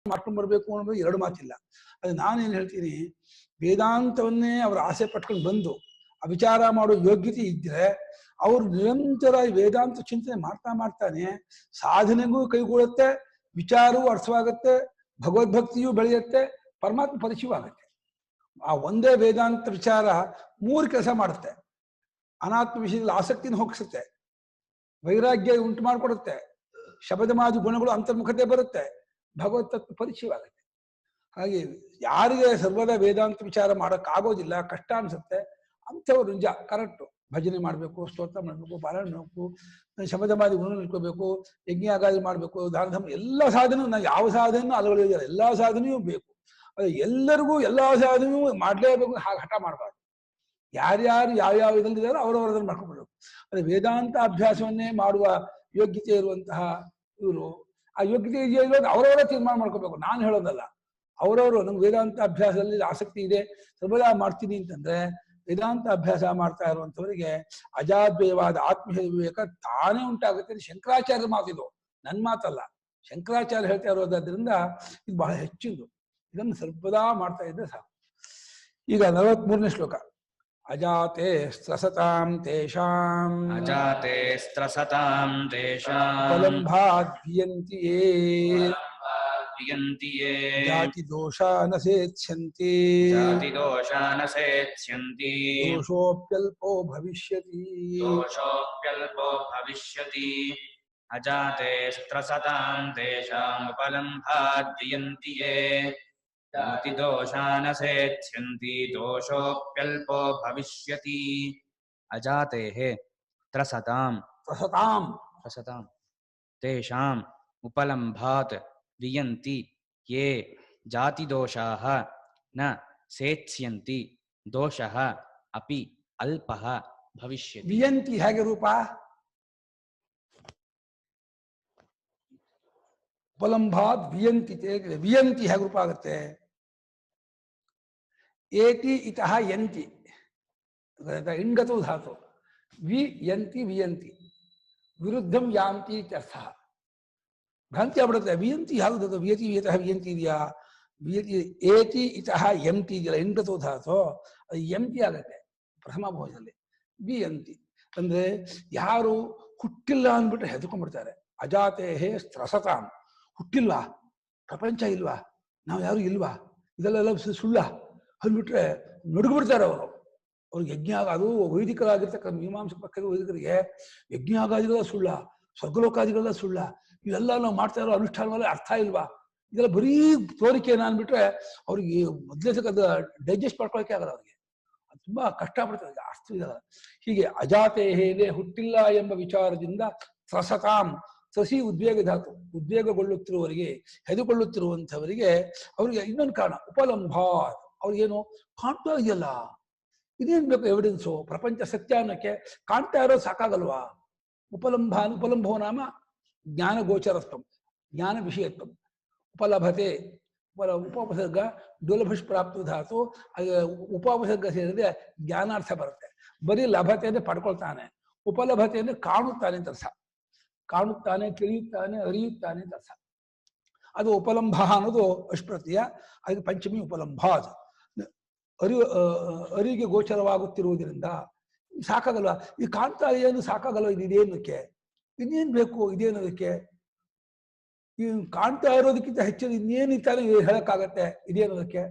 ಮಾಡ್ಕೊಂಡು ಬರ್ಬೇಕು ಅನ್ನೋದು ಎರಡು ಮಾತಿಲ್ಲ. ಅದು ನಾನೇನು ಹೇಳ್ತೀನಿ, ವೇದಾಂತವನ್ನೇ ಅವರು ಆಸೆ ಪಟ್ಕೊಂಡು ಬಂದು ಆ ವಿಚಾರ ಮಾಡೋ ಯೋಗ್ಯತೆ ಇದ್ರೆ ಅವರು ನಿರಂತರ ವೇದಾಂತ ಚಿಂತನೆ ಮಾಡ್ತಾ ಮಾಡ್ತಾನೆ ಸಾಧನೆಗೂ ಕೈಗೂಡುತ್ತೆ, ವಿಚಾರವೂ ಅರ್ಥವಾಗುತ್ತೆ, ಭಗವದ್ಭಕ್ತಿಯೂ ಬೆಳೆಯುತ್ತೆ, ಪರಮಾತ್ಮ ಪರಿಚಯವೂ ಆಗುತ್ತೆ. ಆ ಒಂದೇ ವೇದಾಂತ ವಿಚಾರ 3 ಕೆಲಸ ಮಾಡುತ್ತೆ. ಅನಾತ್ಮ ವಿಷಯದಲ್ಲಿ ಆಸಕ್ತಿನ ಹೋಗಿಸುತ್ತೆ, ವೈರಾಗ್ಯ ಉಂಟು ಮಾಡಿಕೊಡುತ್ತೆ, ಶಬ್ದಮಾದಿ ಗುಣಗಳು ಅಂತರ್ಮುಖತೆ ಬರುತ್ತೆ, ಭಗವತ್ ತತ್ವ ಪರಿಚಯವಾಗುತ್ತೆ. ಹಾಗೆ ಯಾರಿಗೆ ಸರ್ವದ ವೇದಾಂತ ವಿಚಾರ ಮಾಡೋಕ್ಕಾಗೋದಿಲ್ಲ, ಕಷ್ಟ ಅನ್ಸುತ್ತೆ, ಅಂಥವ್ರು ನಿಜ ಕರೆಕ್ಟು ಭಜನೆ ಮಾಡಬೇಕು, ಸ್ತೋತ್ರ ಮಾಡಬೇಕು, ಪಾರಾಯಣ ಮಾಡಬೇಕು, ಶಬ್ದಮಾದಿ ಗುಣ ನಿಲ್ಕೋಬೇಕು, ಯಜ್ಞಾಗಾದಿ ಮಾಡಬೇಕು, ದಾನ ಧರ್ಮ ಎಲ್ಲ ಸಾಧನೆ, ನಾವು ಯಾವ ಸಾಧನೆಯೂ ಅಳವಡಿಸಿಲ್ಲ, ಎಲ್ಲ ಸಾಧನೆಯೂ ಬೇಕು. ಅದು ಎಲ್ಲರಿಗೂ ಎಲ್ಲ ಸಾಧನೆಯೂ ಮಾಡಲೇಬೇಕು ಹಾಗೆ ಹಠ ಮಾಡಬಾರ್ದು. ಯಾರ್ಯಾರು ಯಾವ್ಯಾವ ಇದಲ್ಲಿದ್ದಾರೋ ಅವರವರದನ್ನು ಮಾಡ್ಕೊಂಡ್ಬಿಡ್ಬೇಕು. ಅದೇ ವೇದಾಂತ ಅಭ್ಯಾಸವನ್ನೇ ಮಾಡುವ ಯೋಗ್ಯತೆ ಇರುವಂತಹ ಇವರು ಆ ಯೋಗ್ಯತೆ ಇದೆಯೋ ಇರೋದು ಅವರವರ ತೀರ್ಮಾನ ಮಾಡ್ಕೋಬೇಕು, ನಾನು ಹೇಳೋದಲ್ಲ. ಅವರವರು ನಂಗೆ ವೇದಾಂತ ಅಭ್ಯಾಸದಲ್ಲಿ ಆಸಕ್ತಿ ಇದೆ, ಸರ್ವದಾ ಮಾಡ್ತೀನಿ ಅಂತಂದ್ರೆ ವೇದಾಂತ ಅಭ್ಯಾಸ ಮಾಡ್ತಾ ಇರುವಂಥವರಿಗೆ ಅಜಾದ್ವಯವಾದ ಆತ್ಮೀಯ ವಿವೇಕ ತಾನೇ ಉಂಟಾಗುತ್ತೆ. ಶಂಕರಾಚಾರ್ಯರ ಮಾತಿದು, ನನ್ನ ಮಾತಲ್ಲ, ಶಂಕರಾಚಾರ್ಯ ಹೇಳ್ತಾ ಇರೋದ್ರಿಂದ ಇದು ಬಹಳ ಹೆಚ್ಚಿಂದು. ಇದನ್ನು ಸರ್ವದಾ ಮಾಡ್ತಾ ಇದ್ರೆ ಸಾಕು. ಈಗ 43ನೇ ಶ್ಲೋಕ. ಅಜಾತೆ ಸ್ತ್ರಸತಾಂ ತೇಷಾಂ ಅಜಾತೆ ಸ್ತ್ರಸತಾಂ ತೇಷಾಂ ಫಲಂಭಾದ್ ವಿಯಂತಿ ಯೇ ವಿಯಂತಿ ಯೇ ಜಾತಿ ದೋಷಾನ ಸೇತ್ಸ್ಯಂತಿ ಜಾತಿ ದೋಷಾನ ಸೇತ್ಸ್ಯಂತಿ ದೋಷೋಪ್ಯಲ್ಪೋ ಭವಿಷ್ಯತಿ ದೋಷೋಪ್ಯಲ್ಪೋ ಭವಿಷ್ಯತಿ. ಅಜಾತೆ ಸ್ತ್ರಸತಾಂ ತೇಷಾಂ ಉಪಲಂಭಾದ್ ವಿಯಂತಿ ಯೇ ಜಾತಿ ದೋಷಾನ ಸೇತ್ಸ್ಯಂತಿ ದೋಷೋಪ್ಯಲ್ಪೋ ಭವಿಷ್ಯತಿ. ಅಜಾತೇಃ ತ್ರಸತಾಂ ತ್ರಸತಾಂ ತ್ರಸತಾಂ ತೇಷಾಂ ಉಪಲಂಭಾತ್ ವಿಯಂತಿ ಯೇ ಜಾತಿ ದೋಷಾಃ ನ ಸೇತ್ಸ್ಯಂತಿ ದೋಷಃ ಅಪಿ ಅಲ್ಪಃ ಭವಿಷ್ಯತಿ. ವಿಯಂತಿ ಹೇಗೆ ರೂಪ? ಉಪಲಂಭಾದ್ ವಿಯಂತಿ, ವಿಯಂತಿ ಹೇಗೆ ರೂಪ ಆಗುತ್ತೆ? ಏತಿ ಇತಃ ಯಂತಿ, ಇಂಗತು ಧಾತು, ವಿ ಯಂತಿ ವಿಯಂತಿ, ವಿರುದ್ಧಂ ಯಾಂತಿ ಇತ್ಯರ್ಥ. ಭ್ರಾಂತಿ ಆಗ್ಬಿಡುತ್ತೆ. ವಿಯಂತಿ ಯಾವುದು? ವಿಯತಿ ವಿಯತಃ ವಿಯಂತಿ ಇದೆಯಾ? ವಿಯತಿ ಏತಿ ಇತಃ ಯಂತಿ ಇದೆಯಲ್ಲ, ಇಂಗತು ಧಾತು, ಅದು ಯಂತಿ ಆಗುತ್ತೆ ಪ್ರಥಮ ಭೋಜನಲ್ಲಿ. ವಿಯಂತಿ ಅಂದ್ರೆ ಯಾರು ಹುಟ್ಟಿಲ್ಲ ಅಂದ್ಬಿಟ್ರೆ ಹೆದರ್ಕೊಂಡ್ಬಿಡ್ತಾರೆ. ಅಜಾತೇಹೇ ಸ್ತ್ರಸತಾಂ, ಹುಟ್ಟಿಲ್ವಾ, ಪ್ರಪಂಚ ಇಲ್ವಾ, ನಾವು ಯಾರು ಇಲ್ವಾ, ಇದೆಲ್ಲ ಸುಳ್ಳ ಅಂದ್ಬಿಟ್ರೆ ನಡುಗ್ಬಿಡ್ತಾರೆ ಅವರು. ಅವ್ರಿಗೆ ಯಜ್ಞ ಅದು ವೈದಿಕರಾಗಿರ್ತಕ್ಕಂಥ ಮೀಮಾಂಸಕ ಪಕ್ಷದ ವೈದಿಕರಿಗೆ ಯಜ್ಞ ಆಗಾದಿಗಳೆಲ್ಲ ಸುಳ್ಳ, ಸ್ವರ್ಗಲೋಕಾದಿಗಳೆಲ್ಲ ಸುಳ್ಳ, ಇವೆಲ್ಲ ನಾವು ಮಾಡ್ತಾ ಇರೋ ಅನುಷ್ಠಾನವಲ್ಲ ಅರ್ಥ ಇಲ್ವಾ, ಇದೆಲ್ಲ ಬರೀ ತೋರಿಕೆನ ಅಂದ್ಬಿಟ್ರೆ ಅವ್ರಿಗೆ ಮೊದಲೇ ಅದು ಡೈಜೆಸ್ಟ್ ಮಾಡ್ಕೊಳಕ್ಕೆ ಆಗಲ್ಲ, ಅವ್ರಿಗೆ ಅದು ತುಂಬಾ ಕಷ್ಟಪಡ್ತಾರೆ, ಅರ್ಥ ಇದಲ್ಲ. ಹೀಗೆ ಅಜಾತೇಹೇನೆ ಹುಟ್ಟಿಲ್ಲ ಎಂಬ ವಿಚಾರದಿಂದ ತ್ರಸತಾಂ, ಸಸಿ ಉದ್ವೇಗ ಧಾತು, ಉದ್ವೇಗಗೊಳ್ಳುತ್ತಿರುವವರಿಗೆ, ಹೆದೆಕೊಳ್ಳುತ್ತಿರುವಂಥವರಿಗೆ ಅವರಿಗೆ ಇನ್ನೊಂದು ಕಾರಣ ಉಪಲಂಭಾತ್, ಅವ್ರಿಗೇನು ಕಾಣ್ತಾ ಇದೆಯಲ್ಲ, ಇದೇನ್ ಬೇಕು ಎವಿಡೆನ್ಸು, ಪ್ರಪಂಚ ಸತ್ಯ ಅನ್ನೋಕ್ಕೆ ಕಾಣ್ತಾ ಇರೋದು ಸಾಕಾಗಲ್ವಾ? ಉಪಲಂಭೋ ನಾಮ ಜ್ಞಾನ ಗೋಚರತ್ವಂ, ಜ್ಞಾನ ವಿಷಯತ್ವಂ. ಉಪಲಭತೆ ಉಪೋಪಸರ್ಗ ದುರ್ಲಭಷ್ ಪ್ರಾಪ್ತ ಧಾತು, ಉಪೋಪಸರ್ಗ ಸೇರಿದ್ರೆ ಜ್ಞಾನಾರ್ಥ ಬರುತ್ತೆ. ಬರೀ ಲಭತೆ ಅಂದ್ರೆ ಪಡ್ಕೊಳ್ತಾನೆ, ಉಪಲಭತೆ ಅಂದ್ರೆ ಕಾಣುತ್ತಾನೆ ಅಂತ ಅರ್ಥ. ಕಾಣುತ್ತಾನೆ, ತಿಳಿಯುತ್ತಾನೆ, ಅರಿಯುತ್ತಾನೆ ಅಂತ ಅರ್ಥ. ಅದು ಉಪಲಂಭ ಅನ್ನೋದು ಅಷ್ಪ್ರತ್ಯಯ, ಅದಕ್ಕೆ ಪಂಚಮಿ ಉಪಲಂಭಾದ್, ಅರಿಗೆ ಗೋಚರವಾಗುತ್ತಿರುವುದರಿಂದ ಸಾಕಾಗಲ್ವ, ಈ ಕಾಣ್ತಾ ಏನು ಸಾಕಾಗಲ್ವ, ಇದೇನಕ್ಕೆ, ಇನ್ನೇನ್ ಬೇಕು ಇದೇನೋದಕ್ಕೆ, ಈ ಕಾಣ್ತಾ ಇರೋದಕ್ಕಿಂತ ಹೆಚ್ಚಿನ ಇನ್ನೇನು ಇತ್ತಾನೆ ಹೇಳಕ್ಕಾಗತ್ತೆ ಇದೇನೋದಕ್ಕೆ.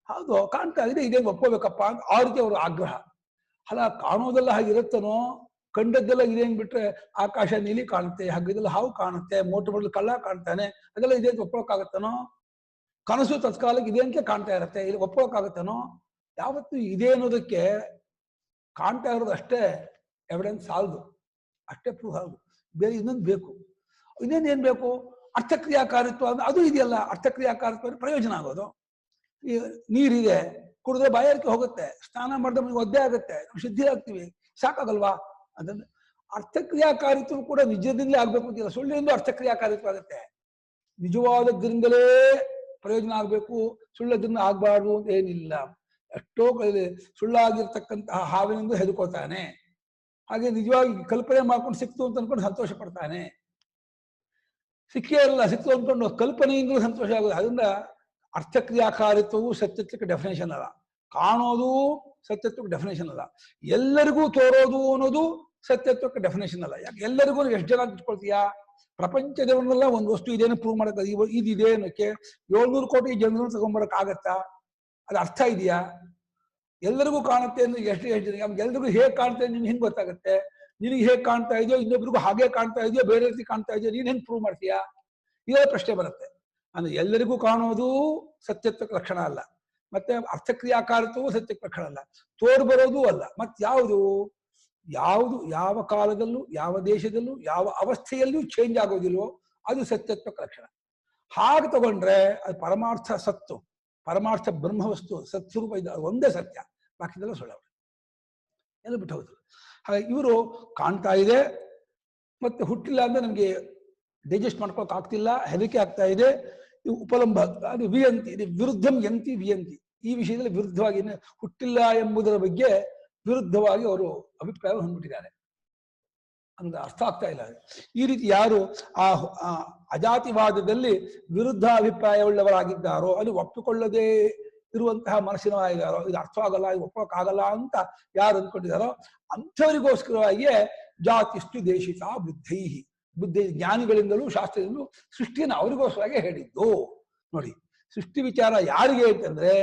ಹೌದು ಕಾಣ್ತಾ ಇದೆ, ಇದೇನು ಒಪ್ಕೋಬೇಕಪ್ಪ ಅಂತ ಆ ರೀತಿ ಅವ್ರ ಆಗ್ರಹ. ಅಲ್ಲ ಕಾಣೋದೆಲ್ಲ ಹಾಗಿರುತ್ತನೋ, ಕಂಡದ್ದೆಲ್ಲ ಇದೇನ್ ಬಿಟ್ರೆ ಆಕಾಶ ನೀಲಿ ಕಾಣುತ್ತೆ, ಹಾಗಿದೆಲ್ಲ ಹಾವು ಕಾಣುತ್ತೆ, ಮೋಟರ್ ಬಡ್ಲು ಕಳ್ಳ ಕಾಣ್ತಾನೆ, ಅದೆಲ್ಲ ಇದೇನು ಒಪ್ಕೊಳಕ್ಕಾಗತ್ತನೋ? ಕನಸು ತತ್ಕಾಲಕ್ಕೆ ಇದೇನಕ್ಕೆ ಕಾಣ್ತಾ ಇರತ್ತೆ, ಇಲ್ಲಿ ಒಪ್ಕೊಳಕ್ಕಾಗತ್ತನೋ? ಯಾವತ್ತು ಇದೆ ಅನ್ನೋದಕ್ಕೆ ಕಾಣ್ತಾ ಇರೋದು ಅಷ್ಟೇ ಎವಿಡೆನ್ಸ್ ಸಾಲದು, ಅಷ್ಟೇ ಪ್ರೂಫ್ ಆಗುದು, ಬೇರೆ ಇನ್ನೊಂದು ಬೇಕು. ಇನ್ನೇನ್ ಬೇಕು? ಅರ್ಥಕ್ರಿಯಾಕಾರಿತ್ವ ಅಂದ್ರೆ ಅದು ಇದೆಯಲ್ಲ, ಅರ್ಥಕ್ರಿಯಾಕಾರಿತ್ವ ಅಂದ್ರೆ ಪ್ರಯೋಜನ ಆಗೋದು. ಈ ನೀರಿದೆ, ಕುಡಿದ್ರೆ ಬಾಯಾರಿಕೆ ಹೋಗುತ್ತೆ, ಸ್ನಾನ ಮಾಡಿದ್ರೆ ನಮ್ಗೆ ಒದ್ದೆ ಆಗುತ್ತೆ, ನಾವು ಶುದ್ಧಿ ಆಗ್ತೀವಿ, ಸಾಕಾಗಲ್ವಾ ಅಂತಂದ್ರೆ ಅರ್ಥಕ್ರಿಯಾಕಾರಿತ್ವ ಕೂಡ ನಿಜದಿಂದಲೇ ಆಗ್ಬೇಕು ಅಂತಿಲ್ಲ, ಸುಳ್ಳಿಂದ ಅರ್ಥಕ್ರಿಯಾಕಾರಿತ್ವ ಆಗುತ್ತೆ. ನಿಜವಾದದ್ರಿಂದಲೇ ಪ್ರಯೋಜನ ಆಗ್ಬೇಕು, ಸುಳ್ಳದ್ರಿಂದ ಆಗ್ಬಾರ್ದು ಅಂತ ಏನಿಲ್ಲ. ಎಷ್ಟೋ ಸುಳ್ಳಾಗಿರ್ತಕ್ಕಂತಹ ಹಾವಿನಿಂದ ಹೆದರ್ಕೋತಾನೆ, ಹಾಗೆ ನಿಜವಾಗಿ ಕಲ್ಪನೆ ಮಾಡ್ಕೊಂಡು ಸಿಕ್ತು ಅಂತ ಅನ್ಕೊಂಡು ಸಂತೋಷ ಪಡ್ತಾನೆ. ಸಿಕ್ಕೇ ಇರಲ್ಲ, ಸಿಕ್ತು ಅಂದ್ಕೊಂಡು ಕಲ್ಪನೆಯಿಂದಲೂ ಸಂತೋಷ ಆಗೋದು. ಅದರಿಂದ ಅರ್ಥಕ್ರಿಯಾಕಾರಿತ್ವವು ಸತ್ಯತ್ವಕ್ಕೆ ಡೆಫಿನೇಷನ್ ಅಲ್ಲ, ಕಾಣೋದು ಸತ್ಯತ್ವಕ್ಕೆ ಡೆಫಿನೇಷನ್ ಅಲ್ಲ, ಎಲ್ಲರಿಗೂ ತೋರೋದು ಅನ್ನೋದು ಸತ್ಯತ್ವಕ್ಕೆ ಡೆಫಿನೇಷನ್ ಅಲ್ಲ. ಯಾಕೆ ಎಲ್ಲರಿಗೂ ಎಷ್ಟು ಜನ ಇಟ್ಕೊಳ್ತೀಯಾ? ಪ್ರಪಂಚದವನ್ನೆಲ್ಲ ಒಂದು ವಸ್ತು ಇದೇನು ಪ್ರೂವ್ ಮಾಡಕ್ಕೆ ಇದಿದೆ ಅನ್ನೋಕ್ಕೆ 700 ಕೋಟಿ ಜನರು ತಗೊಂಡ್ಬರಕ್ ಆಗತ್ತಾ? ಅದು ಅರ್ಥ ಇದೆಯಾ? ಎಲ್ಲರಿಗೂ ಕಾಣುತ್ತೆ ಅಂದ್ರೆ ಎಷ್ಟು ಜನ, ಎಲ್ರಿಗೂ ಹೇಗೆ ಕಾಣ್ತಾ ನಿನ್ಗೆ ಹೆಂಗ್ ಗೊತ್ತಾಗುತ್ತೆ? ನಿನಗೆ ಹೇಗೆ ಕಾಣ್ತಾ ಇದೆಯೋ ಇನ್ನೊಬ್ರಿಗೂ ಹಾಗೆ ಕಾಣ್ತಾ ಇದೆಯೋ, ಬೇರೆ ರೀತಿ ಕಾಣ್ತಾ ಇದೆಯೋ, ನೀನ್ ಹೆಂಗ್ ಪ್ರೂವ್ ಮಾಡ್ತೀಯಾ? ಇದೇ ಪ್ರಶ್ನೆ ಬರುತ್ತೆ. ಅಂದ್ರೆ ಎಲ್ಲರಿಗೂ ಕಾಣೋದು ಸತ್ಯತ್ವಕ್ಕೆ ಲಕ್ಷಣ ಅಲ್ಲ, ಮತ್ತೆ ಅರ್ಥಕ್ರಿಯಾಕಾರತ್ವವು ಸತ್ಯಕ್ಕೆ ಲಕ್ಷಣ ಅಲ್ಲ, ತೋರು ಬರೋದು ಅಲ್ಲ. ಮತ್ತೆ ಯಾವುದು ಯಾವ ಕಾಲದಲ್ಲೂ, ಯಾವ ದೇಶದಲ್ಲೂ, ಯಾವ ಅವಸ್ಥೆಯಲ್ಲೂ ಚೇಂಜ್ ಆಗೋದಿಲ್ವೋ ಅದು ಸತ್ಯತ್ವಕ್ಕೆ ಲಕ್ಷಣ. ಹಾಗೆ ತಗೊಂಡ್ರೆ ಅದು ಪರಮಾರ್ಥ ಸತ್ತು, ಪರಮಾರ್ಥ ಬ್ರಹ್ಮವಸ್ತು ಸತ್ಸ್ವರೂಪ ಇದೆ, ಅದು ಒಂದೇ ಸತ್ಯ, ಬಾಕಿದೆಲ್ಲ ಸುಳ್ಳು. ಎಲ್ಲ ಬಿಟ್ಟು ಹೋದ್ರು. ಹಾಗೆ ಇವರು ಕಾಣ್ತಾ ಇದೆ ಮತ್ತೆ ಹುಟ್ಟಿಲ್ಲ ಅಂದ್ರೆ ನಮ್ಗೆ ಡೈಜೆಸ್ಟ್ ಮಾಡ್ಕೊಳಕ್ ಆಗ್ತಿಲ್ಲ, ಹೆದರಿಕೆ ಆಗ್ತಾ ಇದೆ, ಇವು ಉಪಲಂಬ, ಅದು ವಿಯಂತಿ, ಇದು ವಿರುದ್ಧಂ ಯಂತಿ ವಿಯಂತಿ. ಈ ವಿಷಯದಲ್ಲಿ ವಿರುದ್ಧವಾಗಿ ಹುಟ್ಟಿಲ್ಲ ಎಂಬುದರ ಬಗ್ಗೆ ವಿರುದ್ಧವಾಗಿ ಅವರು ಅಭಿಪ್ರಾಯ ಹೊಂದ್ಬಿಟ್ಟಿದ್ದಾರೆ. ಅಂದ್ರೆ ಅರ್ಥ ಆಗ್ತಾ ಇಲ್ಲ. ಈ ರೀತಿ ಯಾರು ಆ ಅಜಾತಿವಾದದಲ್ಲಿ ವಿರುದ್ಧ ಅಭಿಪ್ರಾಯವುಳ್ಳವರಾಗಿದ್ದಾರೋ, ಅದು ಒಪ್ಪಿಕೊಳ್ಳದೆ ಇರುವಂತಹ ಮನಸ್ಸಿನವರಾಗಿದ್ದಾರೋ, ಇದು ಅರ್ಥ ಆಗಲ್ಲ, ಇದು ಒಪ್ಪಕ್ಕಾಗಲ್ಲ ಅಂತ ಯಾರು ಅಂದ್ಕೊಂಡಿದ್ದಾರೋ ಅಂಥವರಿಗೋಸ್ಕರವಾಗಿಯೇ ಜಾತಿಷ್ಟು ದೇಶಿತ ಬುದ್ಧೈ, ಜ್ಞಾನಿಗಳಿಂದಲೂ ಶಾಸ್ತ್ರದಿಂದಲೂ ಸೃಷ್ಟಿಯನ್ನು ಅವರಿಗೋಸ್ಕರವಾಗಿ ಹೇಳಿದ್ದು. ನೋಡಿ, ಸೃಷ್ಟಿ ವಿಚಾರ ಯಾರಿಗೆ ಅಂತಂದ್ರೆ,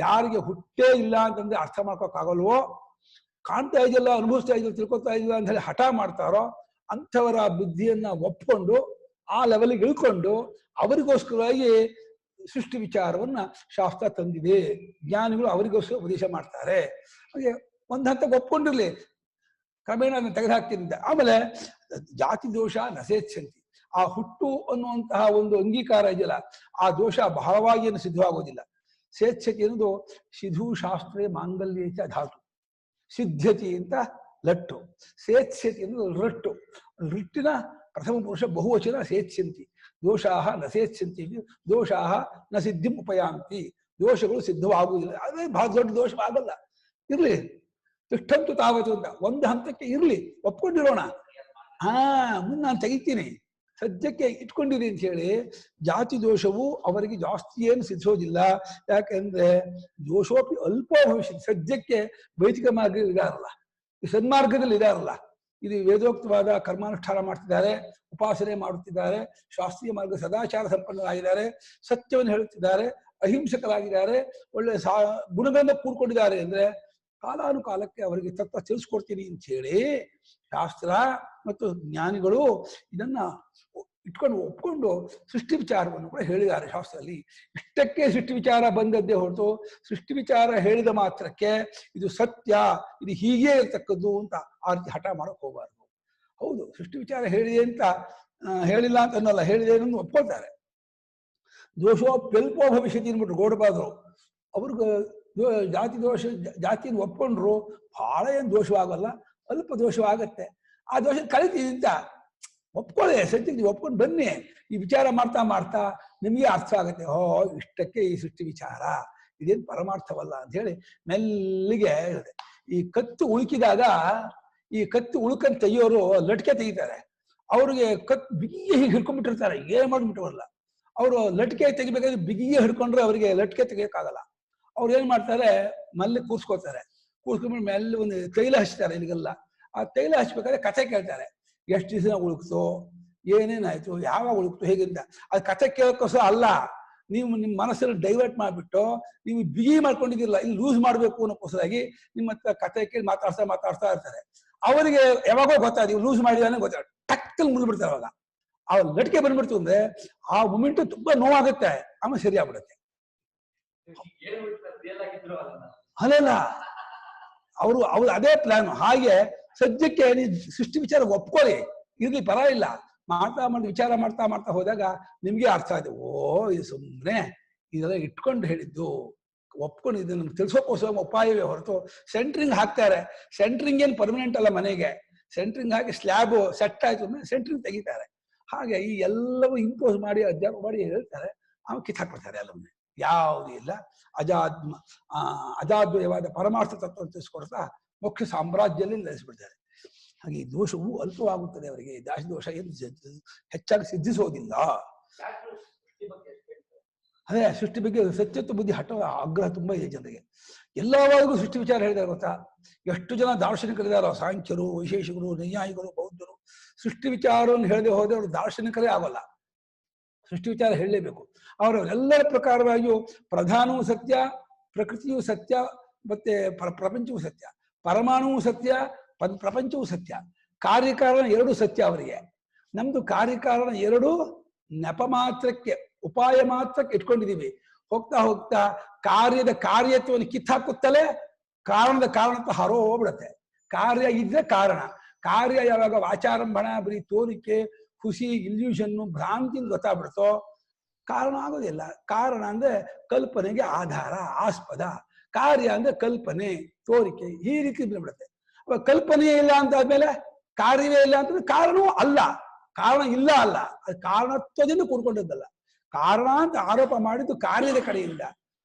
ಯಾರಿಗೆ ಹುಟ್ಟೇ ಇಲ್ಲ ಅಂತಂದ್ರೆ ಅರ್ಥ ಮಾಡ್ಕೋಕ್ಕಾಗಲ್ವೋ, ಕಾಣ್ತಾ ಇದೆಯಲ್ಲ, ಅನುಭವಿಸ್ತಾ ಇದೆಯಲ್ಲ, ತಿಳ್ಕೊತಾ ಇದೆಯಲ್ಲ ಅಂತ ಹೇಳಿ ಹಠ ಮಾಡ್ತಾರೋ ಅಂಥವರ ಬುದ್ಧಿಯನ್ನ ಒಪ್ಕೊಂಡು ಆ ಲೆವೆಲ್ಗೆ ಇಳ್ಕೊಂಡು ಅವರಿಗೋಸ್ಕರವಾಗಿ ಸೃಷ್ಟಿ ವಿಚಾರವನ್ನ ಶಾಸ್ತ್ರ ತಂದಿದೆ, ಜ್ಞಾನಿಗಳು ಅವರಿಗೋಸ್ಕರ ಉಪದೇಶ ಮಾಡ್ತಾರೆ. ಹಾಗೆ ಒಂದ್ ಹಂತಕ್ಕೆ ಒಪ್ಕೊಂಡಿರ್ಲಿ, ಕ್ರಮೇಣ ಅದನ್ನು ತೆಗೆದುಹಾಕ್ತಿದ್ದ. ಆಮೇಲೆ ಜಾತಿ ದೋಷ ನಸೇಚ್ಛಂತಿ, ಆ ಹುಟ್ಟು ಅನ್ನುವಂತಹ ಒಂದು ಅಂಗೀಕಾರ ಇದೆಯಲ್ಲ, ಆ ದೋಷ ಬಹಳವಾಗಿ ಏನು ಸಿದ್ಧವಾಗೋದಿಲ್ಲ. ಸ್ವೇಚ್ಛತೆ ಅನ್ನೋದು ಸಿಧು ಶಾಸ್ತ್ರೇ ಮಾಂಗಲ್ಯೇಚ ಧಾತು, ಸಿದ್ಧತಿ ಅಂತ ಲಟ್ಟು, ಸ್ವೇಚ್ಛತೆ ಅನ್ನೋದು ರಟ್ಟು, ರಿಟ್ಟಿನ ಪ್ರಥಮ ಪುರುಷ ಬಹುವಚನ ಸೇಚ್ಛಂತಿ, ದೋಷಾಹ ನ ಸೇಚ್ಛಂತಿ, ದೋಷಾಹ ನ ಸಿದ್ಧಿಂ ಉಪಯಾಂತಿ, ದೋಷಗಳು ಸಿದ್ಧವಾಗುವುದಿಲ್ಲ. ಅದೇ ಬಹಳ ದೊಡ್ಡ ದೋಷ ಆಗಲ್ಲ, ಇರ್ಲಿ ತಿಷ್ಠಂತು ತಾವತ್ತು ಅಂತ ಒಂದು ಹಂತಕ್ಕೆ ಇರ್ಲಿ, ಒಪ್ಕೊಂಡಿರೋಣ. ಮುಂದೆ ನಾನು ತೆಗಿತೀನಿ, ಸದ್ಯಕ್ಕೆ ಇಟ್ಕೊಂಡಿರಿ ಅಂತ ಹೇಳಿ ಜಾತಿ ದೋಷವು ಅವರಿಗೆ ಜಾಸ್ತಿ ಏನು ಸಿದ್ಧಿಸೋದಿಲ್ಲ. ಯಾಕೆಂದ್ರೆ ದೋಷೋಪಿ ಅಲ್ಪ ಭವಿಷ್ಯ, ಸದ್ಯಕ್ಕೆ ವೈದಿಕ ಮಾರ್ಗದಲ್ಲಿ ಇದಾರಲ್ಲ, ಸನ್ಮಾರ್ಗದಲ್ಲಿ ಇದಾರಲ್ಲ, ಇದು ವೇದೋಕ್ತವಾದ ಕರ್ಮಾನುಷ್ಠಾನ ಮಾಡ್ತಿದ್ದಾರೆ, ಉಪಾಸನೆ ಮಾಡುತ್ತಿದ್ದಾರೆ, ಶಾಸ್ತ್ರೀಯ ಮಾರ್ಗ ಸದಾಚಾರ ಸಂಪನ್ನರಾಗಿದ್ದಾರೆ, ಸತ್ಯವನ್ನು ಹೇಳುತ್ತಿದ್ದಾರೆ, ಅಹಿಂಸಕರಾಗಿದ್ದಾರೆ, ಒಳ್ಳೆ ಗುಣಗಳಿಂದ ಕೂಡ್ಕೊಂಡಿದ್ದಾರೆ. ಅಂದ್ರೆ ಕಾಲಾನುಕಾಲಕ್ಕೆ ಅವರಿಗೆ ತತ್ವ ತಿಳಿಸ್ಕೊಡ್ತೀನಿ ಅಂತ ಹೇಳಿ ಶಾಸ್ತ್ರ ಮತ್ತು ಜ್ಞಾನಿಗಳು ಇದನ್ನ ಇಟ್ಕೊಂಡು ಒಪ್ಕೊಂಡು ಸೃಷ್ಟಿ ವಿಚಾರವನ್ನು ಕೂಡ ಹೇಳಿದ್ದಾರೆ ಶಾಸ್ತ್ರದಲ್ಲಿ. ಇಷ್ಟಕ್ಕೆ ಸೃಷ್ಟಿ ವಿಚಾರ ಬಂದದ್ದೇ ಹೊರತು ಸೃಷ್ಟಿ ವಿಚಾರ ಹೇಳಿದ ಮಾತ್ರಕ್ಕೆ ಇದು ಸತ್ಯ, ಇದು ಹೀಗೆ ಇರ್ತಕ್ಕದ್ದು ಅಂತ ಆ ರೀತಿ ಹಠ ಮಾಡಕ್ ಹೋಗಬಾರ್ದು. ಹೌದು, ಸೃಷ್ಟಿ ವಿಚಾರ ಹೇಳಿದೆ ಅಂತ ಹೇಳಿಲ್ಲ ಅಂತ ಅನ್ನಲ್ಲ, ಹೇಳಿದೆ ಅನ್ನೋದು ಒಪ್ಕೊಳ್ತಾರೆ. ದೋಷೋಪ್ಯಲ್ಪೋ ಭವಿಷ್ಯತಿ ಅಂದ್ಬಿಟ್ರು ಗೌಡಪಾದರು. ಅವ್ರಿಗೆ ಜಾತಿ ದೋಷ, ಜಾತಿಯನ್ನು ಒಪ್ಕೊಂಡ್ರು ಬಹಳ ಏನು ದೋಷವಾಗಲ್ಲ, ಅಲ್ಪ ದೋಷವಾಗತ್ತೆ. ಆ ದೋಷ ಕಲಿತೀವಿ ಅಂತ ಒಪ್ಕೊಳ್ಳಿ, ಸದ್ಯಕ್ಕೆ ಒಪ್ಕೊಂಡು ಬನ್ನಿ, ಈ ವಿಚಾರ ಮಾಡ್ತಾ ಮಾಡ್ತಾ ನಿಮಗೆ ಅರ್ಥ ಆಗುತ್ತೆ, ಇಷ್ಟಕ್ಕೆ ಈ ಸೃಷ್ಟಿ ವಿಚಾರ, ಇದೇನು ಪರಮಾರ್ಥವಲ್ಲ ಅಂತ ಹೇಳಿ ಮೆಲ್ಲಿಗೆ ಹೇಳಿದೆ. ಈ ಕತ್ತು ಉಳುಕಿದಾಗ ಈ ಕತ್ತು ಉಳುಕಂತ ತೆಗಿಯೋರು ಲಟ್ಕೆ ತೆಗಿತಾರೆ, ಅವ್ರಿಗೆ ಬಿಗಿಯೇ ಹೀಗೆ ಹಿಡ್ಕೊಂಡ್ಬಿಟ್ಟಿರ್ತಾರೆ, ಏನ್ ಮಾಡ್ಬಿಟ್ಟವಲ್ಲ. ಅವರು ಲಟ್ಕೆ ತೆಗಿಬೇಕಾದ್ರೆ ಬಿಗಿಯೇ ಹಿಡ್ಕೊಂಡ್ರೆ ಅವರಿಗೆ ಲಟ್ಕೆ ತೆಗಿಯಕ್ಕಾಗಲ್ಲ. ಅವ್ರು ಏನ್ ಮಾಡ್ತಾರೆ, ಮಲ್ಲಿ ಕೂರ್ಸ್ಕೋತಾರೆ, ಕೂರ್ಸ್ಕೊಂಡ್ಬಿಟ್ಟು ಮೆಲ್ಲ ಒಂದು ತೈಲ ಹಚ್ತಾರೆ ಇಲ್ಲಿಗೆಲ್ಲ. ಆ ತೈಲ ಹಚ್ಬೇಕಾದ್ರೆ ಕಥೆ ಕೇಳ್ತಾರೆ, ಎಷ್ಟು ದಿವಸ ಉಳುಕ್ತೋ, ಏನೇನಾಯ್ತು, ಯಾವಾಗ ಉಳುಕ್ತು, ಹೇಗಿಂದ. ಅದು ಕಥೆ ಕೇಳೋಕ್ಕೋಸ್ಕರ ಅಲ್ಲ, ನೀವು ನಿಮ್ಮ ಮನಸ್ಸಲ್ಲಿ ಡೈವರ್ಟ್ ಮಾಡಿಬಿಟ್ಟು ನೀವು ಬಿಗಿ ಮಾಡ್ಕೊಂಡಿದ್ದಿಲ್ಲ, ಇಲ್ಲಿ ಲೂಸ್ ಮಾಡಬೇಕು ಅನ್ನೋಕ್ಕೋಸ್ಕರಾಗಿ ನಿಮ್ಮ ಹತ್ರ ಕಥೆ ಕೇಳಿ ಮಾತಾಡ್ತಾ ಇರ್ತಾರೆ. ಅವರಿಗೆ ಯಾವಾಗೋ ಗೊತ್ತಾಗ ಲೂಸ್ ಮಾಡಿದಾನೆ ಗೊತ್ತಾಗ, ಟಕ್ಕಲ್ಲಿ ಮುಗಿದ್ಬಿಡ್ತಾರೆ. ಅವಾಗ ಆ ಲಟಿಕೆ ಬಂದ್ಬಿಡ್ತು ಅಂದ್ರೆ ಆ ಮೂಮೆಂಟ್ ತುಂಬಾ ನೋವಾಗುತ್ತೆ, ಆಮೇಲೆ ಸರಿ ಆಗ್ಬಿಡುತ್ತೆ. ಅಲ್ಲ, ಅವರು ಅದೇ ಪ್ಲಾನ್. ಹಾಗೆ ಸದ್ಯಕ್ಕೆ ಸೃಷ್ಟಿ ವಿಚಾರ ಒಪ್ಕೊಳ್ಳಿ, ಇರ್ಲಿ ಪರವಾಗಿಲ್ಲ, ಮಾಡ್ತಾ ವಿಚಾರ ಮಾಡ್ತಾ ಹೋದಾಗ ನಿಮ್ಗೆ ಅರ್ಥ ಆಯ್ತು, ಇದು ಸುಮ್ಮನೆ ಇದೆಲ್ಲ ಇಟ್ಕೊಂಡು ಹೇಳಿದ್ದು, ಒಪ್ಕೊಂಡು ಇದನ್ನ ನಮ್ಗೆ ತಿಳಿಸೋಕೋಸ್ಕರ ಉಪಾಯವೇ ಹೊರತು ಸೆಂಟ್ರಿಂಗ್ ಹಾಕ್ತಾರೆ. ಸೆಂಟ್ರಿಂಗ್ ಏನು ಪರ್ಮನೆಂಟ್ ಅಲ್ಲ, ಮನೆಗೆ ಸೆಂಟ್ರಿಂಗ್ ಹಾಕಿ ಸ್ಲ್ಯಾಬ್ ಸೆಟ್ ಆಯ್ತು ಅಂದ್ರೆ ಸೆಂಟ್ರಿಂಗ್ ತೆಗಿತಾರೆ. ಹಾಗೆ ಈ ಎಲ್ಲವೂ ಇಂಪೋಸ್ ಮಾಡಿ ಅಧ್ಯಾಪ ಮಾಡಿ ಹೇಳ್ತಾರೆ, ಆಮೇಲೆ ಕಿತ್ತಾಕ್ಬಿಡ್ತಾರೆ ಎಲ್ಲವನ್ನೇ. ಯಾವುದೂ ಇಲ್ಲ, ಅಜಾದ್ವಯವಾದ ಪರಮಾರ್ಥ ತತ್ವ ತಿಳಿಸ್ಕೊಡ್ತಾ ಮೋಕ್ಷ ಸಾಮ್ರಾಜ್ಯದಲ್ಲಿ ನೆಲೆಸ್ಬಿಡ್ತಾರೆ. ಹಾಗೆ ಈ ದೋಷವು ಅಲ್ಪವಾಗುತ್ತದೆ ಅವರಿಗೆ. ದಾಶ ದೋಷ ಏನು ಹೆಚ್ಚಾಗಿ ಸಿದ್ಧಿಸೋದಿಲ್ಲ. ಅದೇ ಸೃಷ್ಟಿ ಬಗ್ಗೆ ಸತ್ಯತ್ವ ಬುದ್ಧಿ ಹಠ ಆಗ್ರಹ ತುಂಬಾ ಇದೆ ಜನರಿಗೆ. ಎಲ್ಲವಾರಿಗೂ ಸೃಷ್ಟಿ ವಿಚಾರ ಹೇಳಿದ್ದಾರೆ ಗೊತ್ತಾ? ಎಷ್ಟು ಜನ ದಾರ್ಶನಿಕರಿದ್ದಾರೋ, ಸಾಂಖ್ಯರು, ವೈಶೇಷಿಕರು, ನೈಯಾಯಿಕರು, ಬೌದ್ಧರು. ಸೃಷ್ಟಿ ವಿಚಾರವನ್ನು ಹೇಳದೆ ಹೋದ್ರೆ ಅವರು ದಾರ್ಶನಿಕರೇ ಆಗೋಲ್ಲ. ಸೃಷ್ಟಿ ವಿಚಾರ ಹೇಳಲೇಬೇಕು. ಅವರೆಲ್ಲರ ಪ್ರಕಾರವಾಗಿಯೂ ಪ್ರಧಾನವೂ ಸತ್ಯ, ಪ್ರಕೃತಿಯೂ ಸತ್ಯ, ಮತ್ತೆ ಪ್ರಪಂಚವೂ ಸತ್ಯ, ಪರಮಾಣುವು ಸತ್ಯ, ಪ್ರಪಂಚವೂ ಸತ್ಯ, ಕಾರ್ಯಕಾರಣ ಎರಡು ಸತ್ಯ ಅವರಿಗೆ. ನಮ್ದು ಕಾರ್ಯಕಾರಣ ಎರಡು ನೆಪ ಮಾತ್ರಕ್ಕೆ, ಉಪಾಯ ಮಾತ್ರಕ್ಕೆ ಇಟ್ಕೊಂಡಿದ್ದೀವಿ. ಹೋಗ್ತಾ ಹೋಗ್ತಾ ಕಾರ್ಯದ ಕಾರ್ಯತ್ವವನ್ನು ಕಿತ್ತಾಕುತ್ತಲೇ ಕಾರಣದ ಕಾರಣತ್ವ ಹರೋಗ್ಬಿಡತ್ತೆ. ಕಾರ್ಯ ಇದ್ರೆ ಕಾರಣ, ಕಾರ್ಯ ಯಾವಾಗ ವಾಚಾರಂಭಣ, ಬರೀ ತೋರಿಕೆ, ಖುಷಿ, ಇಲ್ಯೂಷನ್ನು, ಭ್ರಾಂತಿಯಿಂದ ಗೊತ್ತಾಗ್ಬಿಡ್ತೋ ಕಾರಣ ಆಗೋದಿಲ್ಲ. ಕಾರಣ ಅಂದ್ರೆ ಕಲ್ಪನೆಗೆ ಆಧಾರ, ಆಸ್ಪದ. ಕಾರ್ಯ ಅಂದ್ರೆ ಕಲ್ಪನೆ, ತೋರಿಕೆ, ಈ ರೀತಿ ಬಿಡುತ್ತೆ. ಕಲ್ಪನೆಯೇ ಇಲ್ಲ ಅಂತ ಆದ್ಮೇಲೆ ಕಾರ್ಯವೇ ಇಲ್ಲ ಅಂತಂದ್ರೆ ಕಾರಣವೂ ಅಲ್ಲ. ಕಾರಣ ಇಲ್ಲ ಅಲ್ಲ, ಅದು ಕಾರಣತ್ವದಿಂದ ಕೂಡ್ಕೊಂಡದ್ದಲ್ಲ. ಕಾರಣ ಅಂತ ಆರೋಪ ಮಾಡಿದ್ದು ಕಾರ್ಯದ ಕಡೆಯಿಂದ,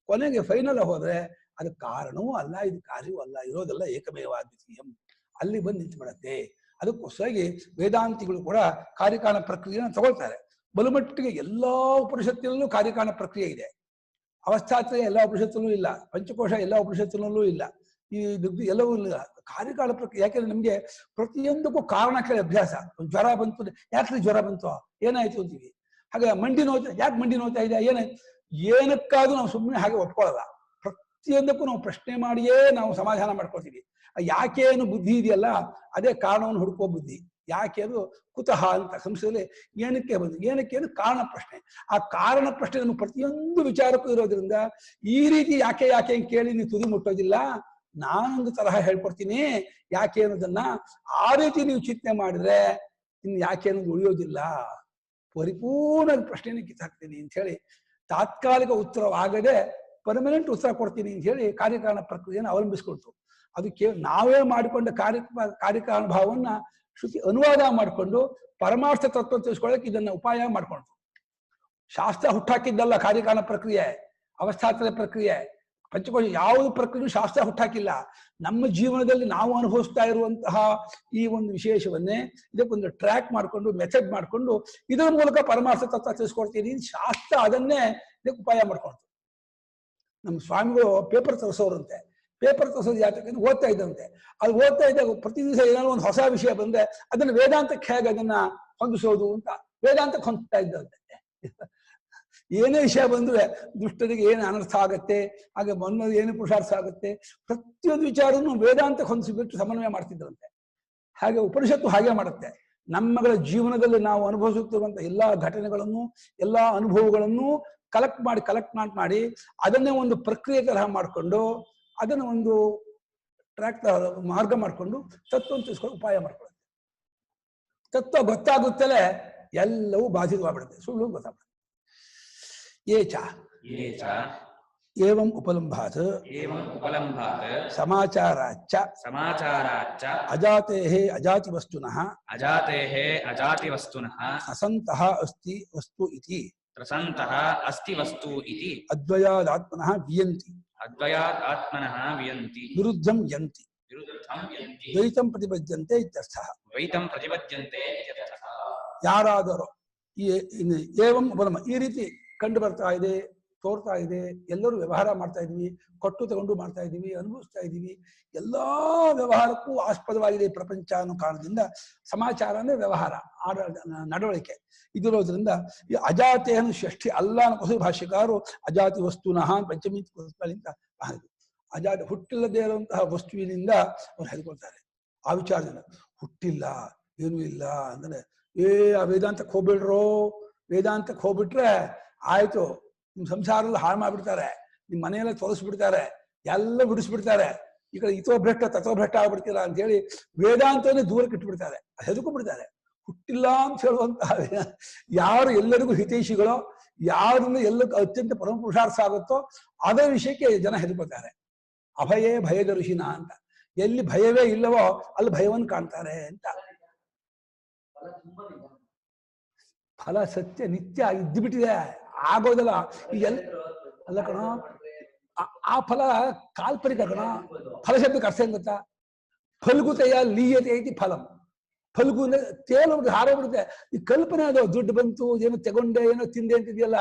ಕೊನೆಗೆ ಫೈನಲ್ ಹೋದ್ರೆ ಅದು ಕಾರಣವೂ ಅಲ್ಲ, ಇದು ಕಾರ್ಯವೂ ಅಲ್ಲ, ಇರೋದೆಲ್ಲ ಏಕಮೇವಾದ್ವಿತೀಯಂ, ಅಲ್ಲಿ ಬಂದು ನಿಂತುಬಿಡತ್ತೆ. ಅದಕ್ಕೋಸ್ಕರಾಗಿ ವೇದಾಂತಿಗಳು ಕೂಡ ಕಾರ್ಯಕಾರಣ ಪ್ರಕ್ರಿಯೆಯನ್ನು ತಗೊಳ್ತಾರೆ. ಬಲುಮಟ್ಟಿಗೆ ಎಲ್ಲಾ ಉಪನಿಷತ್ತಿನಲ್ಲೂ ಕಾರ್ಯಕಾರಣ ಪ್ರಕ್ರಿಯೆ ಇದೆ. ಅವಸ್ಥಾತ್ರಯ ಎಲ್ಲ ಉಪನಿಷತ್ತಲ್ಲೂ ಇಲ್ಲ, ಪಂಚಕೋಶ ಎಲ್ಲ ಉಪನಿಷತ್ತಿನಲ್ಲೂ ಇಲ್ಲ, ಈ ಎಲ್ಲವೂ ಇಲ್ಲ. ಕಾರ್ಯಕಾಲ ಪ್ರಕ್ರಿಯೆ ಯಾಕೆಂದ್ರೆ ನಮ್ಗೆ ಪ್ರತಿಯೊಂದಕ್ಕೂ ಕಾರಣ ಕೇಳಿ ಅಭ್ಯಾಸ. ಜ್ವರ ಬಂತು, ಯಾಕ್ರಿ ಜ್ವರ ಬಂತು, ಏನಾಯ್ತು ಅಂತೀವಿ. ಹಾಗೆ ಮಂಡಿ ನೋಯ್ತು, ಯಾಕೆ ಮಂಡಿ ನೋಯ್ತಾ ಇದೆ, ಏನಾಯ್ತು, ಏನಕ್ಕಾದ್ರೂ ನಾವು ಸುಮ್ಮನೆ ಹಾಗೆ ಒಪ್ಕೊಳ್ಳಲ್ಲ. ಪ್ರತಿಯೊಂದಕ್ಕೂ ನಾವು ಪ್ರಶ್ನೆ ಮಾಡಿಯೇ ನಾವು ಸಮಾಧಾನ ಮಾಡ್ಕೊಳ್ತೀವಿ. ಯಾಕೇನು ಬುದ್ಧಿ ಇದೆಯಲ್ಲ ಅದೇ ಕಾರಣವನ್ನು ಹುಡುಕೋ ಬುದ್ಧಿ. ಯಾಕೆ ಅದು ಕುತಃ ಅಂತ ಸಂಸ್ಕೃತದಲ್ಲಿ ಏನಕ್ಕೆ ಬಂದು, ಏನಕ್ಕೆ ಅದು ಕಾರಣ ಪ್ರಶ್ನೆ. ಆ ಕಾರಣ ಪ್ರಶ್ನೆ ನಮ್ಮ ಪ್ರತಿಯೊಂದು ವಿಚಾರಕ್ಕೂ ಇರೋದ್ರಿಂದ ಈ ರೀತಿ ಯಾಕೆ ಯಾಕೆ ಕೇಳಿ ನೀವು ತುದಿ ಮುಟ್ಟೋದಿಲ್ಲ. ನಾನೊಂದು ತರಹ ಹೇಳ್ಕೊಡ್ತೀನಿ ಯಾಕೆ ಅನ್ನೋದನ್ನ. ಆ ರೀತಿ ನೀವು ಚಿಂತನೆ ಮಾಡಿದ್ರೆ ಇನ್ನು ಯಾಕೆ ಅನ್ನೋದು ಉಳಿಯೋದಿಲ್ಲ. ಪರಿಪೂರ್ಣ ಪ್ರಶ್ನೆಯನ್ನು ಕಿತ್ತಾಕ್ತೀನಿ ಅಂತ ಹೇಳಿ ತಾತ್ಕಾಲಿಕ ಉತ್ತರವಾಗದೆ ಪರ್ಮನೆಂಟ್ ಉತ್ತರ ಕೊಡ್ತೀನಿ ಅಂತ ಹೇಳಿ ಕಾರ್ಯಕಾರಣ ಪ್ರಕ್ರಿಯೆಯನ್ನು ಅವಲಂಬಿಸ್ಕೊಳ್ತು. ಅದಕ್ಕೆ ನಾವೇ ಮಾಡಿಕೊಂಡ ಕಾರ್ಯಕಾರಣ ಭಾವವನ್ನ ಶ್ರುತಿ ಅನುವಾದ ಮಾಡಿಕೊಂಡು ಪರಮಾರ್ಥ ತತ್ವ ತಿಳಿಸ್ಕೊಳ್ಳಕ್ಕೆ ಇದನ್ನ ಉಪಾಯ ಮಾಡ್ಕೊಳ್ತು. ಶಾಸ್ತ್ರ ಹುಟ್ಟಾಕಿದ್ದಲ್ಲ ಕಾರ್ಯಕಾರಣ ಪ್ರಕ್ರಿಯೆ, ಅವಸ್ಥಾತ್ರಯ ಪ್ರಕ್ರಿಯೆ, ಪಂಚಕೋಶ ಯಾವುದು ಪ್ರಕ್ರಿಯೆ ಶಾಸ್ತ್ರ ಹುಟ್ಟಾಕಿಲ್ಲ. ನಮ್ಮ ಜೀವನದಲ್ಲಿ ನಾವು ಅನುಭವಿಸ್ತಾ ಇರುವಂತಹ ಈ ಒಂದು ವಿಶೇಷವನ್ನೇ ಇದಕ್ಕೊಂದು ಟ್ರ್ಯಾಕ್ ಮಾಡಿಕೊಂಡು ಮೆಥಡ್ ಮಾಡಿಕೊಂಡು ಇದರ ಮೂಲಕ ಪರಮಾರ್ಥ ತತ್ವ ತಿಳಿಸ್ಕೊಡ್ತೀನಿ. ಶಾಸ್ತ್ರ ಅದನ್ನೇ ಇದಕ್ಕೆ ಉಪಾಯ ಮಾಡ್ಕೊಳ್ತು. ನಮ್ಮ ಸ್ವಾಮಿಗಳು ಪೇಪರ್ ತರಿಸೋರಂತೆ. ಪೇಪರ್ ತರಿಸೋದು ಯಾಕೆ ಓದ್ತಾ ಇದ್ದಂತೆ. ಅದು ಓದ್ತಾ ಇದ್ದಾಗ ಪ್ರತಿ ದಿವಸ ಏನಾದ್ರು ಒಂದು ಹೊಸ ವಿಷಯ ಬಂದ್ರೆ ಅದನ್ನ ವೇದಾಂತಕ್ಕೆ ಹೇಗೆ ಅದನ್ನ ಹೊಂದಿಸೋದು ಅಂತ ವೇದಾಂತಕ್ಕೆ ಹೊಂದ್ತಾ ಇದ್ದಂತೆ. ಏನೇ ವಿಷಯ ಬಂದ್ರೆ ದುಷ್ಟರಿಗೆ ಏನು ಅನರ್ಥ ಆಗತ್ತೆ, ಹಾಗೆ ಮನ್ನದು ಏನು ಪುರುಷಾರ್ಥ ಆಗುತ್ತೆ, ಪ್ರತಿಯೊಂದು ವಿಚಾರವನ್ನು ವೇದಾಂತಕ್ಕೆ ಹೊಂದಿಸಿಬಿಟ್ಟು ಸಮನ್ವಯ ಮಾಡ್ತಿದ್ರಂತೆ. ಹಾಗೆ ಉಪನಿಷತ್ತು ಹಾಗೆ ಮಾಡುತ್ತೆ. ನಮ್ಮಗಳ ಜೀವನದಲ್ಲಿ ನಾವು ಅನುಭವಿಸುತ್ತಿರುವಂತಹ ಎಲ್ಲಾ ಘಟನೆಗಳನ್ನು, ಎಲ್ಲಾ ಅನುಭವಗಳನ್ನು ಕಲೆಕ್ಟ್ ಮಾಡಿ ಅದನ್ನೇ ಒಂದು ಪ್ರಕ್ರಿಯೆ ತರಹ ಮಾಡಿಕೊಂಡು ಅದನ್ನು ಒಂದು ಟ್ರ್ಯಾಕ್ ಮಾರ್ಗ ಮಾಡಿಕೊಂಡು ತತ್ವ ತಿಳಿಸ್ಕೊಂಡು ಉಪಾಯ ಮಾಡ್ಕೊಳ್ಳುತ್ತೆ. ತತ್ವ ಗೊತ್ತಾಗುತ್ತಲೇ ಎಲ್ಲವೂ ಬಾಧಿತವಾಗ್ಬಿಡುತ್ತೆ, ಸುಳ್ಳು ಗೊತ್ತಾಗ್ಬಿಡುತ್ತೆ. ಏಚ ಏವಂ ಉಪಲಂಭಾತ್ ಸಮಾಚಾರಾಚ್ಚ ಅಜಾತೇಃ ಅಜಾತಿ ವಸ್ತುನಃ ಅಸಂತಃ ಅಸ್ತಿ ವಸ್ತು ಇತಿ ಅದ್ವಯಾದಾತ್ಮನಃ ವಿಯಂತಿ ವಿರುದ್ಧಂ ಯಂತಿ ದ್ವೈತಂ ಪ್ರತಿಪದ್ಯಂತೆ ಇತ್ಯರ್ಥಃ. ಯಾರಾದರೂ ಏವಂ ಉಪಲಂಭ ಈ ರೀತಿ ಕಂಡು ಬರ್ತಾ ಇದೆ, ತೋರ್ತಾ ಇದೆ, ಎಲ್ಲರೂ ವ್ಯವಹಾರ ಮಾಡ್ತಾ ಇದೀವಿ, ಕೊಟ್ಟು ತಗೊಂಡು ಮಾಡ್ತಾ ಇದೀವಿ, ಅನುಭವಿಸ್ತಾ ಇದೀವಿ, ಎಲ್ಲಾ ವ್ಯವಹಾರಕ್ಕೂ ಆಸ್ಪದವಾಗಿದೆ ಪ್ರಪಂಚ ಅನ್ನೋ ಕಾರಣದಿಂದ ಸಮಾಚಾರ ಅಂದ್ರೆ ವ್ಯವಹಾರ, ನಡವಳಿಕೆ ಇದಿರೋದ್ರಿಂದ ಈ ಅಜಾತೆಯನ್ನು ಷಷ್ಠಿ ಅಲ್ಲ ಅನ್ನೋ ಭಾಷ್ಯಕಾರರು ಅಜಾತಿ ವಸ್ತುನಃ ಪಂಚಮಿ ಅಂತ ಅಜಾತಿ ಹುಟ್ಟಿಲ್ಲದೆ ಇರುವಂತಹ ವಸ್ತುವಿನಿಂದ ಅವ್ರು ಹೇಳ್ಕೊಳ್ತಾರೆ. ಆ ವಿಚಾರದಿಂದ ಹುಟ್ಟಿಲ್ಲ ಏನೂ ಇಲ್ಲ ಅಂದ್ರೆ ಆ ವೇದಾಂತಕ್ಕೆ ಹೋಗ್ಬಿಡ್ರೋ, ವೇದಾಂತಕ್ಕೆ ಹೋಗ್ಬಿಟ್ರೆ ಆಯ್ತು, ನಿಮ್ ಸಂಸಾರದಲ್ಲಿ ಹಾಳು ಮಾಡ್ಬಿಡ್ತಾರೆ, ನಿಮ್ ಮನೆಯೆಲ್ಲ ತೋರಿಸ್ಬಿಡ್ತಾರೆ, ಎಲ್ಲ ಬಿಡಿಸ್ಬಿಡ್ತಾರೆ, ಈ ಕಡೆ ಇತೋ ಭ್ರಷ್ಟ ತಥೋ ಭ್ರಷ್ಟ ಆಗ್ಬಿಡ್ತೀರಾ ಅಂತ ಹೇಳಿ ವೇದಾಂತವನ್ನೇ ದೂರಕ್ಕೆ ಇಟ್ಬಿಡ್ತಾರೆ, ಹೆದರ್ಕೊಂಡ್ಬಿಡ್ತಾರೆ. ಹುಟ್ಟಿಲ್ಲ ಅಂತ ಹೇಳುವಂತಹ ಯಾರು ಎಲ್ಲರಿಗೂ ಹಿತೈಷಿಗಳೋ, ಯಾರನ್ನು ಎಲ್ಲ ಅತ್ಯಂತ ಪರಮ ಪುರುಷಾರ್ಥ ಆಗುತ್ತೋ ಅದೇ ವಿಷಯಕ್ಕೆ ಜನ ಹೆದರ್ಕೊಳ್ತಾರೆ. ಅಭಯೇ ಭಯದರ್ಶಿನ ಅಂತ, ಎಲ್ಲಿ ಭಯವೇ ಇಲ್ಲವೋ ಅಲ್ಲಿ ಭಯವನ್ನು ಕಾಣ್ತಾರೆ ಅಂತ. ಫಲ ಸತ್ಯ ನಿತ್ಯ ಇದ್ದು ಬಿಟ್ಟಿದೆ, ಆಗೋದಲ್ಲ. ಈಗೆಲ್ಲ ಅಲ್ಲ ಕಣ, ಆ ಫಲ ಕಾಲ್ಪನಿಕ ಕಣ. ಫಲ ಶಬ್ದಕ್ಕೆ ಅರ್ಥ ಏನ್ ಗೊತ್ತಾ? ಫಲ್ಗುತೆಯ ಲೀಯತೆ ಐತಿ ಫಲಂ. ಫಲ್ಗು ಅಂದ್ರೆ ತೇಲೋಗ್ಬಿಟ್ಟು ಹಾರೋಗ್ಬಿಡುತ್ತೆ. ಈ ಕಲ್ಪನೆ ಅದು ದುಡ್ಡು ಬಂತು, ಏನೋ ತಗೊಂಡೆ, ಏನೋ ತಿಂದೆ ಅಂತಿದೆಯಲ್ಲ,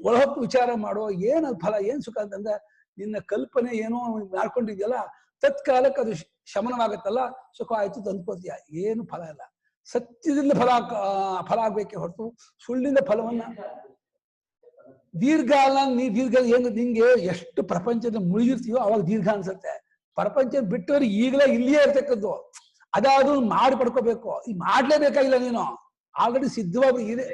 ಒಳಹೊಕ್ಕು ವಿಚಾರ ಮಾಡೋ, ಏನ್ ಫಲ, ಏನ್ ಸುಖ ಅಂತಂದ್ರೆ ನಿನ್ನ ಕಲ್ಪನೆ ಏನೋ ಮಾಡ್ಕೊಂಡಿದ್ಯಲ್ಲ, ತತ್ಕಾಲಕ್ಕೆ ಅದು ಶಮನವಾಗತ್ತಲ್ಲ, ಸುಖ ಆಯ್ತು ತಂದ್ಕೋತೀಯ, ಏನು ಫಲ ಇಲ್ಲ. ಸತ್ಯದಿಂದ ಫಲ ಆಗ್ಬೇಕೆ ಹೊರತು ಸುಳ್ಳಿಂದ ಫಲವನ್ನ ದೀರ್ಘ ಅಲ್ಲ. ದೀರ್ಘ ಏನು, ನಿಂಗೆ ಎಷ್ಟು ಪ್ರಪಂಚದ ಮುಳುಗಿರ್ತೀಯೋ ಅವಾಗ ದೀರ್ಘ ಅನ್ಸುತ್ತೆ. ಪ್ರಪಂಚ ಬಿಟ್ಟವ್ರಿಗೆ ಈಗಲೇ ಇಲ್ಲಿಯೇ ಇರ್ತಕ್ಕದ್ದು, ಅದಾದ್ರೂ ಮಾಡಿ ಪಡ್ಕೋಬೇಕು. ಈಗ ಮಾಡ್ಲೇಬೇಕಾಗಿಲ್ಲ, ನೀನು ಆಲ್ರೆಡಿ ಸಿದ್ಧವಾಗಿ ಇದೆ.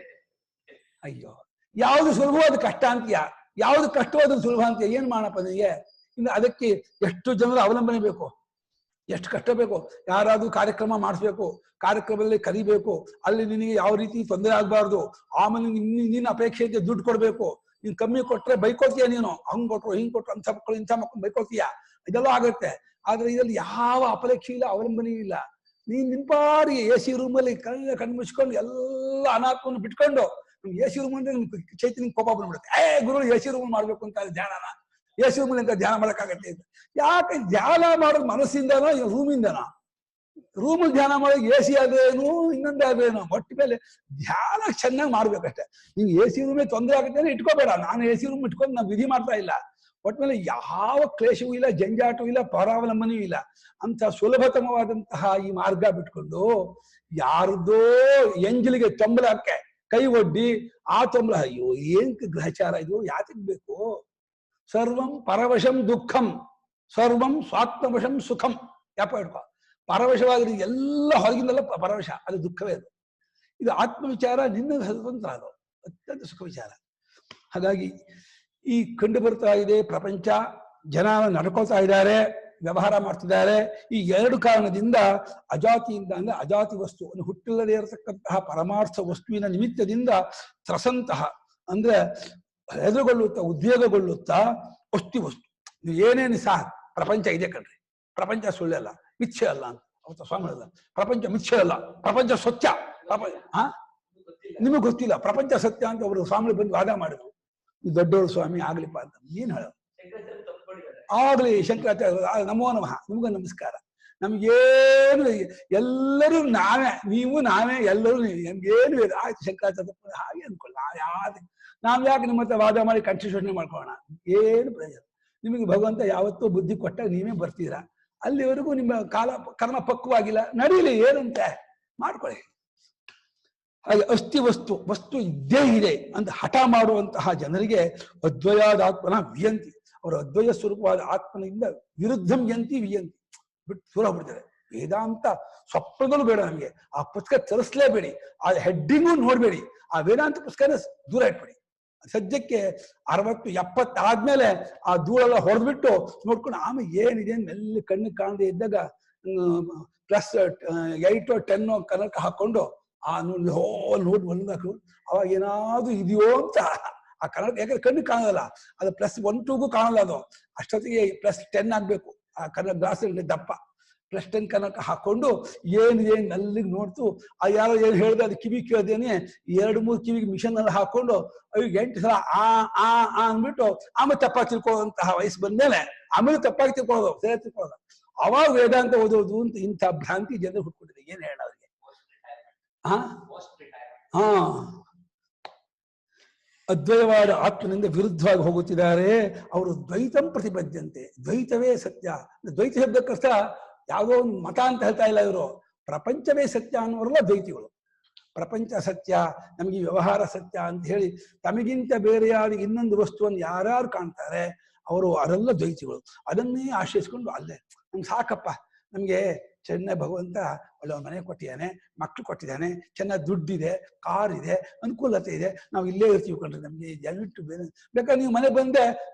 ಅಯ್ಯೋ, ಯಾವ್ದು ಸುಲಭವಾದ ಕಷ್ಟ ಅಂತೀಯ, ಯಾವ್ದು ಕಷ್ಟವಾದ ಸುಲಭ ಅಂತೀಯ, ಏನ್ ಮಾಡಪ್ಪ ನಿನಗೆ? ಇನ್ನು ಅದಕ್ಕೆ ಎಷ್ಟು ಜನರ ಅವಲಂಬನೆ ಬೇಕು, ಎಷ್ಟು ಕಷ್ಟ ಬೇಕು. ಯಾರಾದ್ರೂ ಕಾರ್ಯಕ್ರಮ ಮಾಡಿಸ್ಬೇಕು, ಕಾರ್ಯಕ್ರಮದಲ್ಲಿ ಕರಿಬೇಕು, ಅಲ್ಲಿ ನಿನಗೆ ಯಾವ ರೀತಿ ತೊಂದರೆ ಆಗ್ಬಾರ್ದು. ಆಮೇಲೆ ನಿನ್ನ ಅಪೇಕ್ಷೆ ಇದೆ ದುಡ್ಡು ಕೊಡ್ಬೇಕು. ನೀನ್ ಕಮ್ಮಿ ಕೊಟ್ರೆ ಬೈಕೋತೀಯ, ನೀನು ಹಂಗ್ ಕೊಟ್ರು ಹಿಂಗ್ ಕೊಟ್ರು ಅಂತ ಮಕ್ಕಳು ಇಂಥ ಮಕ್ಕಳು ಬೈಕೋತೀಯ, ಇದೆಲ್ಲ ಆಗುತ್ತೆ. ಆದ್ರೆ ಇದರಲ್ಲಿ ಯಾವ ಅಪೇಕ್ಷೆ ಇಲ್ಲ, ಅವಲಂಬನೆ ಇಲ್ಲ. ನೀನ್ ನಿಂಪಾಡಿ ಎ ಸಿ ರೂಮಲ್ಲಿ ಕಣ್ಣು ಮುಚ್ಕೊಂಡು ಎಲ್ಲ ಅನಾಥವನ್ನು ಬಿಟ್ಕೊಂಡು, ಎ ಸಿ ರೂಮ್ ಅಂದ್ರೆ ಚೈತನ್ಯ ಕೋಪ ಬಂದ್ಬಿಡುತ್ತೆ. ಗುರು ಎ ಸಿ ರೂಮ್ ಮಾಡ್ಬೇಕು ಅಂತ ಧ್ಯಾನನ, ಎ ಸಿ ರೂಮಲ್ಲಿ ಅಂತ ಧ್ಯಾನ ಮಾಡಕ್ಕಾಗತ್ತೆ ಅಂತ. ಯಾಕೆ ಧ್ಯಾನ ಮಾಡೋದು ಮನಸ್ಸಿಂದನೋ ರೂಮಿಂದನೋ? ರೂಮಲ್ಲಿ ಧ್ಯಾನ ಮಾಡೋದು ಎ ಸಿ ಆದ್ರೇನು, ಇನ್ನೊಂದೇ ಆದ್ರೇನು, ಒಟ್ಟು ಮೇಲೆ ಧ್ಯಾನ ಚೆನ್ನಾಗಿ ಮಾಡ್ಬೇಕಷ್ಟೆ. ನೀವು ಎ ಸಿ ರೂಮೇ ತೊಂದರೆ ಆಗುತ್ತೆ ಇಟ್ಕೋಬೇಡ. ನಾನು ಎ ಸಿ ರೂಮ್ ಇಟ್ಕೊಂಡು ನಾವು ವಿಧಿ ಮಾಡ್ತಾ ಇಲ್ಲ. ಒಟ್ಟಿನಲ್ಲಿ ಯಾವ ಕ್ಲೇಶವೂ ಇಲ್ಲ, ಜಂಜಾಟವೂ ಇಲ್ಲ, ಪರಾವಲಂಬನೆಯೂ ಇಲ್ಲ. ಅಂತ ಸುಲಭತಮವಾದಂತಹ ಈ ಮಾರ್ಗ ಬಿಟ್ಕೊಂಡು ಯಾರದೋ ಎಂಜಲಿಗೆ ತೊಂಬಲಕ್ಕೆ ಕೈ ಒಡ್ಡಿ ಆ ತೊಂಬಲ, ಅಯ್ಯೋ ಏನ್ ಗ್ರಹಚಾರ ಇದು, ಯಾತಕ್ ಬೇಕು? ಸರ್ವಂ ಪರವಶಂ ದುಃಖಂ, ಸರ್ವಂ ಸ್ವಾತ್ಮವಶಂ ಸುಖಂ. ಯಾಪ ಇಡ್ಕೊ, ಪರವಶವಾಗಿರೋ ಎಲ್ಲ ಹೊರಗಿಂದೆಲ್ಲ ಪರವಶ, ಅದು ದುಃಖವೇ. ಅದು ಇದು ಆತ್ಮವಿಚಾರ, ನಿನ್ನ ಸ್ವತಂತ್ರ, ಅದು ಅತ್ಯಂತ ಸುಖ ವಿಚಾರ. ಹಾಗಾಗಿ ಈ ಕಂಡು ಬರ್ತಾ ಇದೆ ಪ್ರಪಂಚ, ಜನ ನಡ್ಕೋತಾ ಇದ್ದಾರೆ, ವ್ಯವಹಾರ ಮಾಡ್ತಿದ್ದಾರೆ. ಈ ಎರಡು ಕಾರಣದಿಂದ ಅಜಾತಿಯಿಂದ ಅಂದ್ರೆ ಅಜಾತಿ ವಸ್ತು, ಹುಟ್ಟಿಲ್ಲದೆ ಇರತಕ್ಕಂತಹ ಪರಮಾರ್ಥ ವಸ್ತುವಿನ ನಿಮಿತ್ತದಿಂದ ತ್ರಸಂತಹ ಅಂದ್ರೆ ಹೆದರುಗೊಳ್ಳುತ್ತಾ, ಉದ್ವೇಗಗೊಳ್ಳುತ್ತಾ ಅಸ್ತಿ ವಸ್ತು. ನೀವು ಏನೇನು ಸಹ ಪ್ರಪಂಚ ಇದೆ ಕಣ್ರಿ, ಪ್ರಪಂಚ ಸುಳ್ಳಲ್ಲ, ಮಿಥ್ಯೆ ಅಲ್ಲ ಅಂತ ಅವತ್ತ ಸ್ವಾಮಿ ಹೇಳಿದ. ಪ್ರಪಂಚ ಮಿಥ್ಯೆ ಅಲ್ಲ, ಪ್ರಪಂಚ ಸತ್ಯ. ನಿಮಗೆ ಗೊತ್ತಿಲ್ಲ ಪ್ರಪಂಚ ಸತ್ಯ ಅಂತ ಅವರು ಸ್ವಾಮಿ ಬಂದು ವಾದ ಮಾಡಿದ್ರು. ನೀವು ದೊಡ್ಡವರು ಸ್ವಾಮಿ ಆಗ್ಲಿಪ್ಪ ಅಂತ ಏನ್ ಹೇಳ ಆಗ್ಲಿ. ಶಂಕರಾಚಾರ್ಯ ನಮೋ ನಮಃ, ನಿಮ್ಗೂ ನಮಸ್ಕಾರ. ನಮ್ಗೇನು ಎಲ್ಲರೂ ನಾವೇ, ನೀವು ನಾವೇ, ಎಲ್ಲರೂ ನಮ್ಗೇನು ಬೇಡ. ಆಯ್ತು ಶಂಕರಾಚಾರ್ಯ ಹಾಗೆ ಅನ್ಕೊಳ್ಳ. ನಾವ್ ಯಾಕೆ ನಿಮ್ಮ ಹತ್ರ ವಾದ ಮಾಡಿ ಕಂಠಶೋಷಣೆ ಮಾಡ್ಕೊಳ್ಳೋಣ? ಏನು ಪ್ರಯೋಜನ? ನಿಮಗೆ ಭಗವಂತ ಯಾವತ್ತೂ ಬುದ್ಧಿ ಕೊಟ್ಟಾಗ ನೀವೇ ಬರ್ತೀರಾ. ಅಲ್ಲಿವರೆಗೂ ನಿಮ್ಮ ಕರ್ಮ ಪಕ್ವಾಗಿಲ್ಲ, ನಡೀಲಿ, ಏನಂತೆ ಮಾಡ್ಕೊಳ್ಳಿ. ಹಾಗೆ ಅಸ್ಥಿ ವಸ್ತು, ವಸ್ತು ಇದ್ದೇ ಇದೆ ಅಂತ ಹಠ ಮಾಡುವಂತಹ ಜನರಿಗೆ ಅದ್ವಯಾದ ಆತ್ಮನ ವಿಯಂತಿ, ಅವರು ಅದ್ವಯ ಸ್ವರೂಪವಾದ ಆತ್ಮನಿಂದ ವಿರುದ್ಧಂ ಯಂತಿ ವಿಯಂತಿ, ಬಿಟ್ಟು ದೂರ ಬಿಡ್ತಾರೆ. ವೇದಾಂತ ಸ್ವಪ್ನದಲ್ಲೂ ಬೇಡ ನಮಗೆ. ಆ ಪುಸ್ತಕ ತರಿಸ್ಲೇಬೇಡಿ, ಆ ಹೆಡ್ಡಿಂಗು ನೋಡ್ಬೇಡಿ, ಆ ವೇದಾಂತ ಪುಸ್ತಕನ ದೂರ ಇಟ್ಬಿಡಿ. ಸದ್ಯಕ್ಕೆ 60-70 ಆದ್ಮೇಲೆ ಆ ಧೂಳೆಲ್ಲ ಹೊಡೆದ್ಬಿಟ್ಟು ನೋಡ್ಕೊಂಡು ಆಮೇಲೆ ಏನಿದೆ ಮೆಲ್ಲಿ ಕಣ್ಣು ಕಾಣದೆ ಇದ್ದಾಗ +8 or 10 ಕನಕ ಹಾಕೊಂಡು ಆ ನೋಡಿ ಒಂದಾಕು, ಅವಾಗ ಏನಾದ್ರು ಇದೆಯೋ ಅಂತ ಆ ಕನ್ನಡ, ಯಾಕಂದ್ರೆ ಕಣ್ಣು ಕಾಣಲ್ಲ, ಅದು +1 2 ಕಾಣಲ್ಲ. ಅದು ಅಷ್ಟೊತ್ತಿಗೆ +10 ಆಗ್ಬೇಕು. ಆ ಕನ್ನಡ ಗ್ಲಾಸ್ ದಪ್ಪ +10 ಕನಕ ಹಾಕೊಂಡು ಏನಿದೆ ನಲ್ಲಿಗೆ ನೋಡ್ತು. ಆ ಯಾರೋ ಏನು ಹೇಳಿದ್ರೆ ಅದು ಕಿವಿ ಕೇಳ್ದೇನೆ 2-3 ಕಿವಿಗೆ ಮಿಷನ್ ಅಲ್ಲಿ ಹಾಕೊಂಡು 8 ಸಲ ಆ ಅಂದ್ಬಿಟ್ಟು ಆಮೇಲೆ ತಪ್ಪಾಗಿ ತಿಳ್ಕೊಳ್ಳುವಂತಹ ವಯಸ್ಸು ಬಂದ್ಮೇಲೆ ಆಮೇಲೆ ತಪ್ಪಾಗಿ ತಿಳ್ಕೊಳ್ಳೋದು, ಸರಿ ತಿಳ್ಕೊಳ್ಳೋದು. ಅವಾಗ ವೇದಾಂತ ಓದೋದು ಅಂತ ಇಂಥ ಭ್ರಾಂತಿ ಜನರು ಹುಟ್ಕೊಟ್ಟಿದೆ. ಏನ್ ಹೇಳ ಅವ್ರಿಗೆ? ಅದ್ವಯವಾದ ಆತ್ಮನಿಂದ ವಿರುದ್ಧವಾಗಿ ಹೋಗುತ್ತಿದ್ದಾರೆ. ಅವರು ದ್ವೈತಂ ಪ್ರತಿಬದ್ಧಂತೆ, ದ್ವೈತವೇ ಸತ್ಯ. ದ್ವೈತ ಶಬ್ದಕ್ಕರ್ಥ ಯಾವುದೋ ಒಂದು ಮತ ಅಂತ ಹೇಳ್ತಾ ಇಲ್ಲ ಇವರು. ಪ್ರಪಂಚವೇ ಸತ್ಯ ಅನ್ನೋರೆಲ್ಲ ದ್ವೈತಿಗಳು. ಪ್ರಪಂಚ ಸತ್ಯ, ನಮಗೆ ವ್ಯವಹಾರ ಸತ್ಯ ಅಂತ ಹೇಳಿ ತಮಗಿಂತ ಬೇರೆಯಾದ ಇನ್ನೊಂದು ವಸ್ತುವನ್ನು ಯಾರ್ಯಾರು ಕಾಣ್ತಾರೆ ಅವರು ಅವರೆಲ್ಲ ದ್ವೈತಿಗಳು. ಅದನ್ನೇ ಆಶ್ರಯಿಸ್ಕೊಂಡು ಅಲ್ಲೇ ನಮ್ಗೆ ಸಾಕಪ್ಪ, ನಮ್ಗೆ ಚೆನ್ನಾಗಿ ಭಗವಂತ ಒಳ್ಳೆ ಮನೆ ಕೊಟ್ಟಿದ್ದಾನೆ, ಮಕ್ಳು ಕೊಟ್ಟಿದ್ದಾನೆ, ಚೆನ್ನಾಗಿ ದುಡ್ಡಿದೆ, ಕಾರ್ ಇದೆ, ಅನುಕೂಲತೆ ಇದೆ, ನಾವು ಇಲ್ಲೇ ಇರ್ತೀವಿ ಕಂಡ್ರೆ ನಮ್ಗೆ ದಯವಿಟ್ಟು ಬೇರೆ ಬೇಕಾದ್ರೆ ನೀವು ಮನೆ ಬಂದೆ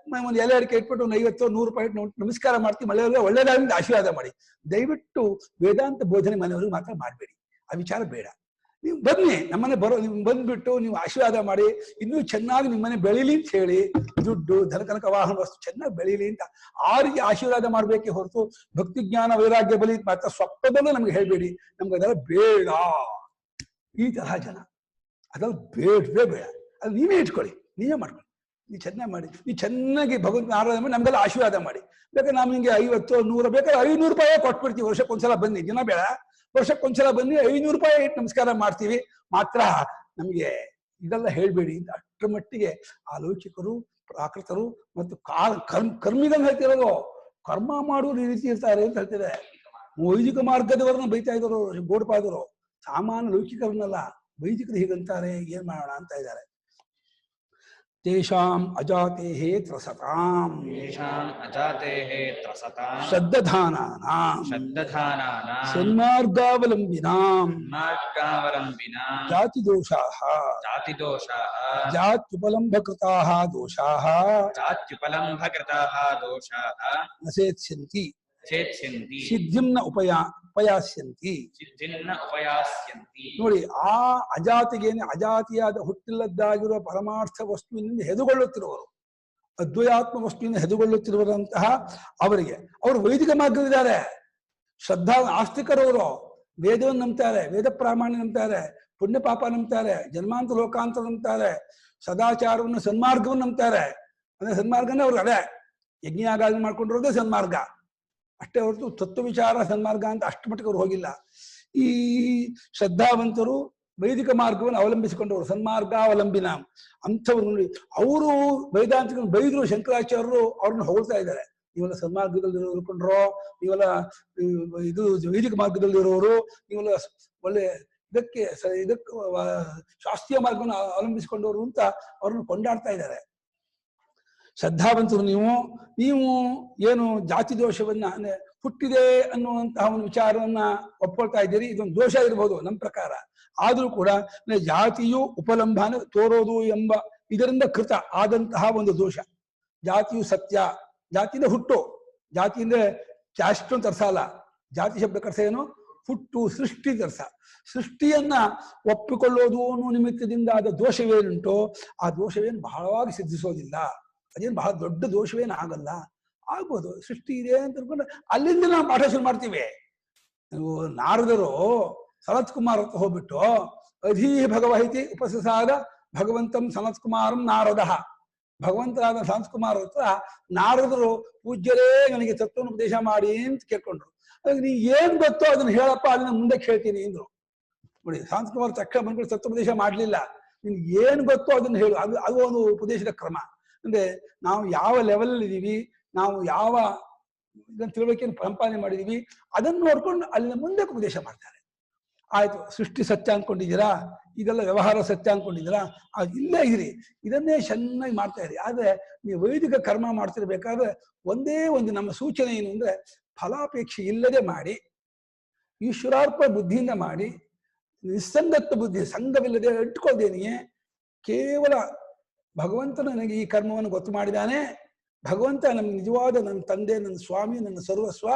ಒಂದು ಎಲೆ ಅಡಿಕೆ ಇಟ್ಬಿಟ್ಟು ಒಂದು 50-100 ರೂಪಾಯಿ ನಮಸ್ಕಾರ ಮಾಡ್ತೀವಿ, ಮನೆಯವ್ರಿಗೆ ಒಳ್ಳೆದಾಗಿಂದ ಆಶೀರ್ವಾದ ಮಾಡಿ. ದಯವಿಟ್ಟು ವೇದಾಂತ ಬೋಧನೆ ಮನೆಯವ್ರಿಗೆ ಮಾತ್ರ ಮಾಡಬೇಡಿ, ಆ ವಿಚಾರ ಬೇಡ. ನೀವು ಬನ್ನಿ ನಮ್ಮನೆ ನೀವು ಬಂದ್ಬಿಟ್ಟು ನೀವು ಆಶೀರ್ವಾದ ಮಾಡಿ, ಇನ್ನೂ ಚೆನ್ನಾಗಿ ನಿಮ್ಮನೆ ಬೆಳೀಲಿ ಅಂತ ಹೇಳಿ, ದುಡ್ಡು ಧನಕನಕ ವಾಹನ ವಸ್ತು ಚೆನ್ನಾಗಿ ಬೆಳೀಲಿ ಅಂತ ಆ ರೀತಿ ಆಶೀರ್ವಾದ ಮಾಡ್ಬೇಕೆ ಹೊರತು ಭಕ್ತಿ ಜ್ಞಾನ ವೈರಾಗ್ಯ ಬಲಿ ಮಾತ್ರ ಸ್ವಪ್ನದಲ್ಲೂ ನಮ್ಗೆ ಹೇಳ್ಬೇಡಿ. ನಮ್ಗೆ ಅದೆಲ್ಲ ಬೇಡ. ಈ ತರಹ ಜನ ಅದೆಲ್ಲ ಬೇಡವೇ ಬೇಡ. ಅದು ನೀವೇ ಇಟ್ಕೊಳ್ಳಿ, ನೀವೇ ಮಾಡ್ಕೊಳ್ಳಿ, ನೀವು ಚೆನ್ನಾಗಿ ಮಾಡಿ, ನೀವು ಚೆನ್ನಾಗಿ ಭಗವಂತನ ಆರಾಧನೆ ಮಾಡಿ ನಮ್ಗೆಲ್ಲ ಆಶೀರ್ವಾದ ಮಾಡಿ. ಬೇಕಾದ್ರೆ ನಾವು ನಿಮಗೆ 50-100 ಬೇಕಾದ್ರೆ 500 ರೂಪಾಯಿ ಕೊಟ್ಬಿಡ್ತೀವಿ. ವರ್ಷಕ್ಕೊಂದ್ಸಲ ಬನ್ನಿ, ದಿನ ಬೇಡ, ವರ್ಷಕ್ಕೊಂದ್ಸಲ ಬನ್ನಿ, 500 ರೂಪಾಯಿ ಇಟ್ಟು ನಮಸ್ಕಾರ ಮಾಡ್ತೀವಿ ಮಾತ್ರ, ನಮಗೆ ಇದೆಲ್ಲ ಹೇಳ್ಬೇಡಿ ಅಂತ ಅಷ್ಟರ ಮಟ್ಟಿಗೆ ಆ ಲೌಕಿಕರು, ಪ್ರಾಕೃತರು ಮತ್ತು ಕರ್ಮಿಗಳನ್ನ ಹೇಳ್ತಿರೋದು. ಕರ್ಮ ಮಾಡುವ ರೀತಿ ಇರ್ತಾರೆ ಅಂತ ಹೇಳ್ತಿದೆ. ವೈದಿಕ ಮಾರ್ಗದವರನ್ನ ಬೈತಾ ಇದ್ರು ಗೌಡಪಾದರು, ಸಾಮಾನ್ಯ ಲೌಕಿಕರನ್ನೆಲ್ಲ ವೈದಿಕರು ಹೀಗಂತಾರೆ, ಏನ್ ಮಾಡೋಣ ಅಂತ ಇದ್ದಾರೆ. ತೇಷಾಂ ಅಜಾತೇಹೇ ತ್ರಸತಾಂ ಶ್ರದ್ಧಾನಾನಾಂ ಸನ್ಮಾರ್ಗಾವಲಂಬಿನಾಂ ಜಾತಿದೋಷಾಃ ಜಾತ್ಯುಪಲಂಭಕೃತಾಃ ದೋಷಾಃ ನ ಸೇತ್ಸ್ಯಂತಿ ಸಿದ್ಧಿಂ ನ ಉಪಯಾಸ್ಯಂತಿ. ನೋಡಿ, ಆ ಅಜಾತಿಗೇನೆ ಅಜಾತಿಯಾದ ಹುಟ್ಟಿಲ್ಲದ್ದಾಗಿರುವ ಪರಮಾರ್ಥ ವಸ್ತುವಿನಿಂದ ಹೆದುಗೊಳ್ಳುತ್ತಿರುವರು, ಅದ್ವಯಾತ್ಮ ವಸ್ತುವಿನಿಂದ ಹೆದುಗೊಳ್ಳುತ್ತಿರುವಂತಹ ಅವರಿಗೆ, ಅವರು ವೈದಿಕ ಮಾರ್ಗವಿದ್ದಾರೆ. ಶ್ರದ್ಧಾ ಆಸ್ತಿಕರವರು ವೇದವನ್ನು ನಂಬ್ತಾರೆ, ವೇದ ಪ್ರಾಮಾಣ್ಯ ನಂಬ್ತಾರೆ, ಪುಣ್ಯ ಪಾಪ ನಂಬ್ತಾರೆ, ಜನ್ಮಾಂತರ ಲೋಕಾಂತರ ನಂಬ್ತಾರೆ, ಸದಾಚಾರವನ್ನು ಸನ್ಮಾರ್ಗವನ್ನು ನಂಬ್ತಾರೆ. ಅಂದ್ರೆ ಸನ್ಮಾರ್ಗನೇ ಅವ್ರಿಗೆ ಅದೇ, ಯಜ್ಞಯಾಗ ಮಾಡ್ಕೊಂಡಿರೋದೇ ಸನ್ಮಾರ್ಗ ಅಷ್ಟೇ ಹೊರತು ತತ್ವ ವಿಚಾರ ಸನ್ಮಾರ್ಗ ಅಂತ ಅಷ್ಟು ಮಟ್ಟಿಗೆ ಅವ್ರು ಹೋಗಿಲ್ಲ. ಈ ಶ್ರದ್ಧಾವಂತರು ವೈದಿಕ ಮಾರ್ಗವನ್ನು ಅವಲಂಬಿಸಿಕೊಂಡವರು, ಸನ್ಮಾರ್ಗಾವಲಂಬಿನ ಅಂಥವ್ರು ನೋಡಿ. ಅವರು ವೇದಾಂತಿಕ ಬೈದ್ರು, ಶಂಕರಾಚಾರ್ಯರು ಅವ್ರನ್ನ ಹೊಗಳ್ತಾ ಇದ್ದಾರೆ. ನೀವೆಲ್ಲ ಸನ್ಮಾರ್ಗದಲ್ಲಿ ಇರ್ಕೊಂಡ್ರೋ, ನೀವೆಲ್ಲ ಇದು ವೈದಿಕ ಮಾರ್ಗದಲ್ಲಿರೋರು, ನೀವೆಲ್ಲ ಒಳ್ಳೆ ಇದಕ್ಕೆ ಶಾಸ್ತ್ರೀಯ ಮಾರ್ಗವನ್ನು ಅವಲಂಬಿಸಿಕೊಂಡವರು ಅಂತ ಅವ್ರನ್ನ ಕೊಂಡಾಡ್ತಾ ಇದ್ದಾರೆ. ಶ್ರದ್ಧಾವಂತರು ನೀವು ಏನು ಜಾತಿ ದೋಷವನ್ನ ಅಂದ್ರೆ ಹುಟ್ಟಿದೆ ಅನ್ನುವಂತಹ ಒಂದು ವಿಚಾರವನ್ನ ಒಪ್ಕೊಳ್ತಾ ಇದ್ದೀರಿ. ಇದೊಂದು ದೋಷ ಇರಬಹುದು ನಮ್ಮ ಪ್ರಕಾರ, ಆದ್ರೂ ಕೂಡ ಜಾತಿಯು ಉಪಲಂಬನ ತೋರೋದು ಎಂಬ ಇದರಿಂದ ಕೃತ ಆದಂತಹ ಒಂದು ದೋಷ. ಜಾತಿಯು ಸತ್ಯ, ಜಾತಿಯಿಂದ ಹುಟ್ಟು, ಜಾತಿಯಿಂದ ಕ್ಯಾಸ್ಟ್ ಅಂತ ಅರ್ಥ ಅಲ್ಲ, ಜಾತಿ ಶಬ್ದ ಅರ್ಥ ಏನು? ಹುಟ್ಟು, ಸೃಷ್ಟಿ ಅರ್ಥ. ಸೃಷ್ಟಿಯನ್ನ ಒಪ್ಪಿಕೊಳ್ಳೋದು ಅನ್ನೋ ನಿಮಿತ್ತದಿಂದ ಆದ ದೋಷವೇನುಂಟೋ ಆ ದೋಷವೇನು ಬಹಳವಾಗಿ ಸಿದ್ಧಿಸೋದಿಲ್ಲ. ಅದೇನು ಬಹಳ ದೊಡ್ಡ ದೋಷವೇನು ಆಗಲ್ಲ, ಆಗ್ಬೋದು. ಸೃಷ್ಟಿ ಇದೆ ಅಂತ ಅನ್ಕೊಂಡ್ರೆ ಅಲ್ಲಿಂದ ನಾವು ಪಾಠ ಶುರು ಮಾಡ್ತೀವಿ. ನೀವು ನಾರದರು ಸನತ್ ಕುಮಾರ್ ಅಂತ ಹೋಗ್ಬಿಟ್ಟು ಅಧೀ ಭಗವಹಿತಿ ಉಪಸಸಾದ ಭಗವಂತಂ ಸನತ್ ಕುಮಾರಂ ನಾರದ, ಭಗವಂತರಾದ ಸನತ್ ಕುಮಾರ್ ಹತ್ರ ನಾರದರು ಪೂಜ್ಯರೇ ನನಗೆ ತತ್ವವನ್ನು ಉಪದೇಶ ಮಾಡಿ ಅಂತ ಕೇಳ್ಕೊಂಡ್ರು. ಅದಕ್ಕೆ ನೀ ಏನ್ ಗೊತ್ತೋ ಅದನ್ನ ಹೇಳಪ್ಪ, ಅದನ್ನ ಮುಂದೆ ಹೇಳ್ತೀನಿ ಅಂದ್ರು. ನೋಡಿ, ಸನತ್ ಕುಮಾರ್ ತಕ್ಷಣ ಬಂದ್ಬಿಟ್ಟು ತತ್ವೋಪದೇಶ ಮಾಡ್ಲಿಲ್ಲ, ನಿನ್ಗೆ ಏನ್ ಗೊತ್ತೋ ಅದನ್ನ ಹೇಳು. ಅದು ಒಂದು ಉಪದೇಶದ ಕ್ರಮ. ಅಂದ್ರೆ ನಾವು ಯಾವ ಲೆವೆಲ್ ಇದೀವಿ, ನಾವು ಯಾವ ಇದನ್ನು ತಿಳುವಳಿಕೆಯನ್ನು ಸಂಪಾದನೆ ಮಾಡಿದೀವಿ, ಅದನ್ನು ನೋಡ್ಕೊಂಡು ಅಲ್ಲಿನ ಮುಂದೆ ಉಪದೇಶ ಮಾಡ್ತಾರೆ. ಆಯ್ತು, ಸೃಷ್ಟಿ ಸತ್ಯ ಅನ್ಕೊಂಡಿದ್ದೀರಾ, ಇದೆಲ್ಲ ವ್ಯವಹಾರ ಸತ್ಯ ಅನ್ಕೊಂಡಿದ್ದೀರಾ, ಇಲ್ಲೇ ಇರಿ, ಇದನ್ನೇ ಚೆನ್ನಾಗಿ ಮಾಡ್ತಾ ಇರಿ. ಆದ್ರೆ ನೀವು ವೈದಿಕ ಕರ್ಮ ಮಾಡ್ತಿರ್ಬೇಕಾದ್ರೆ ಒಂದೇ ಒಂದು ನಮ್ಮ ಸೂಚನೆ ಏನು ಅಂದ್ರೆ, ಫಲಾಪೇಕ್ಷೆ ಇಲ್ಲದೆ ಮಾಡಿ, ಈಶ್ವರಾರ್ಪ ಬುದ್ಧಿಯಿಂದ ಮಾಡಿ, ನಿಸ್ಸಂಗತ್ವ ಬುದ್ಧಿ, ಸಂಘವಿಲ್ಲದೆ ಇಟ್ಕೊಳ್ದೇನೆಯೇ ಕೇವಲ ಭಗವಂತನು ನನಗೆ ಈ ಕರ್ಮವನ್ನು ಗೊತ್ತು ಮಾಡಿದಾನೆ, ಭಗವಂತ ನಮ್ಗೆ ನಿಜವಾದ ನನ್ನ ತಂದೆ, ನನ್ನ ಸ್ವಾಮಿ, ನನ್ನ ಸರ್ವಸ್ವ,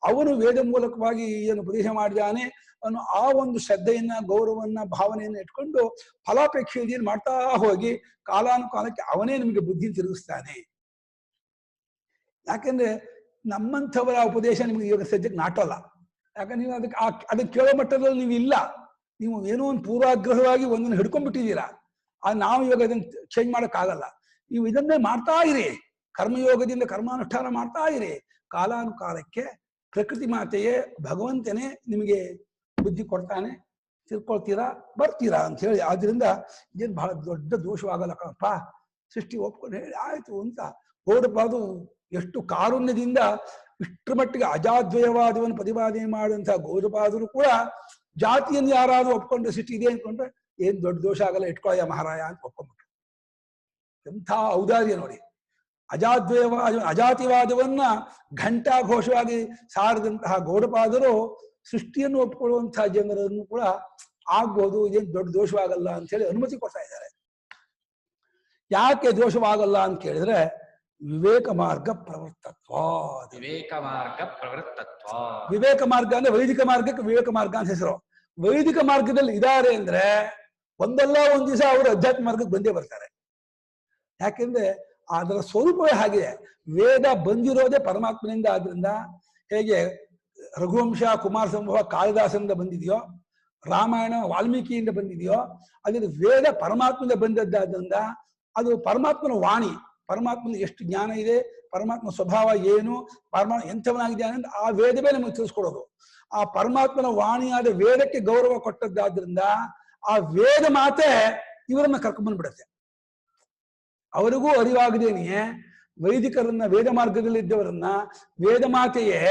ಅವನು ವೇದ ಮೂಲಕವಾಗಿ ಏನು ಉಪದೇಶ ಮಾಡಿದಾನೆ ಅನ್ನೋ ಆ ಒಂದು ಶ್ರದ್ಧೆಯನ್ನ, ಗೌರವನ್ನ, ಭಾವನೆಯನ್ನ ಇಟ್ಕೊಂಡು ಫಲಾಪೇಕ್ಷೆಯನ್ನು ಮಾಡ್ತಾ ಹೋಗಿ ಕಾಲಾನುಕಾಲಕ್ಕೆ ಅವನೇ ನಿಮಗೆ ಬುದ್ಧಿ ತಿರುಗಿಸ್ತಾನೆ. ಯಾಕೆಂದ್ರೆ ನಮ್ಮಂಥವರ ಉಪದೇಶ ನಿಮ್ಗೆ ಇವಾಗ ಸದ್ಯಕ್ಕೆ ನಾಟಲ್ಲ. ಯಾಕಂದ್ರೆ ನೀವು ಅದಕ್ಕೆ ಕೇಳೋ ಮಟ್ಟದಲ್ಲಿ ನೀವು ಇಲ್ಲ, ನೀವು ಏನೋ ಒಂದು ಪೂರ್ವಾಗ್ರಹವಾಗಿ ಒಂದನ್ನು ಹಿಡ್ಕೊಂಡ್ಬಿಟ್ಟಿದ್ದೀರಾ. ನಾವು ಇವಾಗ ಅದನ್ನ ಚೇಂಜ್ ಮಾಡೋಕ್ಕಾಗಲ್ಲ. ನೀವು ಇದನ್ನೇ ಮಾಡ್ತಾ ಇರಿ, ಕರ್ಮಯೋಗದಿಂದ ಕರ್ಮಾನುಷ್ಠಾನ ಮಾಡ್ತಾ ಇರಿ. ಕಾಲಾನುಕಾಲಕ್ಕೆ ಪ್ರಕೃತಿ ಮಾತೆಯೇ, ಭಗವಂತನೇ ನಿಮಗೆ ಬುದ್ಧಿ ಕೊಡ್ತಾನೆ, ತಿಳ್ಕೊಳ್ತೀರಾ, ಬರ್ತೀರಾ ಅಂತ ಹೇಳಿ. ಆದ್ರಿಂದ ಇದೇನು ಬಹಳ ದೊಡ್ಡ ದೋಷವಾಗಲ್ಲ ಕಣಪ್ಪ, ಸೃಷ್ಟಿ ಒಪ್ಕೊಂಡು ಹೇಳಿ ಆಯ್ತು ಅಂತ ಗೌಡಪಾದು ಎಷ್ಟು ಕಾರುಣ್ಯದಿಂದ ಇಷ್ಟರ ಮಟ್ಟಿಗೆ ಅಜಾದ್ವಯವಾದವನ್ನು ಪ್ರತಿಪಾದನೆ ಮಾಡುವಂತಹ ಗೌಡಪಾದರು ಕೂಡ ಜಾತಿಯನ್ನು ಯಾರಾದ್ರೂ ಒಪ್ಕೊಂಡು ಸೃಷ್ಟಿ ಇದೆ ಅನ್ಕೊಂಡ್ರೆ ಏನ್ ದೊಡ್ಡ ದೋಷ ಆಗಲ್ಲ, ಇಟ್ಕೊಳ್ಳಯ್ಯ ಮಹಾರಾಯ ಅಂತ ಒಪ್ಕೊಂಡ್ಬಿಟ್ರು. ಎಂಥ ಔದಾರ್ಯ ನೋಡಿ. ಅಜಾತಿವಾದವನ್ನ ಘಂಟಾಘೋಷವಾಗಿ ಸಾರದಂತಹ ಗೌಡಪಾದರು ಸೃಷ್ಟಿಯನ್ನು ಒಪ್ಪಿಕೊಳ್ಳುವಂತಹ ಜನರನ್ನು ಕೂಡ ಆಗ್ಬೋದು, ಇದೇನು ದೊಡ್ಡ ದೋಷವಾಗಲ್ಲ ಅಂತ ಹೇಳಿ ಅನುಮತಿ ಕೊಡ್ತಾ ಇದ್ದಾರೆ. ಯಾಕೆ ದೋಷವಾಗಲ್ಲ ಅಂತ ಕೇಳಿದ್ರೆ, ವಿವೇಕ ಮಾರ್ಗ ಪ್ರವೃತ್ತತ್ವ. ವಿವೇಕ ಮಾರ್ಗ ಅಂದ್ರೆ ವೈದಿಕ ಮಾರ್ಗಕ್ಕೆ ವಿವೇಕ ಮಾರ್ಗ ಅಂತ ಹೆಸರು. ವೈದಿಕ ಮಾರ್ಗದಲ್ಲಿ ಇದ್ದಾರೆ ಅಂದ್ರೆ ಒಂದಲ್ಲ ಒಂದ್ ದಿವಸ ಅವರು ಅಧ್ಯಾತ್ಮ ಮಾರ್ಗಕ್ಕೆ ಬಂದೇ ಬರ್ತಾರೆ. ಯಾಕೆಂದ್ರೆ ಅದರ ಸ್ವರೂಪವೇ ಹಾಗಿದೆ. ವೇದ ಬಂದಿರೋದೇ ಪರಮಾತ್ಮನಿಂದ. ಆದ್ರಿಂದ ಹೇಗೆ ರಘುವಂಶ, ಕುಮಾರ ಸಂಭವ ಕಾಳಿದಾಸನಿಂದ ಬಂದಿದೆಯೋ, ರಾಮಾಯಣ ವಾಲ್ಮೀಕಿಯಿಂದ ಬಂದಿದೆಯೋ, ಅದ್ರ ವೇದ ಪರಮಾತ್ಮನಿಂದ ಬಂದದ್ದಾದ್ರಿಂದ ಅದು ಪರಮಾತ್ಮನ ವಾಣಿ. ಪರಮಾತ್ಮನ ಎಷ್ಟು ಜ್ಞಾನ ಇದೆ, ಪರಮಾತ್ಮ ಸ್ವಭಾವ ಏನು, ಪರಮಾತ್ಮ ಎಂಥವನಾಗಿದ್ದಾನೆ ಅಂತ ಆ ವೇದವೇ ನಮಗೆ ತಿಳಿಸ್ಕೊಡೋದು. ಆ ಪರಮಾತ್ಮನ ವಾಣಿಯಾದ ವೇದಕ್ಕೆ ಗೌರವ ಕೊಟ್ಟದ್ದಾದ್ರಿಂದ ಆ ವೇದ ಮಾತೆ ಇವರನ್ನ ಕರ್ಕೊಂಡ್ಬಂದ್ಬಿಡುತ್ತೆ. ಅವರಿಗೂ ಅರಿವಾಗದೇನೆಯೇ ವೈದಿಕರನ್ನ, ವೇದ ಮಾರ್ಗದಲ್ಲಿದ್ದವರನ್ನ ವೇದ ಮಾತೆಯೇ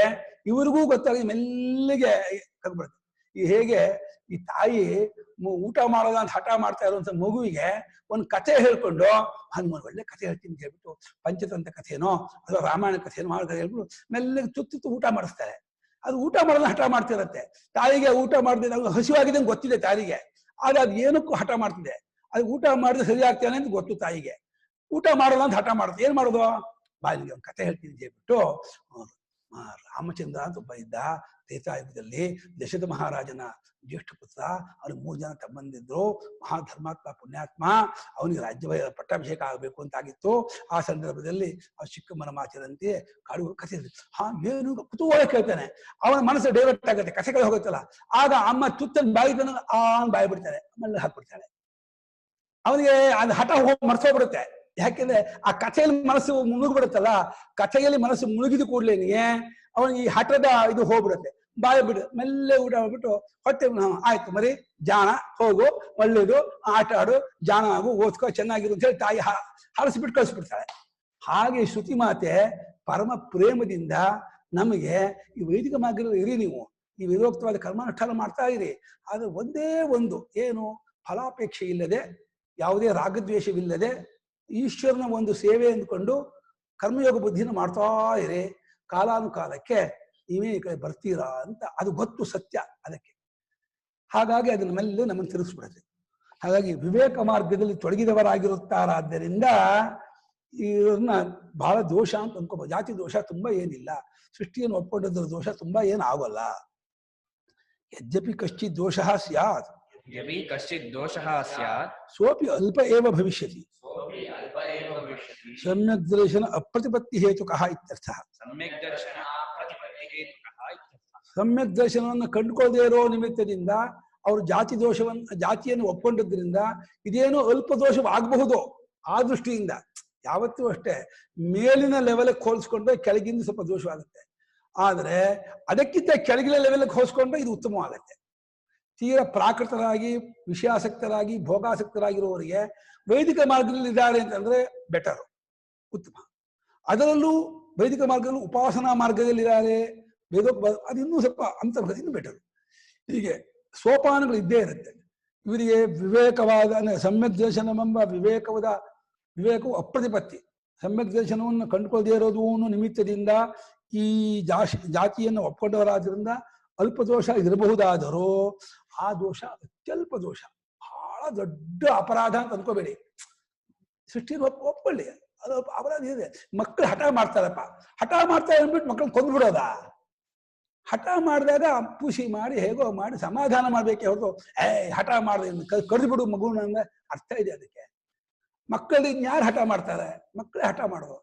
ಇವರಿಗೂ ಗೊತ್ತಾಗಿ ಮೆಲ್ಲಿಗೆ ಕರ್ಕೊಂಡ್ಬಿಡುತ್ತೆ. ಈ ಹೇಗೆ ಈ ತಾಯಿ ಊಟ ಮಾಡೋದ ಅಂತ ಹಠ ಮಾಡ್ತಾ ಇರುವಂತ ಮಗುವಿಗೆ ಒಂದು ಕಥೆ ಹೇಳ್ಕೊಂಡು ಹನುಮಾನ್ ಒಳ್ಳೆ ಕಥೆ ಹೇಳ್ತೀನಿ ಅಂತ ಹೇಳ್ಬಿಟ್ಟು ಪಂಚತಂತ್ರ ಕಥೆನೋ ಅಥವಾ ರಾಮಾಯಣ ಕಥೆನೋ ಹೇಳ್ಬಿಟ್ಟು ಮೆಲ್ಲಿಗೆ ತುತ್ತು ಊಟ ಮಾಡಿಸ್ತಾರೆ. ಅದು ಊಟ ಮಾಡೋದನ್ನ ಹಠ ಮಾಡ್ತಿರತ್ತೆ. ತಾಯಿಗೆ ಊಟ ಮಾಡಿದ್ರೆ ಹಸಿವಾಗಿದೆ ಗೊತ್ತಿದೆ ತಾಯಿಗೆ, ಆದ್ರೆ ಅದು ಏನಕ್ಕೂ ಹಠ ಮಾಡ್ತಿದೆ. ಅದು ಊಟ ಮಾಡಿದ್ರೆ ಸರಿ ಆಗ್ತಾನೆ ಅಂತ ಗೊತ್ತು ತಾಯಿಗೆ. ಊಟ ಮಾಡೋಲ್ಲ ಅಂತ ಹಠ ಮಾಡುತ್ತೆ. ಏನ್ ಮಾಡೋದು, ಬಾಯಿಗೆ ಒಂದು ಕಥೆ ಹೇಳ್ತೀನಿ ಅಂತ ಹೇಳ್ಬಿಟ್ಟು ರಾಮಚಂದ್ರ ಅಂತ ಒಬ್ಬ ಇದ್ದ ತ್ರೇತಾಯುಗದಲ್ಲಿ, ದಶರಥ ಮಹಾರಾಜನ ಜ್ಯೇಷ್ಠ ಪುತ್ರ. ಅವ್ರಿಗೆ 3 ಜನ ತಮ್ಮಂದಿದ್ರು. ಮಹಾಧರ್ಮಾತ್ಮ ಪುಣ್ಯಾತ್ಮ. ಅವನಿಗೆ ರಾಜ್ಯ ಪಟ್ಟಾಭಿಷೇಕ ಆಗಬೇಕು ಅಂತಾಗಿತ್ತು. ಆ ಸಂದರ್ಭದಲ್ಲಿ ಅವ್ರು ಚಿಕ್ಕಮ್ಮನ ಮಾತಿರಂತೆ ಕಾಡು ಕಥೆ ಏನು ಕುತೂಹಲ ಕೇಳ್ತಾನೆ. ಅವನ ಮನಸ್ಸು ಡೈವರ್ಟ್ ಆಗುತ್ತೆ, ಕಥೆಗಳು ಹೋಗುತ್ತಲ್ಲ. ಆಗ ಅಮ್ಮ ತುತ್ತನ್ನು ಬಾಯಿ ಬಾಯಿ ಬಿಡ್ತಾನೆ, ಆಮೇಲೆ ಹಾಕ್ಬಿಡ್ತಾಳೆ. ಅವನಿಗೆ ಅದು ಹಠ ಹೋಗಿ ಮರ್ಸೋಗ್ಬಿಡುತ್ತೆ. ಯಾಕೆಂದ್ರೆ ಆ ಕಥೆಯಲ್ಲಿ ಮನಸ್ಸು ಮುಳುಗ್ಬಿಡುತ್ತಲ್ಲ. ಕಥೆಯಲ್ಲಿ ಮನಸ್ಸು ಮುಳುಗಿದ ಕೂಡ್ಲೇನಿಗೆ ಅವನಿಗೆ ಈ ಹಠದ ಇದು ಹೋಗ್ಬಿಡುತ್ತೆ. ಬಾಯಿ ಬಿಡು, ಮೆಲ್ಲೆ ಊಟ ಮಾಡ್ಬಿಟ್ಟು ಹೊಟ್ಟೆ ಆಯ್ತು ಮರಿ ಜಾಣ ಹೋಗು, ಒಳ್ಳೇದು ಆಟ ಆಡು, ಜಾಣ ಆಗು, ಓದ್ಕೋ, ಚೆನ್ನಾಗಿರು ಅಂತ ಹೇಳಿ ತಾಯಿ ಹರಸಿಬಿಟ್ಟು ಕಳಿಸ್ಬಿಡ್ತಾಳೆ. ಹಾಗೆ ಶ್ರುತಿ ಮಾತೆ ಪರಮ ಪ್ರೇಮದಿಂದ ನಮಗೆ ಈ ವೈದಿಕ ಮಾರ್ಗದಲ್ಲಿ ಇರಿ, ನೀವು ಈ ವಿರೋಕ್ತವಾದ ಕರ್ಮಾನುಷ್ಠಾನ ಮಾಡ್ತಾ ಇರಿ. ಆದ್ರೆ ಒಂದೇ ಒಂದು ಏನು, ಫಲಾಪೇಕ್ಷೆ ಇಲ್ಲದೆ, ಯಾವುದೇ ರಾಗದ್ವೇಷವಿಲ್ಲದೆ ಈಶ್ವರನ ಒಂದು ಸೇವೆ ಅಂದ್ಕೊಂಡು ಕರ್ಮಯೋಗ ಬುದ್ಧಿನ ಮಾಡ್ತಾ ಇರಿ. ಕಾಲಾನುಕಾಲಕ್ಕೆ ನೀವೇ ಈ ಕಡೆ ಬರ್ತೀರಾ ಅಂತ ಅದು ಗೊತ್ತು, ಸತ್ಯ ಅದಕ್ಕೆ. ಹಾಗಾಗಿ ಅದನ್ನ ಮೇಲೆ ನಮ್ಮನ್ನು ತಿರುಗಿಸ್ಬಿಡುತ್ತೆ. ಹಾಗಾಗಿ ವಿವೇಕ ಮಾರ್ಗದಲ್ಲಿ ತೊಡಗಿದವರಾಗಿರುತ್ತಾರಾದ್ದರಿಂದ ಇವ್ರನ್ನ ಬಹಳ ದೋಷ ಅಂತ ಅನ್ಕೋಬಹುದು. ಜಾತಿ ದೋಷ ತುಂಬಾ ಏನಿಲ್ಲ, ಸೃಷ್ಟಿಯನ್ನು ಒಪ್ಪಿಕೊಂಡದ್ರ ದೋಷ ತುಂಬಾ ಏನು ಆಗೋಲ್ಲ. ಯದ್ಯಪಿ ಕಶ್ಚಿತ್ ದೋಷ ಸ್ಯಾತ್, ಯಪಿ ಕಶ್ಚಿತ್ ದೋಷಃ ಸ್ಯಾತ್ ಸೋಪಿ ಅಲ್ಪ ಏವ ಭವಿಷ್ಯತಿ, ಸಮ್ಯಕ್ ದರ್ಶನ ಅಪ್ರತಿಪತ್ತಿ ಹೇತುಕಃ ಇತ್ಯರ್ಥಃ. ಸಮ್ಯಕ್ ದರ್ಶನ ಅಪ್ರತಿಪತ್ತಿ ಹೇತುಕಃ ಇತ್ಯರ್ಥಃ. ಸಮ್ಯಕ್ ದರ್ಶನವನ್ನು ಕಂಡುಕೊಳ್ಳದೇ ಇರೋ ನಿಮಿತ್ತದಿಂದ ಅವರು ಜಾತಿಯನ್ನು ಒಪ್ಪಿಕೊಂಡಿದ್ರಿಂದ ಇದೇನು ಅಲ್ಪ ದೋಷವಾಗಬಹುದು. ಆ ದೃಷ್ಟಿಯಿಂದ ಯಾವತ್ತೂ ಅಷ್ಟೇ ಮೇಲಿನ ಲೆವೆಲ್ಗೆ ಹೋಲಿಸ್ಕೊಂಡ್ರೆ ಕೆಳಗಿಂದ ಸ್ವಲ್ಪ ದೋಷವಾಗುತ್ತೆ. ಆದ್ರೆ ಅದಕ್ಕಿಂತ ಕೆಳಗಿನ ಲೆವೆಲ್ಗೆ ಹೋಲಿಸ್ಕೊಂಡ್ರೆ ಇದು ಉತ್ತಮವಾಗುತ್ತೆ. ತೀರ ಪ್ರಾಕೃತರಾಗಿ ವಿಷಯಾಸಕ್ತರಾಗಿ ಭೋಗಾಸಕ್ತರಾಗಿರುವವರಿಗೆ ವೈದಿಕ ಮಾರ್ಗದಲ್ಲಿ ಇದ್ದಾರೆ ಅಂತಂದ್ರೆ ಬೆಟರ್, ಉತ್ತಮ. ಅದರಲ್ಲೂ ವೈದಿಕ ಮಾರ್ಗದಲ್ಲೂ ಉಪಾಸನಾ ಮಾರ್ಗದಲ್ಲಿದ್ದಾರೆ, ಅದು ಇನ್ನೂ ಸ್ವಲ್ಪ ಅಂತರ್ಗತ, ಇನ್ನೂ ಬೆಟರ್. ಹೀಗೆ ಸೋಪಾನಗಳು ಇದ್ದೇ ಇರುತ್ತೆ. ಇವರಿಗೆ ವಿವೇಕವಾದ ಸಮ್ಯಕ್ ದರ್ಶನವೆಂಬ ವಿವೇಕವು ಅಪ್ರತಿಪತ್ತಿ. ಸಮ್ಯಕ್ ದರ್ಶನವನ್ನು ಕಂಡುಕೊಳ್ಳದೇ ಇರೋದು ನಿಮಿತ್ತದಿಂದ ಈ ಜಾತಿಯನ್ನು ಒಪ್ಕೊಂಡವರಾದ್ರಿಂದ ಅಲ್ಪ ದೋಷ ಇರಬಹುದಾದರೂ ಆ ದೋಷ ಅತ್ಯಲ್ಪ ದೋಷ, ಬಹಳ ದೊಡ್ಡ ಅಪರಾಧ ಅಂತ ಅನ್ಕೋಬೇಡಿ. ಸೃಷ್ಟಿಯನ್ನು ಒಪ್ಕೊಳ್ಳಿ, ಅದು ಅಪರಾಧ ಇದೆ. ಮಕ್ಕಳು ಹಠ ಮಾಡ್ತಾರಪ್ಪ, ಹಠ ಮಾಡ್ತಾರೆ ಅಂದ್ಬಿಟ್ಟು ಮಕ್ಕಳನ್ನ ಕೊಂದ್ಬಿಡೋದ? ಹಠ ಮಾಡಿದಾಗ ಪೂಸಿ ಮಾಡಿ ಹೇಗೋ ಮಾಡಿ ಸಮಾಧಾನ ಮಾಡ್ಬೇಕೆ ಹೊರತು ಹಠ ಮಾಡಿದೆ ಕರೆದು ಬಿಡು ಮಗುನ ಅರ್ಥ ಇದೆ ಅದಕ್ಕೆ. ಮಕ್ಕಳಿಗೆ ಇನ್ಯಾರು ಹಠ ಮಾಡ್ತಾರೆ? ಮಕ್ಕಳೇ ಹಠ ಮಾಡೋದು.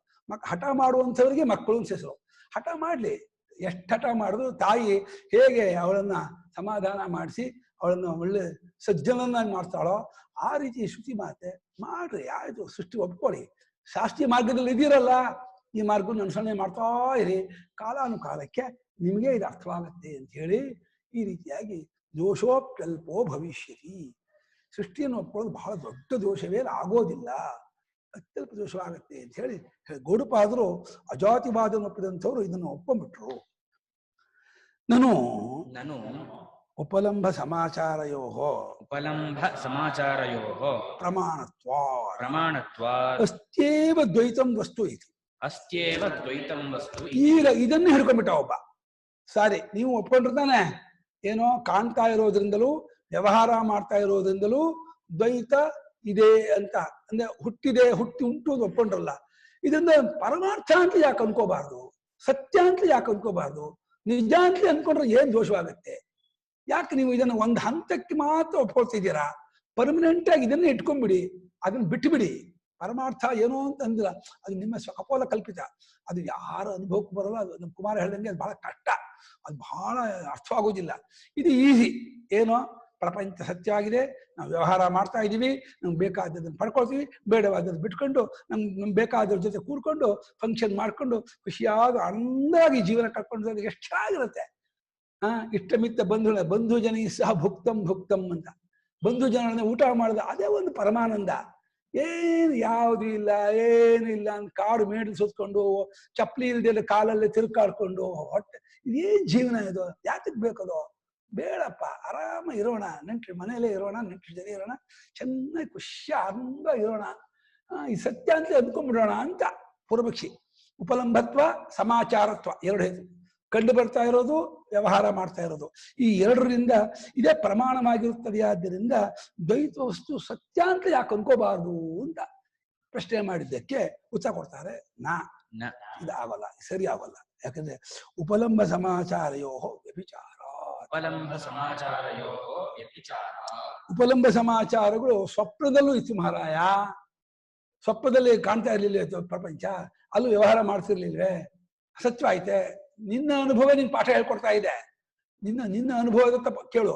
ಹಠ ಮಾಡುವಂಥವ್ರಿಗೆ ಮಕ್ಕಳು ಹೆಸರು. ಹಠ ಮಾಡ್ಲಿ, ಎಷ್ಟು ಹಠ ಮಾಡಿದ್ರು ತಾಯಿ ಹೇಗೆ ಅವಳನ್ನ ಸಮಾಧಾನ ಮಾಡಿಸಿ ಅವಳನ್ನ ಒಳ್ಳೆ ಸಜ್ಜನನ್ನಾಗಿ ಮಾಡ್ತಾಳೋ ಆ ರೀತಿ ಶ್ರುತಿ ಮಾತೆ ಮಾಡ್ರಿ. ಆಯ್ತು, ಸೃಷ್ಟಿ ಒಪ್ಕೊಳ್ಳಿ. ಶಾಸ್ತ್ರೀಯ ಮಾರ್ಗದಲ್ಲಿ ಇದೀರಲ್ಲ, ಈ ಮಾರ್ಗವನ್ನು ಅನುಸರಣೆ ಮಾಡ್ತಾ ಇರಿ. ಕಾಲಾನುಕಾಲಕ್ಕೆ ನಿಮಗೆ ಇದು ಅರ್ಥವಾಗತ್ತೆ ಅಂತ ಹೇಳಿ ಈ ರೀತಿಯಾಗಿ ದೋಷೋಪ್ಯಲ್ಪೋ ಭವಿಷ್ಯತಿ. ಸೃಷ್ಟಿಯನ್ನು ಒಪ್ಕೊಳ್ಳೋದು ಬಹಳ ದೊಡ್ಡ ದೋಷವೇ ಆಗೋದಿಲ್ಲ, ಅತ್ಯಲ್ಪ ದೋಷವಾಗತ್ತೆ ಅಂತ ಹೇಳಿ ಗೌಡಪಾದರು ಅಜಾತಿವಾದವನ್ನು ಒಪ್ಪಿದಂಥವ್ರು ಇದನ್ನು ಒಪ್ಪಂಬಿಟ್ರು. ನಾನು ಉಪಲಂಭ ಸಮಾಚಾರಯೋಹೋ ಪ್ರಮಾಣತ್ವಾತ್ ಅಸ್ತ್ಯೇವ ದ್ವೈತಂ ವಸ್ತು ಇತಿ. ಈಗ ಇದನ್ನೇ ಹಿಡ್ಕೊಂಡ್ಬಿಟ್ಟ ಒಬ್ಬ. ಸಾರಿ, ನೀವು ಒಪ್ಕೊಂಡಿರ್ತಾನೆ ಏನೋ ಕಾಣ್ತಾ ಇರೋದ್ರಿಂದಲೂ ವ್ಯವಹಾರ ಮಾಡ್ತಾ ಇರೋದ್ರಿಂದಲೂ ದ್ವೈತ ಇದೆ ಅಂತ ಅಂದ್ರೆ ಹುಟ್ಟಿ ಉಂಟು ಒಪ್ಕೊಂಡ್ರಲ್ಲ. ಇದರಿಂದ ಪರಮಾರ್ಥ ಅಂತ ಯಾಕೆ ಅನ್ಕೋಬಾರ್ದು? ಸತ್ಯ ಅಂತ ಯಾಕೆ ಅನ್ಕೋಬಾರ್ದು? ನಿಜ ಅಂತ ಅನ್ಕೊಂಡ್ರೆ ಏನ್ ದೋಷವಾಗತ್ತೆ? ಯಾಕೆ ನೀವು ಇದನ್ನು ಒಂದು ಹಂತಕ್ಕೆ ಮಾತ್ರ ಒಪ್ಕೊಳ್ತಿದ್ದೀರಾ? ಪರ್ಮನೆಂಟ್ ಆಗಿ ಇದನ್ನೇ ಇಟ್ಕೊಂಡ್ಬಿಡಿ, ಅದನ್ನ ಬಿಟ್ಟುಬಿಡಿ. ಪರಮಾರ್ಥ ಏನೋ ಅಂತ ಅಂದಿಲ್ಲ, ಅದು ನಿಮ್ಮ ಸ್ವಕಪೋಲ ಕಲ್ಪಿತ. ಅದು ಯಾರ ಅನುಭವಕ್ಕೂ ಬರಲ್ಲ. ಅದು ನಮ್ಮ ಕುಮಾರ ಹೇಳ್ದಂಗೆ ಅದು ಬಹಳ ಕಷ್ಟ, ಅದು ಬಹಳ ಅರ್ಥವಾಗೋದಿಲ್ಲ. ಇದು ಈಸಿ. ಏನೋ ಪ್ರಪಂಚ ಸತ್ಯವಾಗಿದೆ, ನಾವು ವ್ಯವಹಾರ ಮಾಡ್ತಾ ಇದ್ದೀವಿ, ನಮ್ಗೆ ಬೇಕಾದದನ್ನು ಪಡ್ಕೊಳ್ತೀವಿ, ಬೇಡವಾದದ್ದು ಬಿಟ್ಕೊಂಡು ನಮ್ಗೆ ಬೇಕಾದ್ರ ಜೊತೆ ಕೂರ್ಕೊಂಡು ಫಂಕ್ಷನ್ ಮಾಡ್ಕೊಂಡು ಖುಷಿಯಾಗಿ ಆನಂದವಾಗಿ ಜೀವನ ಕಳ್ಕೊಂಡು ಎಷ್ಟು ಚೆನ್ನಾಗಿರುತ್ತೆ. ಇಷ್ಟಮಿತ್ತ ಬಂಧು ಜನ ಸಹ ಭುಕ್ತಂ ಭುಕ್ತಂ ಅಂತ ಬಂಧು ಜನರನ್ನ ಊಟ ಮಾಡಿದ ಅದೇ ಒಂದು ಪರಮಾನಂದ. ಏನು ಯಾವುದು ಇಲ್ಲ, ಏನು ಇಲ್ಲ ಅಂತ ಕಾಡು ಮೇಡಲ್ ಸುತ್ಕೊಂಡು ಚಪ್ಪಲಿ ಇಲ್ದೆಲ್ಲ ಕಾಲಲ್ಲೇ ತಿರುಗಾಡ್ಕೊಂಡು ಹೊಟ್ಟೆ ಇದೇನ್ ಜೀವನ ಇದು? ಯಾತಕ್ ಬೇಕದು? ಬೇಡಪ್ಪ, ಆರಾಮ ಇರೋಣ, ನೆಂಟ್ರಿ ಮನೆಯಲ್ಲೇ ಇರೋಣ, ನೆಂಟ್ರಿ ಜನ ಇರೋಣ, ಚೆನ್ನಾಗಿ ಖುಷಿ ಆನಂದ ಇರೋಣ, ಈ ಸತ್ಯ ಅಂತ ಅಂದ್ಕೊಂಡ್ಬಿಡೋಣ ಅಂತ ಪೂರ್ವಪಕ್ಷಿ. ಉಪಲಂಬತ್ವ ಸಮಾಚಾರತ್ವ ಎರಡು ಹೇತು, ಕಂಡು ಬರ್ತಾ ಇರೋದು, ವ್ಯವಹಾರ ಮಾಡ್ತಾ ಇರೋದು, ಈ ಎರಡರಿಂದ ಇದೇ ಪ್ರಮಾಣವಾಗಿರುತ್ತದೆ. ಆದ್ದರಿಂದ ದ್ವೈತ ವಸ್ತು ಸತ್ಯ ಅಂತ ಯಾಕೆ ಅನ್ಕೋಬಾರ್ದು ಅಂತ ಪ್ರಶ್ನೆ ಮಾಡಿದ್ದಕ್ಕೆ ಉತ್ತರ ಕೊಡ್ತಾರೆ, ಇದು ಆಗಲ್ಲ, ಸರಿ ಆಗಲ್ಲ. ಯಾಕಂದ್ರೆ ಉಪಲಂಬ ಸಮಾಚಾರಯೋ ವ್ಯಭಿಚಾರ, ಉಪಲಂಬ ಸಮಾಚಾರಗಳು ಸ್ವಪ್ನದಲ್ಲೂ ಇತ್ತು ಮಹಾರಾಯ. ಸ್ವಪ್ನದಲ್ಲಿ ಕಾಣ್ತಾ ಇರ್ಲಿಲ್ಲ ಪ್ರಪಂಚ, ಅಲ್ಲೂ ವ್ಯವಹಾರ ಮಾಡ್ತಿರ್ಲಿಲ್ವೇ? ಸತ್ಯವಾಯ್ತೆ. ನಿನ್ನ ಅನುಭವ ನಿನ್ ಪಾಠ ಹೇಳ್ಕೊಡ್ತಾ ಇದೆ. ನಿನ್ನ ಅನುಭವದ ಕೇಳು,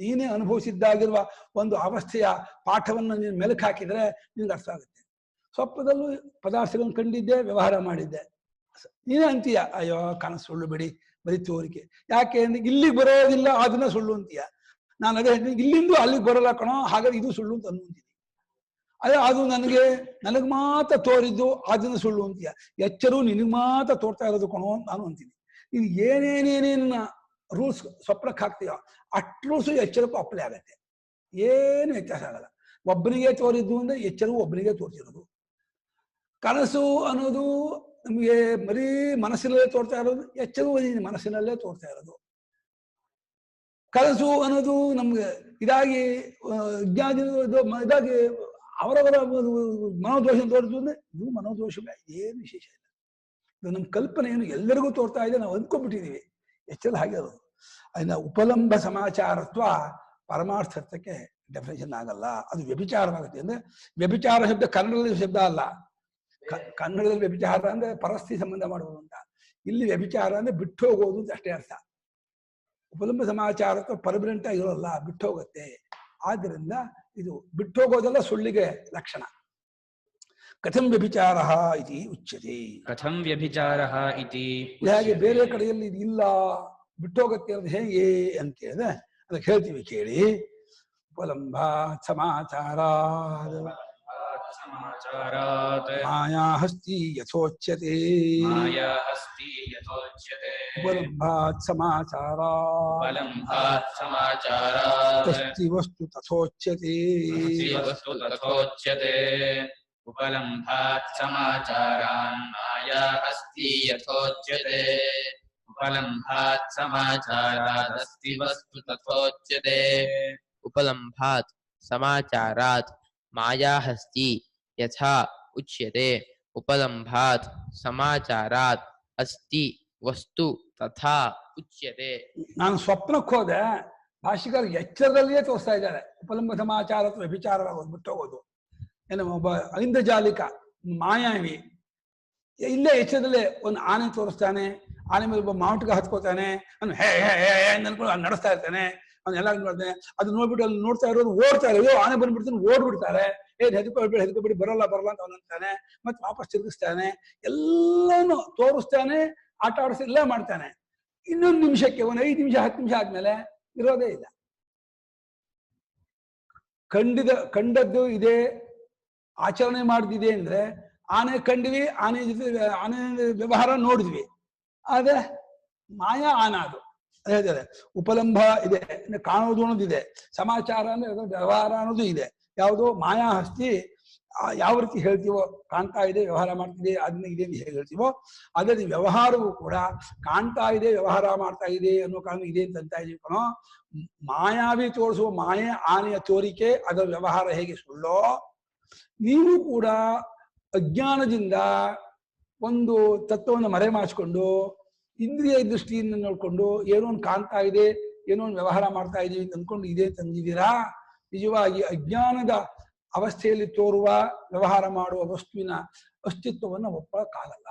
ನೀನೇ ಅನುಭವಿಸಿದ್ದಾಗಿರುವ ಒಂದು ಅವಸ್ಥೆಯ ಪಾಠವನ್ನು ನೀನು ಮೆಲುಕು ಹಾಕಿದ್ರೆ ನಿನ್ಗೆ ಅರ್ಥ ಆಗುತ್ತೆ. ಸ್ವಪ್ನದಲ್ಲೂ ಪದಾರ್ಥಗಳನ್ನು ಕಂಡಿದ್ದೆ, ವ್ಯವಹಾರ ಮಾಡಿದ್ದೆ, ನೀನೇ ಅಂತೀಯ ಅಯ್ಯೋ ಕನಸು ಸುಳ್ಳು ಬಿಡಿ, ಬರೀ ತೋರಿಕೆ. ಯಾಕೆ ಅಂದ್ರೆ ಇಲ್ಲಿಗೆ ಬರೋದಿಲ್ಲ, ಅದನ್ನ ಸುಳ್ಳು ಅಂತೀಯ. ನಾನು ಅದೇ ಇಲ್ಲಿಂದ ಅಲ್ಲಿಗೆ ಬರೋಲ್ಲ ಕಣೋ, ಹಾಗಾದ್ರೆ ಇದು ಸುಳ್ಳು ಅಂತ ಅನ್ಕೊಂತೀನಿ. ಅದೇ ಅದು ನನಗೆ ಮಾತ್ರ ತೋರಿದ್ದು ಅದನ್ನ ಸುಳ್ಳು ಅಂತೀಯ. ಎಚ್ಚರು ನಿನಗೆ ಮಾತ್ರ ತೋರ್ತಾ ಇರೋದು ಕಣೋ ಅಂತ ನಾನು ಅಂತೀನಿ. ನೀನು ಏನೇನೇನೇನ ರೂಲ್ಸ್ ಸ್ವಪ್ನಕ್ಕೆ ಹಾಕ್ತೀಯೋ ಅಷ್ಟು ರೂಲ್ಸು ಎಚ್ಚರಕ್ಕೂ ಅಪ್ಲೈ ಆಗತ್ತೆ, ಏನು ವ್ಯತ್ಯಾಸ ಆಗಲ್ಲ. ಒಬ್ಬನಿಗೆ ತೋರಿದ್ದು ಅಂದ್ರೆ ಎಚ್ಚರವು ಒಬ್ಬನಿಗೆ ತೋರಿಸಿರೋದು. ಕನಸು ಅನ್ನೋದು ನಮಗೆ ಬರೀ ಮನಸ್ಸಿನಲ್ಲೇ ತೋರ್ತಾ ಇರೋದು, ಎಚ್ಚರವು ಮನಸ್ಸಿನಲ್ಲೇ ತೋರ್ತಾ ಇರೋದು. ಕನಸು ಅನ್ನೋದು ನಮ್ಗೆ ಇದಾಗಿ ಇದಾಗಿ ಅವರವರ ಮನೋದೋಷ ತೋರಿದ್ದು ಅಂದ್ರೆ ಇದು ಮನೋದೋಷವೇ, ಏನು ವಿಶೇಷ ಇಲ್ಲ. ಇದು ನಮ್ಮ ಕಲ್ಪನೆಯನ್ನು ಎಲ್ಲರಿಗೂ ತೋರ್ತಾ ಇದೆ, ನಾವು ಅಂದ್ಕೊಂಡ್ಬಿಟ್ಟಿದೀವಿ. ಎಚ್ಚರ ಹಾಗೆ ಅದು. ಅದನ್ನ ಉಪಲಂಬ ಸಮಾಚಾರತ್ವ ಪರಮಾರ್ಥಕ್ಕೆ ಡೆಫಿನೇಷನ್ ಆಗಲ್ಲ, ಅದು ವ್ಯಭಿಚಾರವಾಗುತ್ತೆ. ಅಂದ್ರೆ ವ್ಯಭಿಚಾರ ಶಬ್ದ ಕನ್ನಡದಲ್ಲಿ ಶಬ್ದ ಅಲ್ಲ. ಕನ್ನಡದಲ್ಲಿ ವ್ಯಭಿಚಾರ ಅಂದ್ರೆ ಪರಸ್ಥಿತಿ ಸಂಬಂಧ ಮಾಡುವುದು ಅಂತ, ಇಲ್ಲಿ ವ್ಯಭಿಚಾರ ಅಂದ್ರೆ ಬಿಟ್ಟು ಹೋಗೋದು ಅಂತ ಅಷ್ಟೇ ಅರ್ಥ. ಉಪಲಂಬ ಸಮಾಚಾರತ್ವ ಪರ್ಮನೆಂಟ್ ಆಗಿರೋಲ್ಲ, ಬಿಟ್ಟು ಹೋಗುತ್ತೆ. ಆದ್ದರಿಂದ ಇದು ಬಿಟ್ಟು ಹೋಗೋದೆಲ್ಲ ಸುಳ್ಳಿಗೆ ಲಕ್ಷಣ. ಕಥಂ ವ್ಯಭಿಚಾರ ಇತಿ ಉಚ್ಯತೆ. ಕಥಂ ವ್ಯಭಿಚಾರ ಇತಿ ಹಾಗೆ ಬೇರೆ ಕಡೆಯಲ್ಲಿ ಇದು ಇಲ್ಲ, ಬಿಟ್ಟು ಹೋಗುತ್ತೆ ಅನ್ನೋದು ಹೇಗೆ ಅಂತ ಕೇಳಿದ್ರೆ ಅದಕ್ಕೆ ಹೇಳ್ತೀವಿ ಕೇಳಿ. ಉಪಲಂಬ ಸಮಾಚಾರ ಮಾಯಾ ಹಸ್ತಿ ಯಥೋಚ್ಯತೆ. ಉಪಲಂಬಾತ್ ಸಮಾಚಾರ ಹಸ್ತಿ ವಸ್ತು ತಥೋಚ್ಯತೆ. ಉಪಲಂಭಾತ್ ಸಮಾಚಾರಾನ್ ಮಾಯಾ ಹಸ್ತಿ ಯಥೋಚ್ಯತೆ. ಉಪಲಂಭಾತ್ ಸಮಾಚಾರಾತ್ ಹಸ್ತಿ ವಸ್ತು ತಥೋಚ್ಯತೆ. ಉಪಲಂಭಾತ್ ಸಮಾಚಾರಾತ್ ಮಾಯಾ ಹಸ್ತಿ ಯಥಾ ಉಚ್ಯತೆ. ಉಪಲಂಭಾತ್ ಸಮಾಚಾರಾತ್ ಅಸ್ತಿ ವಸ್ತು ತಥಾ ಉಚ್ಯತೆ. ನಾನು ಸ್ವಪ್ನಕ್ಕೆ ಹೋದೆ, ಭಾಷಿಕರು ಎಚ್ಚರದಲ್ಲಿಯೇ ತೋರಿಸ್ತಾ ಇದ್ದಾರೆ ಉಪಲಂಬ ಸಮಾಚಾರ ವ್ಯಭಿಚಾರವಾಗೋದು, ಬಿಟ್ಟು ಹೋಗೋದು. ಏನು ಒಬ್ಬ ಐಂದ್ರಜಾಲಿಕ ಮಾಯಾವಿ ಇಲ್ಲೇ ಎಚ್ಚರದಲ್ಲೇ ಒಂದು ಆನೆ ತೋರಿಸ್ತಾನೆ, ಆನೆ ಮೇಲೆ ಒಬ್ಬ ಮಾವುಟಗ ಹತ್ಕೋತಾನೆ, ಅವ್ನು ಹೇ ಹೇ ಹೇ ಅನ್ಕೊಂಡು ಅವ್ನು ನಡೆಸ್ತಾ ಇರ್ತಾನೆ, ಅವ್ನು ಎಲ್ಲ ಮಾಡ್ತಾನೆ. ಅದು ನೋಡ್ಬಿಟ್ಟು ಅಲ್ಲಿ ನೋಡ್ತಾ ಇರೋರು ಓಡ್ತಾರೆ, ಅಯ್ಯೋ ಆನೆ ಬಂದ್ಬಿಡ್ತಾನೆ, ಓಡ್ಬಿಡ್ತಾರೆ. ಹೆದ್ಕೋಬಿಡಿ ಬರಲ್ಲ ಅಂತ ಅವನು ಅಂತಾನೆ, ಮತ್ತೆ ವಾಪಸ್ ತಿರುಗಿಸ್ತಾನೆ, ಎಲ್ಲಾನು ತೋರಿಸ್ತಾನೆ, ಆಟ ಆಡಿಸಿ ಎಲ್ಲ ಮಾಡ್ತಾನೆ. ಇನ್ನೊಂದು ನಿಮಿಷಕ್ಕೆ ಒಂದು 5 ನಿಮಿಷ 10 ನಿಮಿಷ ಆದ್ಮೇಲೆ ಇರೋದೇ ಇಲ್ಲ. ಕಂಡದ್ದು ಇದೆ, ಆಚರಣೆ ಮಾಡಿದಿದೆ ಅಂದ್ರೆ ಆನೆ ಕಂಡ್ವಿ, ಆನೆ ಜೊತೆ ಆನೆ ವ್ಯವಹಾರ ನೋಡಿದ್ವಿ, ಆದ್ರೆ ಮಾಯಾ ಆನ ಅದು ಹೇಳ್ತಾರೆ. ಉಪಲಂಬ ಇದೆ, ಕಾಣೋದು ಅನ್ನೋದಿದೆ, ಸಮಾಚಾರ ಅಂದ್ರೆ ವ್ಯವಹಾರ ಅನ್ನೋದು ಇದೆ. ಯಾವುದೋ ಮಾಯಾ ಹಸ್ತಿ ಯಾವ ರೀತಿ ಹೇಳ್ತೀವೋ, ಕಾಣ್ತಾ ಇದೆ ವ್ಯವಹಾರ ಮಾಡ್ತಿದೆ ಅದನ್ನ ಇದೆ ಅಂತ ಹೇಗೆ ಹೇಳ್ತೀವೋ, ಅದೇ ವ್ಯವಹಾರವೂ ಕೂಡ ಕಾಣ್ತಾ ಇದೆ ವ್ಯವಹಾರ ಮಾಡ್ತಾ ಇದೆ ಅನ್ನೋ ಕಾರಣ ಇದೆ ಅಂತ ಇದೀವಿ ಕಣೋ. ಮಾಯಾವಿ ತೋರಿಸುವ ಮಾಯೆ ಆನೆಯ ತೋರಿಕೆ, ಅದರ ವ್ಯವಹಾರ ಹೇಗೆ ಸುಳ್ಳೋ, ನೀವು ಕೂಡ ಅಜ್ಞಾನದಿಂದ ಒಂದು ತತ್ವವನ್ನು ಮರೆಮಾಚಿಕೊಂಡು ಇಂದ್ರಿಯ ದೃಷ್ಟಿಯಿಂದ ನೋಡ್ಕೊಂಡು ಏನೋ ಒಂದು ಕಾಣ್ತಾ ಇದೆ, ಏನೋ ಒಂದು ವ್ಯವಹಾರ ಮಾಡ್ತಾ ಇದೀವಿ ಅಂತ ಅಂದ್ಕೊಂಡು ಇದೆ ತಂದಿದ್ದೀರಾ. ನಿಜವಾಗಿ ಅಜ್ಞಾನದ ಅವಸ್ಥೆಯಲ್ಲಿ ತೋರುವ ವ್ಯವಹಾರ ಮಾಡುವ ವಸ್ತುವಿನ ಅಸ್ತಿತ್ವವನ್ನು ಒಪ್ಪಕ್ಕಾಗಲ್ಲ.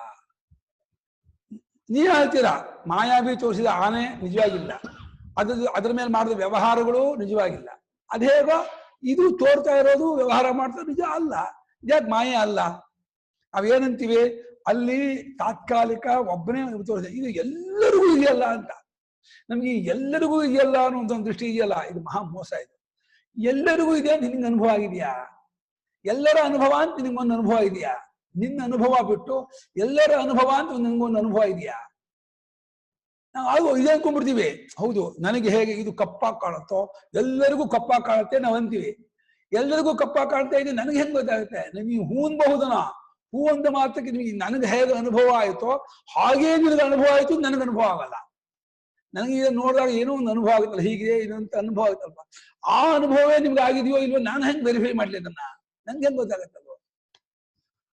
ನೀವ್ ಹೇಳ್ತೀರಾ ಮಾಯಾವಿ ತೋರಿಸಿದ ಆನೆ ನಿಜವಾಗಿಲ್ಲ, ಅದರ ಮೇಲೆ ಮಾಡಿದ ವ್ಯವಹಾರಗಳು ನಿಜವಾಗಿಲ್ಲ. ಅದೇಗೋ ಇದು ತೋರ್ತಾ ಇರೋದು ವ್ಯವಹಾರ ಮಾಡ್ತಾ ನಿಜ ಅಲ್ಲ, ಇದ್ಯಾಕೆ ಮಾಯೆ ಅಲ್ಲ. ನಾವೇನಂತೀವಿ ಅಲ್ಲಿ ತಾತ್ಕಾಲಿಕ ಒಬ್ಬನೇ ತೋರಿಸಿದೆ, ಇದು ಎಲ್ಲರಿಗೂ ಇದೆಯಲ್ಲ ಅಂತ. ನಮ್ಗೆ ಎಲ್ಲರಿಗೂ ಇದೆಯಲ್ಲ ಅನ್ನೋ ಒಂದು ದೃಷ್ಟಿ ಇದೆಯಲ್ಲ, ಇದು ಮಹಾ ಮೋಸ. ಇದು ಎಲ್ಲರಿಗೂ ಇದೆ ಅಂತ ನಿನಗೆ ಅನುಭವ ಆಗಿದೆಯಾ? ಎಲ್ಲರ ಅನುಭವ ಅಂತ ನಿನಗೊಂದು ಅನುಭವ ಇದೆಯಾ? ನಿನ್ನ ಅನುಭವ ಬಿಟ್ಟು ಎಲ್ಲರ ಅನುಭವ ಅಂತ ನಿನಗೊಂದು ಅನುಭವ ಇದೆಯಾ? ನಾವು ಆಗ ಇದೆ ಅನ್ಕೊಂಡ್ಬಿಡ್ತೀವಿ. ಹೌದು, ನನಗೆ ಹೇಗೆ ಇದು ಕಪ್ಪಾಗಿ ಕಾಣುತ್ತೋ ಎಲ್ಲರಿಗೂ ಕಪ್ಪಾಗಿ ಕಾಣುತ್ತೆ ನಾವು ಅಂತೀವಿ. ಎಲ್ಲರಿಗೂ ಕಪ್ಪಾಗಿ ಕಾಣ್ತಾ ಇದೆ, ನನಗೆ ಹೆಂಗ್ ಗೊತ್ತಾಗುತ್ತೆ? ನಿಮಗೆ ಹೂ ಅನ್ಬಹುದನ, ಹೂ ಅಂದ ಮಾತ್ರಕ್ಕೆ ನಿಮಗೆ ನನಗೆ ಹೇಗೆ ಅನುಭವ ಆಯ್ತೋ ಹಾಗೇ ನಿನಗೆ ಅನುಭವ ಆಯ್ತು, ನನಗೆ ಅನುಭವ ಆಗಲ್ಲ. ನನಗೆ ಇದನ್ನು ನೋಡಿದಾಗ ಏನೋ ಒಂದು ಅನುಭವ ಆಗುತ್ತಲ್ಲ, ಹೀಗಿದೆ ಇನ್ನೊಂದು ಅನುಭವ ಆಗುತ್ತಲ್ವ, ಆ ಅನುಭವವೇ ನಿಮ್ಗೆ ಆಗಿದೆಯೋ ಇಲ್ವೋ ನಾನು ಹೆಂಗೆ ವೆರಿಫೈ ಮಾಡ್ಲಿ ಅದನ್ನ? ನನ್ಗೆ ಹೆಂಗ್ ಗೊತ್ತಾಗತ್ತಲ್ವ?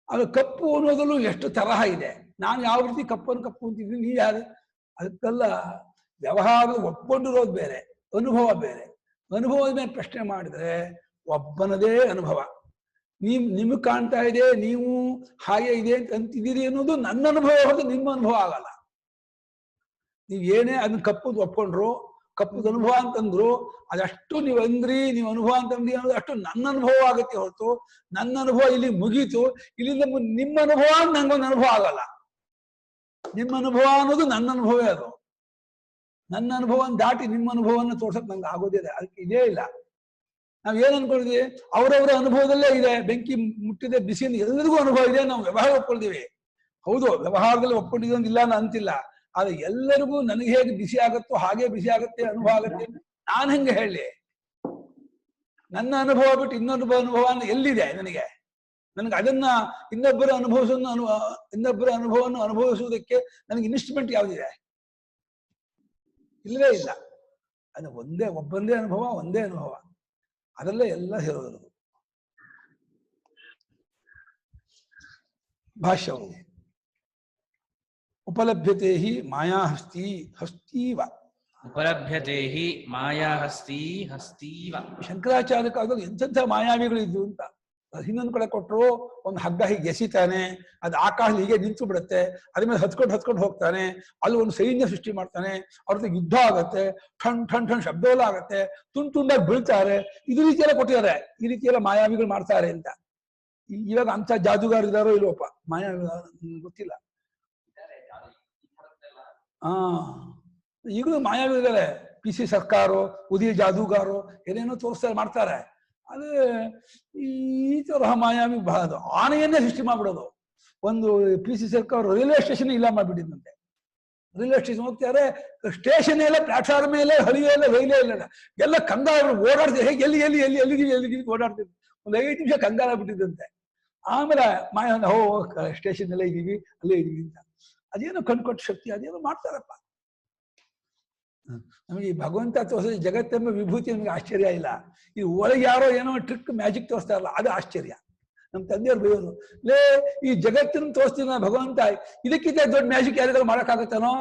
ಅದು ಕಪ್ಪು ಅನ್ನೋದಲ್ಲೂ ಎಷ್ಟು ತರಹ ಇದೆ. ನಾನು ಯಾವ ರೀತಿ ಕಪ್ಪು ಅಂತಿದ್ದೀನಿ, ನೀವು ಯಾರು? ಅದಕ್ಕೆಲ್ಲ ವ್ಯವಹಾರದ ಒಪ್ಕೊಂಡಿರೋದು ಬೇರೆ, ಅನುಭವ ಬೇರೆ. ಅನುಭವದ ಮೇಲೆ ಪ್ರಶ್ನೆ ಮಾಡಿದ್ರೆ ಒಬ್ಬನದೇ ಅನುಭವ. ನಿಮಗೆ ಕಾಣ್ತಾ ಇದೆ, ನೀವು ಹಾಗೆ ಇದೆ ಅಂತ ಅಂತಿದ್ದೀರಿ ಅನ್ನೋದು ನನ್ನ ಅನುಭವ ಹೊರತು ನಿಮ್ಮ ಅನುಭವ ಆಗಲ್ಲ. ನೀವು ಏನೇ ಅದನ್ನ ಕಪ್ಪುದು ಒಪ್ಕೊಂಡ್ರು, ಕಪ್ಪುದ ಅನುಭವ ಅಂತಂದ್ರು, ಅದಷ್ಟು ನೀವು ಅಂದ್ರಿ, ನೀವು ಅನುಭವ ಅಂತಂದ್ರಿ ಅನ್ನೋದು ಅಷ್ಟು ನನ್ನ ಅನುಭವ ಆಗುತ್ತೆ ಹೊರತು ನನ್ನ ಅನುಭವ ಇಲ್ಲಿ ಮುಗೀತು, ಇಲ್ಲಿಂದ ನಿಮ್ಮ ಅನುಭವ ನಂಗೊಂದು ಅನುಭವ ಆಗಲ್ಲ. ನಿಮ್ಮ ಅನುಭವ ಅನ್ನೋದು ನನ್ನ ಅನುಭವವೇ. ಅದು ನನ್ನ ಅನುಭವವನ್ನು ದಾಟಿ ನಿಮ್ಮ ಅನುಭವವನ್ನು ತೋರ್ಸಕ್ ನಂಗೆ ಆಗೋದಿದೆ. ಅದಕ್ಕೆ ಇದೇ ಇಲ್ಲ. ನಾವ್ ಏನ್ ಅನ್ಕೊಂಡಿದ್ವಿ, ಅವರವರ ಅನುಭವದಲ್ಲೇ ಇದೆ. ಬೆಂಕಿ ಮುಟ್ಟಿದೆ, ಬಿಸಿಯಿಂದ ಎಲ್ಲರಿಗೂ ಅನುಭವ ಇದೆ, ನಾವು ವ್ಯವಹಾರ ಒಪ್ಕೊಳ್ತೀವಿ. ಹೌದು, ವ್ಯವಹಾರದಲ್ಲಿ ಒಪ್ಕೊಂಡಿದ್ದು ಇಲ್ಲ ನಾನು ಅಂತಿಲ್ಲ. ಆದ್ರೆ ಎಲ್ಲರಿಗೂ ನನಗೆ ಹೇಗೆ ಬಿಸಿ ಆಗುತ್ತೋ ಹಾಗೆ ಬಿಸಿ ಆಗುತ್ತೆ, ಅನುಭವ ಆಗುತ್ತೆ. ನಾನು ಹೆಂಗೆ ಹೇಳಿ? ನನ್ನ ಅನುಭವ ಬಿಟ್ಟು ಇನ್ನೊಬ್ಬ ಅನುಭವ ಎಲ್ಲಿದೆ ನನಗೆ? ನನಗೆ ಅದನ್ನ ಇನ್ನೊಬ್ಬರ ಅನುಭವವನ್ನು ಅನುಭವಿಸುವುದಕ್ಕೆ ನನಗೆ ಇನ್ಸ್ಟ್ರೂಮೆಂಟ್ ಯಾವ್ದಿದೆ? ಇಲ್ಲವೇ ಇಲ್ಲ. ಅದು ಒಬ್ಬಂದೇ ಅನುಭವ, ಒಂದೇ ಅನುಭವ. ಅದರಲ್ಲೇ ಎಲ್ಲ ಹೇಳೋದು. ಭಾಷ್ಯವು ಉಪಲಭ್ಯತೆ ಹಿ ಮಾಯಾ ಹಸ್ತಿ ಹಸ್ತೀವ. ಉಪಲಭ್ಯತೆ ಹಿ ಮಾಯಾ ಹಸ್ತಿ ಹಸ್ತೀವ. ಶಂಕರಾಚಾರ್ಯ ಕಾಲದಲ್ಲಿ ಎಂತೆಂಥ ಮಾಯಾವಿಗಳು ಇದ್ವು ಅಂತ. ಇನ್ನೊಂದು ಕಡೆ ಕೊಟ್ಟರು, ಒಂದು ಹಗ್ಗ ಹೀಗೆ ಎಸಿತಾನೆ, ಅದು ಆಕಾಶ ಹೀಗೆ ನಿಂತು ಬಿಡುತ್ತೆ, ಅದ್ರ ಮೇಲೆ ಹತ್ಕೊಂಡು ಹೋಗ್ತಾನೆ, ಅಲ್ಲಿ ಒಂದು ಸೈನ್ಯ ಸೃಷ್ಟಿ ಮಾಡ್ತಾನೆ, ಅವ್ರದ್ದು ಯುದ್ಧ ಆಗತ್ತೆ, ಠಣ್ ಠಣ್ ಠಣ್ ಶಬ್ದವೆಲ್ಲ ಆಗತ್ತೆ, ತುಂಡಾಗಿ ಬೀಳ್ತಾರೆ. ಇದು ರೀತಿಯೆಲ್ಲ ಕೊಟ್ಟಿದ್ದಾರೆ. ಈ ರೀತಿಯೆಲ್ಲ ಮಾಯಾವಿಗಳು ಮಾಡ್ತಾರೆ ಅಂತ. ಇವಾಗ ಅಂತ ಜಾದೂಗಾರ ಇದಾರೋ ಇಲ್ವಪ್ಪ? ಮಾಯಾವಿ ಗೊತ್ತಿಲ್ಲ. ಈಗಲೂ ಮಾಯಾವಿದ್ದಾರೆ. PC ಸರ್ಕಾರೋ, ಉದಯ ಜಾದೂಗಾರೋ ಏನೇನೋ ತೋರಿಸ್ತಾರೆ, ಮಾಡ್ತಾರೆ. ಅದು ಈ ತರಹ ಮಾಯಾವಿ ಬಹಳ. ಅದು ಆನೆಯನ್ನೇ ಸೃಷ್ಟಿ ಮಾಡ್ಬಿಡೋದು. ಒಂದು PC ಸರ್ಕಾರ ರೈಲ್ವೆ ಸ್ಟೇಷನ್ ಇಲ್ಲ ಮಾಡ್ಬಿಟ್ಟಿದ್ದಂತೆ. ರೈಲ್ವೆ ಸ್ಟೇಷನ್ ಹೋಗ್ತಾರೆ, ಸ್ಟೇಷನ್ ಎಲ್ಲ, ಪ್ಲಾಟ್ಫಾರ್ಮ್ ಮೇಲೆ ಹಳಿಯೇ ಇಲ್ಲ, ರೈಲೇ ಇಲ್ಲ, ಎಲ್ಲ ಕಂಗಾಲ ಓಡಾಡ್ತೀವಿ. ಹೇಗೆ ಎಲ್ಲಿದ್ದೀವಿ ಓಡಾಡ್ತೀವಿ. ಒಂದು 5 ನಿಮಿಷ ಕಂಗಾಲ ಬಿಟ್ಟಿದ್ದಂತೆ. ಆಮೇಲೆ ಸ್ಟೇಷನ್ ಎಲ್ಲ ಇದೀವಿ, ಅಲ್ಲೇ ಇದೀವಿ ಅಂತ. ಅದೇನೋ ಕಣ್ಕೊಟ್ಟ ಶಕ್ತಿ, ಅದೇನೋ ಮಾಡ್ತಾರಪ್ಪ. ನಮಗೆ ಈ ಭಗವಂತ ತೋರಿಸಿದ ಜಗತ್ತೆಂಬ ವಿಭೂತಿ ನಮಗೆ ಆಶ್ಚರ್ಯ ಇಲ್ಲ. ಇದು ಒಳಗೆ ಯಾರೋ ಏನೋ ಟ್ರಿಕ್ ಮ್ಯಾಜಿಕ್ ತೋರಿಸ್ತಾರಲ್ಲ, ಅದು ಆಶ್ಚರ್ಯ. ನಮ್ಮ ತಂದೆಯವ್ರು ಬೈಯೋರು, ಈ ಜಗತ್ತನ್ನು ತೋರಿಸ್ತೀನ ಭಗವಂತ, ಇದಕ್ಕಿಂತ ದೊಡ್ಡ ಮ್ಯಾಜಿಕ್ ಯಾರಿಗಾರು ಮಾಡೋಕ್ಕಾಗತ್ತನೋ?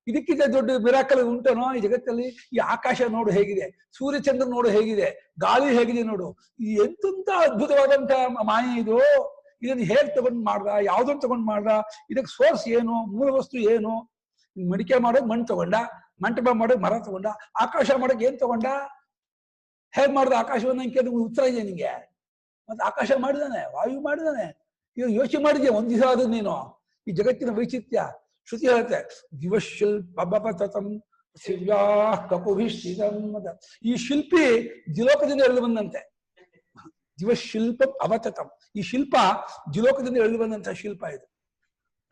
ಇದಕ್ಕಿಂತ ದೊಡ್ಡ ಮಿರಾಕಲ್ ಉಂಟನೋ ಈ ಜಗತ್ತಲ್ಲಿ? ಈ ಆಕಾಶ ನೋಡು ಹೇಗಿದೆ, ಸೂರ್ಯಚಂದ್ರ ನೋಡು ಹೇಗಿದೆ, ಗಾಳಿ ಹೇಗಿದೆ ನೋಡು. ಈ ಎಂತೆಂತ ಅದ್ಭುತವಾದಂತ ಮಾಯೆ ಇದು. ಇದನ್ನು ಹೇಗೆ ತಗೊಂಡ್ ಮಾಡ್ದ, ಯಾವ್ದನ್ನು ತಗೊಂಡ್ ಮಾಡ್ದ, ಇದಕ್ಕೆ ಸೋರ್ಸ್ ಏನು, ಮೂಲ ವಸ್ತು ಏನು? ಮಡಿಕೆ ಮಾಡೋಕ್ ಮಣ್ಣು ತಗೊಂಡ, ಮಂಟಪ ಮಾಡೋಕ್ ಮರ ತಗೊಂಡ, ಆಕಾಶ ಮಾಡೋಕ್ ಏನ್ ತಗೊಂಡ, ಹೇಗ್ ಮಾಡ್ದ ಆಕಾಶವನ್ನ? ಉತ್ತರ ಇದೆ ನಿಂಗೆ. ಮತ್ತೆ ಆಕಾಶ ಮಾಡಿದಾನೆ, ವಾಯು ಮಾಡಿದಾನೆ. ಇವಾಗ ಯೋಚನೆ ಮಾಡಿದ್ಯಾ ಒಂದ್ ದಿವಸ ಆದ ನೀನು ಈ ಜಗತ್ತಿನ ವೈಚಿತ್ಯ? ಶ್ರುತಿ ಹೇಳುತ್ತೆ, ದಿವಶಿಲ್ಪತಂ ಕಪುಭಿಶ್ಚಿತಂ. ಈ ಶಿಲ್ಪಿ ಜಿಲೋಕದಿಂದ ಎಳೆದು ಬಂದಂತೆ. ದಿವಶಿಲ್ಪ ಅವತತಂ, ಈ ಶಿಲ್ಪ ಜಿಲೋಕದಿಂದ ಎಳೆದು ಬಂದಂತ ಶಿಲ್ಪ ಇದು.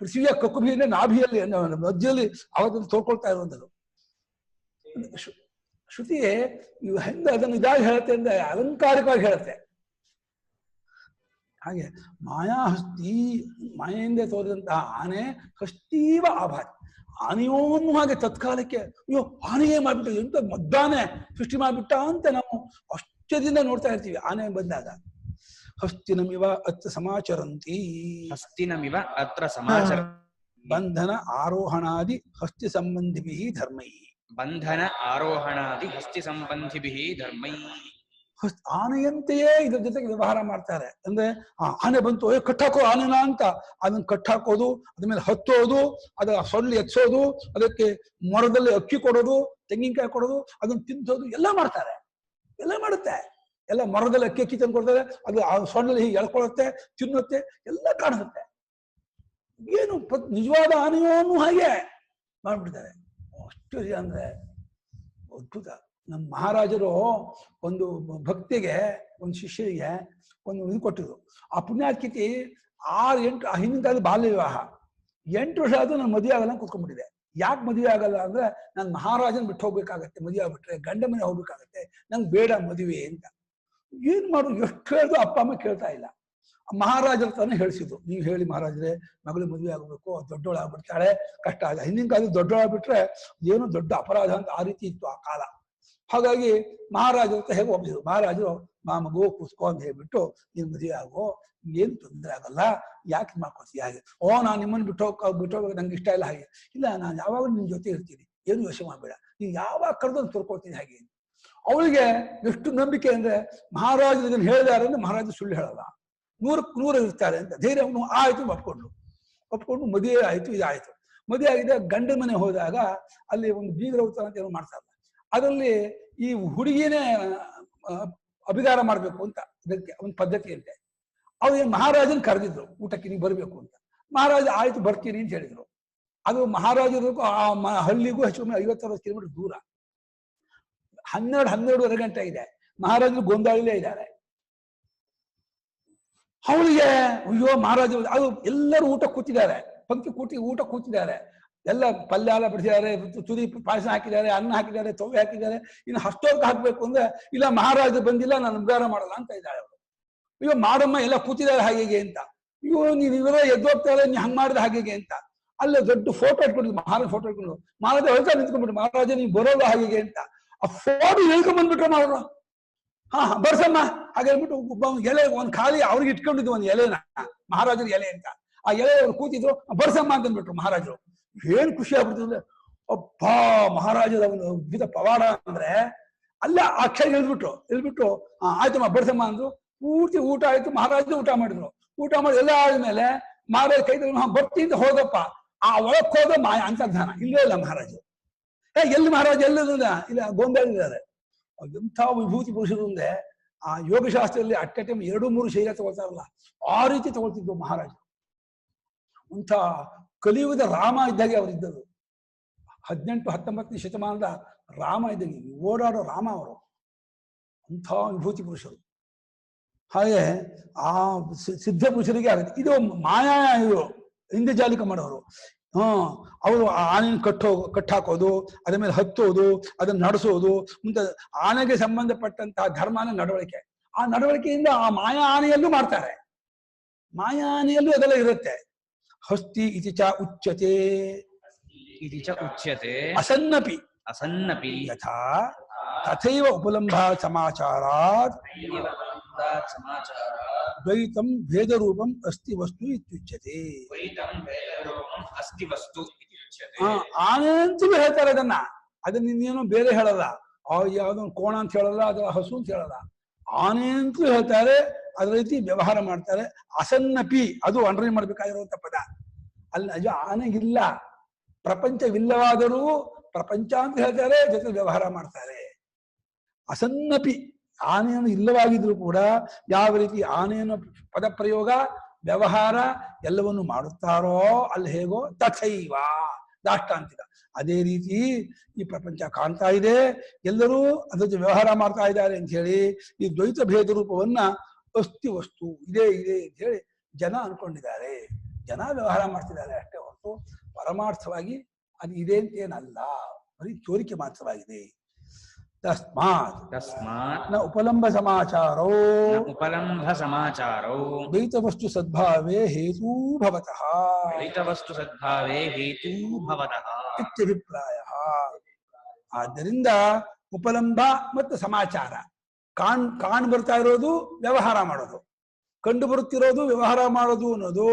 ಪೃಥ್ವಿಯ ಕಕುಭಿಯಿಂದ ನಾಭಿಯಲ್ಲಿ ಮಧ್ಯದಲ್ಲಿ ಅವತನ್ನು ತೋರ್ಕೊಳ್ತಾ ಇರುವಂಥದ್ದು. ಶ್ರುತಿ ಹೆಂಗ ಅದನ್ನು ಇದಾಗಿ ಹೇಳುತ್ತೆ ಅಂದ್ರೆ ಅಲಂಕಾರಿಕವಾಗಿ ಹೇಳುತ್ತೆ. ಹಾಗೆ ಮಾಯಾಹಸ್ತಿ, ಮಾಯೆಯಿಂದ ತೋರಿದಂತಹ ಆನೆ ಹಸ್ತೀವ ಆಭಾತಿ, ಆನೆಯೋನು ಹಾಗೆ ತತ್ಕಾಲಕ್ಕೆ ಅಯ್ಯೋ ಆನೆಯೇ ಮಾಡ್ಬಿಟ್ಟು ಎಂತ ಮದ್ದಾನೆ ಸೃಷ್ಟಿ ಮಾಡ್ಬಿಟ್ಟ ಅಂತ ನಾವು ಆಶ್ಚರ್ಯದಿಂದ ನೋಡ್ತಾ ಇರ್ತೀವಿ. ಆನೆ ಬಂದಾಗ ಹಸ್ತಿನಮಿವ ಅತ್ರ ಸಮಾಚರಂತಿ, ಹಸ್ತಿನಮಿವ ಅತ್ರ ಸಮಾಚರ. ಬಂಧನ ಆರೋಹಣಾದಿ ಹಸ್ತಿ ಸಂಬಂಧಿಭಿ ಧರ್ಮೈ. ಬಂಧನ ಆರೋಹಣಾದಿ ಹಸ್ತಿ ಸಂಬಂಧಿಭಿ ಧರ್ಮೈ. ಆನೆಯಂತೆಯೇ ಇದ್ರ ಜೊತೆಗೆ ವ್ಯವಹಾರ ಮಾಡ್ತಾರೆ. ಅಂದ್ರೆ ಆನೆ ಬಂತು, ಕಟ್ಟಾಕೋ ಆನೆನ ಅಂತ ಅದನ್ನ ಕಟ್ಟಾಕೋದು, ಅದ್ರ ಮೇಲೆ ಹತ್ತೋದು, ಅದ ಸೊಳ್ಳೆ ಎತ್ಸೋದು, ಅದಕ್ಕೆ ಮರದಲ್ಲಿ ಅಕ್ಕಿ ಕೊಡೋದು, ತೆಂಗಿನಕಾಯಿ ಕೊಡೋದು, ಅದನ್ನ ತಿಂತೋದು ಎಲ್ಲ ಮಾಡ್ತಾರೆ. ಎಲ್ಲ ಮಾಡುತ್ತೆ. ಎಲ್ಲ ಮರದಲ್ಲಿ ಅಕ್ಕಿ ತಂದು ಕೊಡ್ತಾರೆ, ಅದು ಆ ಸೊಳ್ಳೆ ಹೀಗೆ ಎಳ್ಕೊಳ್ಳುತ್ತೆ, ತಿನ್ನುತ್ತೆ, ಎಲ್ಲ ಕಾಣಿಸುತ್ತೆ. ಏನು ನಿಜವಾದ ಆನೆಯನ್ನು ಹಾಗೆ ಮಾಡ್ಬಿಡ್ತಾರೆ. ಅಷ್ಟು ಅಂದ್ರೆ ಅದ್ಭುತ. ನಮ್ಮ ಮಹಾರಾಜರು ಒಂದು ಭಕ್ತಿಗೆ, ಒಂದು ಶಿಷ್ಯರಿಗೆ ಒಂದು ಇದು ಕೊಟ್ಟಿದ್ರು. ಆ ಪುಣ್ಯಾತ್ಕಿತಿ 6-8 ಹಿಂದಿನ ಕಾಲದ ಬಾಲ್ಯ ವಿವಾಹ 8 ವರ್ಷ ಆದ್ರೂ ನಾನು ಮದುವೆ ಆಗಲ್ಲ ಕೂತ್ಕೊಂಡ್ಬಿಟ್ಟಿದೆ. ಯಾಕೆ ಮದುವೆ ಆಗಲ್ಲ ಅಂದ್ರೆ ನಾನು ಮಹಾರಾಜನ ಬಿಟ್ಟು ಹೋಗ್ಬೇಕಾಗತ್ತೆ, ಮದುವೆ ಆಗ್ಬಿಟ್ರೆ ಗಂಡ ಮನೆ ಹೋಗ್ಬೇಕಾಗತ್ತೆ, ನಂಗೆ ಬೇಡ ಮದುವೆ ಅಂತ. ಏನ್ ಮಾಡು, ಎಷ್ಟು ಹೇಳಿದ್ರು ಅಪ್ಪ ಅಮ್ಮ ಕೇಳ್ತಾ ಇಲ್ಲ. ಮಹಾರಾಜರ ತಾನೇ ಹೇಳಿಸಿದ್ರು, ನೀವು ಹೇಳಿ ಮಹಾರಾಜರೇ ಮಗಳು ಮದುವೆ ಆಗಬೇಕು, ದೊಡ್ಡೋಳು ಆಗ್ಬಿಡ್ತಾಳೆ, ಕಷ್ಟ ಆಗ. ಹಿಂದಿನ ಕಾಲದ ದೊಡ್ಡೋಳಾಗ್ಬಿಟ್ರೆ ಏನು ದೊಡ್ಡ ಅಪರಾಧ ಅಂತ ಆ ರೀತಿ ಇತ್ತು ಆ ಕಾಲ. ಹಾಗಾಗಿ ಮಹಾರಾಜರ ಹತ್ರ ಹೇಗೆ ಒಪ್ಪಿದ್ರು. ಮಹಾರಾಜರು ಮಗು ಕೂಸ್ಕೊ ಅಂತ ಹೇಳ್ಬಿಟ್ಟು ನೀನು ಮದುವೆ ಆಗೋ, ಏನು ತೊಂದರೆ ಆಗಲ್ಲ, ಯಾಕೆ ಮಾಡ್ಕೊಳ್ತೀವಿ ಹಾಗೆ. ನಾನು ನಿಮ್ಮನ್ನು ಬಿಟ್ಟೋಗ್ಬೇಕು ನಂಗೆ ಇಷ್ಟ ಇಲ್ಲ ಹಾಗೆ. ಇಲ್ಲ, ನಾನು ಯಾವಾಗ ನಿನ್ನ ಜೊತೆ ಇರ್ತೀನಿ, ಏನು ಯೋಚನೆ ಮಾಡಬೇಡ, ನೀವು ಯಾವಾಗ ಕರೆದು ತೊರ್ಕೊಳ್ತೀನಿ ಹಾಗೆ. ಅವಳಿಗೆ ಎಷ್ಟು ನಂಬಿಕೆ ಅಂದ್ರೆ ಮಹಾರಾಜರು ಇದನ್ನು ಹೇಳಿದಾರೆ ಅಂದ್ರೆ ಮಹಾರಾಜರು ಸುಳ್ಳು ಹೇಳಲ್ಲ, 100ಕ್ಕೆ 100 ಇರ್ತಾರೆ ಅಂತ ಧೈರ್ಯ. ಆಯ್ತು ಒಪ್ಕೊಂಡು ಮದುವೆ ಆಯ್ತು. ಇದಾಯ್ತು, ಮದುವೆ ಆಗಿದೆ. ಗಂಡ ಮನೆ ಹೋದಾಗ ಅಲ್ಲಿ ಒಂದು ಬೀಗರ ಉತ್ತರ ಅಂತ ಏನೋ ಮಾಡ್ತಾರಲ್ಲ, ಅದರಲ್ಲಿ ಈ ಹುಡುಗಿನೇ ಅಭಿಗಾರ ಮಾಡ್ಬೇಕು ಅಂತ ಇದಕ್ಕೆ ಒಂದು ಪದ್ಧತಿ ಅಂತೆ. ಅವ್ರು ಮಹಾರಾಜನ್ ಕರೆದಿದ್ರು ಊಟಕ್ಕೆ, ನೀವು ಬರ್ಬೇಕು ಅಂತ. ಮಹಾರಾಜ ಆಯ್ತು ಬರ್ತೀನಿ ಅಂತ ಹೇಳಿದ್ರು. ಅದು ಮಹಾರಾಜರಿಗೂ ಆ ಹಳ್ಳಿಗೂ ಹೆಚ್ಚು ಕಮ್ಮಿ 50-60 ಕಿಲೋಮೀಟರ್ ದೂರ. 12-12:30 ಗಂಟೆ ಇದೆ. ಮಹಾರಾಜರು ಗೊಂದಾಳಲ್ಲೇ ಇದ್ದಾರೆ. ಅವಳಿಗೆ ಅಯ್ಯೋ ಮಹಾರಾಜ, ಅದು ಎಲ್ಲರೂ ಊಟ ಕೂತಿದ್ದಾರೆ, ಪಂಕ್ತಿ ಊಟ ಕೂತಿದ್ದಾರೆ, ಎಲ್ಲ ಪಲ್ಯ ಎಲ್ಲ ಬಿಡಿಸಿದ್ದಾರೆ, ತುದಿ ಪಾಯಸ ಹಾಕಿದ್ದಾರೆ, ಅನ್ನ ಹಾಕಿದ್ದಾರೆ, ತೊವೆ ಹಾಕಿದ್ದಾರೆ. ಇನ್ನು ಹಸ್ತೋರ್ಕ ಹಾಕ್ಬೇಕು ಅಂದ್ರೆ ಇಲ್ಲ ಮಹಾರಾಜ ಬಂದಿಲ್ಲ, ನಾನು ಉಪಚಾರ ಮಾಡಲ್ಲ ಅಂತ ಇದ್ದಾಳೆ ಅವಳು. ಅಯ್ಯೋ ಮಾಡಮ್ಮ ಎಲ್ಲ ಕೂತಿದ್ದಾರೆ ಹಾಗೆ ಅಂತ. ಅಯ್ಯೋ ನೀನ್ ಇವರೇ ಎದ್ದೋಗ್ತಾರೆ, ನೀ ಹಂಗ್ ಮಾಡಿದ ಹಾಗೆ ಅಂತ. ಅಲ್ಲೇ ದೊಡ್ಡ ಫೋಟೋ ಇಟ್ಕೊಂಡು ಮಹಾರಾಜ ಫೋಟೋ ಇಟ್ಕೊಂಡು ಮಹಾರಾಜ ಹೊರಟ ನಿಂತ್ಕೊಂಡ್ಬಿಟ್ಟು, ಮಹಾರಾಜ ನೀವು ಬರೋಲ್ಲ ಹಾಗೆ ಅಂತ ಆ ಫೋಟೋ ಹೇಳ್ಕೊಂಡ್ಬಂದ್ಬಿಟ್ರೆ ಅವರು. ಬರ್ಸಮ್ಮ ಹಾಗೆ ಹೇಳ್ಬಿಟ್ಟು ಎಲೆ ಒಂದ್ ಖಾಲಿ ಅವ್ರಿಗೆ ಇಟ್ಕೊಂಡಿದ್ದು ಒಂದು ಎಲೆನ, ಮಹಾರಾಜರ ಎಲೆ ಅಂತ. ಆ ಎಲೆ ಅವ್ರು ಕೂತಿದ್ರು, ಬರ್ಸಮ್ಮ ಅಂತಂದ್ಬಿಟ್ರು ಮಹಾರಾಜರು. ಏನ್ ಖುಷಿ ಆಗ್ಬಿಡ್ತದೆ. ಅಪ್ಪಾ ಮಹಾರಾಜರ ಒಂದು ಅದ್ಭುತ ಪವಾಡ ಅಂದ್ರೆ ಅಲ್ಲ ಅಕ್ಷರ ಹೇಳ್ಬಿಟ್ಟು ಆಯ್ತಮ್ಮ ಬರ್ಸಮ್ಮ ಅಂದ್ರು. ಪೂರ್ತಿ ಊಟ ಆಯ್ತು, ಮಹಾರಾಜರು ಊಟ ಮಾಡಿದ್ರು. ಊಟ ಮಾಡಿ ಎಲ್ಲ ಆದ್ಮೇಲೆ ಮಹಾರಾಜ ಕೈ ಬರ್ತಿ ಅಂತ ಹೋದಪ್ಪ. ಆ ಒಳಕ್ ಹೋದ ಮಾಯ ಅಂತರ್ಧಾನ ಇಲ್ಲೇ ಇಲ್ಲ ಮಹಾರಾಜರು. ಎಲ್ಲಿ ಮಹಾರಾಜ ಎಲ್ಲದ ಇಲ್ಲ ಗೊಂದಲಿದ್ದಾರೆ. ಎಂಥ ವಿಭೂತಿ ಪುರುಷರು ಅಂದ್ರೆ ಆ ಯೋಗಶಾಸ್ತ್ರದಲ್ಲಿ ಅಟ್ ಎ ಟೈಮ್ 2-3 ಶರೀರ ತಗೊಳ್ತಾರಲ್ಲ, ಆ ರೀತಿ ತಗೊಳ್ತಿದ್ರು ಮಹಾರಾಜರು. ಅಂಥ ಕಲಿಯುಗದ ರಾಮ ಇದ್ದಾಗೆ ಅವರಿದ್ದರು. 18-19ನೇ ಶತಮಾನದ ರಾಮ ಇದ್ದಾಗೆ ಓಡಾಡೋ ರಾಮ ಅವರು. ಅಂಥ ವಿಭೂತಿ ಪುರುಷರು. ಹಾಗೆ ಆ ಸಿದ್ಧ ಪುರುಷರಿಗೆ ಆಗುತ್ತೆ. ಇದು ಮಾಯಾ, ಇವರು ಇಂದ್ರಜಾಲಿಕ ಮಾಡೋರು. ಅವರು ಆನೆನ ಕಟ್ಟಾಕೋದು, ಅದ್ರ ಮೇಲೆ ಹತ್ತೋದು, ಅದನ್ನ ನಡೆಸೋದು, ಮುಂತಾದ ಆನೆಗೆ ಸಂಬಂಧಪಟ್ಟಂತಹ ಧರ್ಮನ ನಡವಳಿಕೆ. ಆ ನಡವಳಿಕೆಯಿಂದ ಆ ಮಾಯಾ ಆನೆಯಲ್ಲೂ ಮಾಡ್ತಾರೆ. ಮಾಯಾ ಆನೆಯಲ್ಲೂ ಅದೆಲ್ಲ ಇರುತ್ತೆ. ಹಸ್ತಿ ಇತಿ ಚ ಉಚ್ಯತೆ ಅಸನ್ನಪಿ ಯಥಾ ತಥೈವ ಉಪಲಂಭ ಸಮಾಚಾರಾತ್ ದ್ವೈತಂ ಭೇದ ರೂಪಂ ಅಸ್ತಿ ವಸ್ತು ಇತ್ಯುಚ್ಯತೆ. ಆನೆ ಅಂತಲೂ ಹೇಳ್ತಾರೆ ಅದನ್ನ ಇನ್ನೇನು ಬೇರೆ ಹೇಳಲ್ಲ. ಯಾವ್ದೊಂದು ಕೋಣ ಅಂತ ಹೇಳಲ್ಲ, ಅದರ ಹಸು ಅಂತ ಹೇಳಲ್ಲ, ಆನೆ ಅಂತಲೂ ಹೇಳ್ತಾರೆ. ಅದ್ರ ರೀತಿ ವ್ಯವಹಾರ ಮಾಡ್ತಾರೆ. ಅಸನ್ನಪಿ ಅದು ಅಂಡರ್ಲೈನ್ ಮಾಡ್ಬೇಕಾಗಿರುವಂತ ಪದ. ಅಲ್ಲಿ ನಿಜ ಆನೆಗಿಲ್ಲ, ಪ್ರಪಂಚವಿಲ್ಲವಾದರೂ ಪ್ರಪಂಚ ಅಂತ ಹೇಳ್ತಾರೆ, ಜೊತೆ ವ್ಯವಹಾರ ಮಾಡ್ತಾರೆ. ಅಸನ್ನಪಿ ಆನೆಯನ್ನು ಇಲ್ಲವಾಗಿದ್ರು ಕೂಡ ಯಾವ ರೀತಿ ಆನೆಯನ್ನು ಪದ ಪ್ರಯೋಗ ವ್ಯವಹಾರ ಎಲ್ಲವನ್ನು ಮಾಡುತ್ತಾರೋ ಅಲ್ಲಿ ಹೇಗೋ ತಥೈವ ದಾಷ್ಟಾಂತಿಕ ಅದೇ ರೀತಿ ಈ ಪ್ರಪಂಚ ಕಾಣ್ತಾ ಇದೆ, ಎಲ್ಲರೂ ಅದ್ರ ಜೊತೆ ವ್ಯವಹಾರ ಮಾಡ್ತಾ ಇದ್ದಾರೆ ಅಂತ ಹೇಳಿ ಈ ದ್ವೈತ ಭೇದ ರೂಪವನ್ನ ಅಸ್ತಿ ವಸ್ತು ಇದೆ ಅಂತ ಹೇಳಿ ಜನ ಅನ್ಕೊಂಡಿದ್ದಾರೆ. ಜನ ವ್ಯವಹಾರ ಮಾಡ್ತಿದ್ದಾರೆ ಅಷ್ಟೇ ಹೊರತು ಪರಮಾರ್ಥವಾಗಿ ಅದು ಇದೆ ಅಂತ ಏನಲ್ಲ, ಬರೀ ತೋರಿಕೆ ಮಾತ್ರವಾಗಿದೆ. ತಸ್ಮಾತ್ ನ ಉಪಲಂಭ ಸಮಾಚಾರೋ ದ್ವೈತ ವಸ್ತು ಸದ್ಭಾವೇ ಹೇತೂ ಭವತಃ ಇತ್ಯಭಿಪ್ರಾಯ. ಆದ್ದರಿಂದ ಉಪಲಂಭ ಮತ್ತು ಸಮಾಚಾರ ಕಾಣ್ ಬರ್ತಾ ಇರೋದು ವ್ಯವಹಾರ ಮಾಡೋದು, ಕಂಡು ಬರುತ್ತಿರೋದು ವ್ಯವಹಾರ ಮಾಡೋದು ಅನ್ನೋದು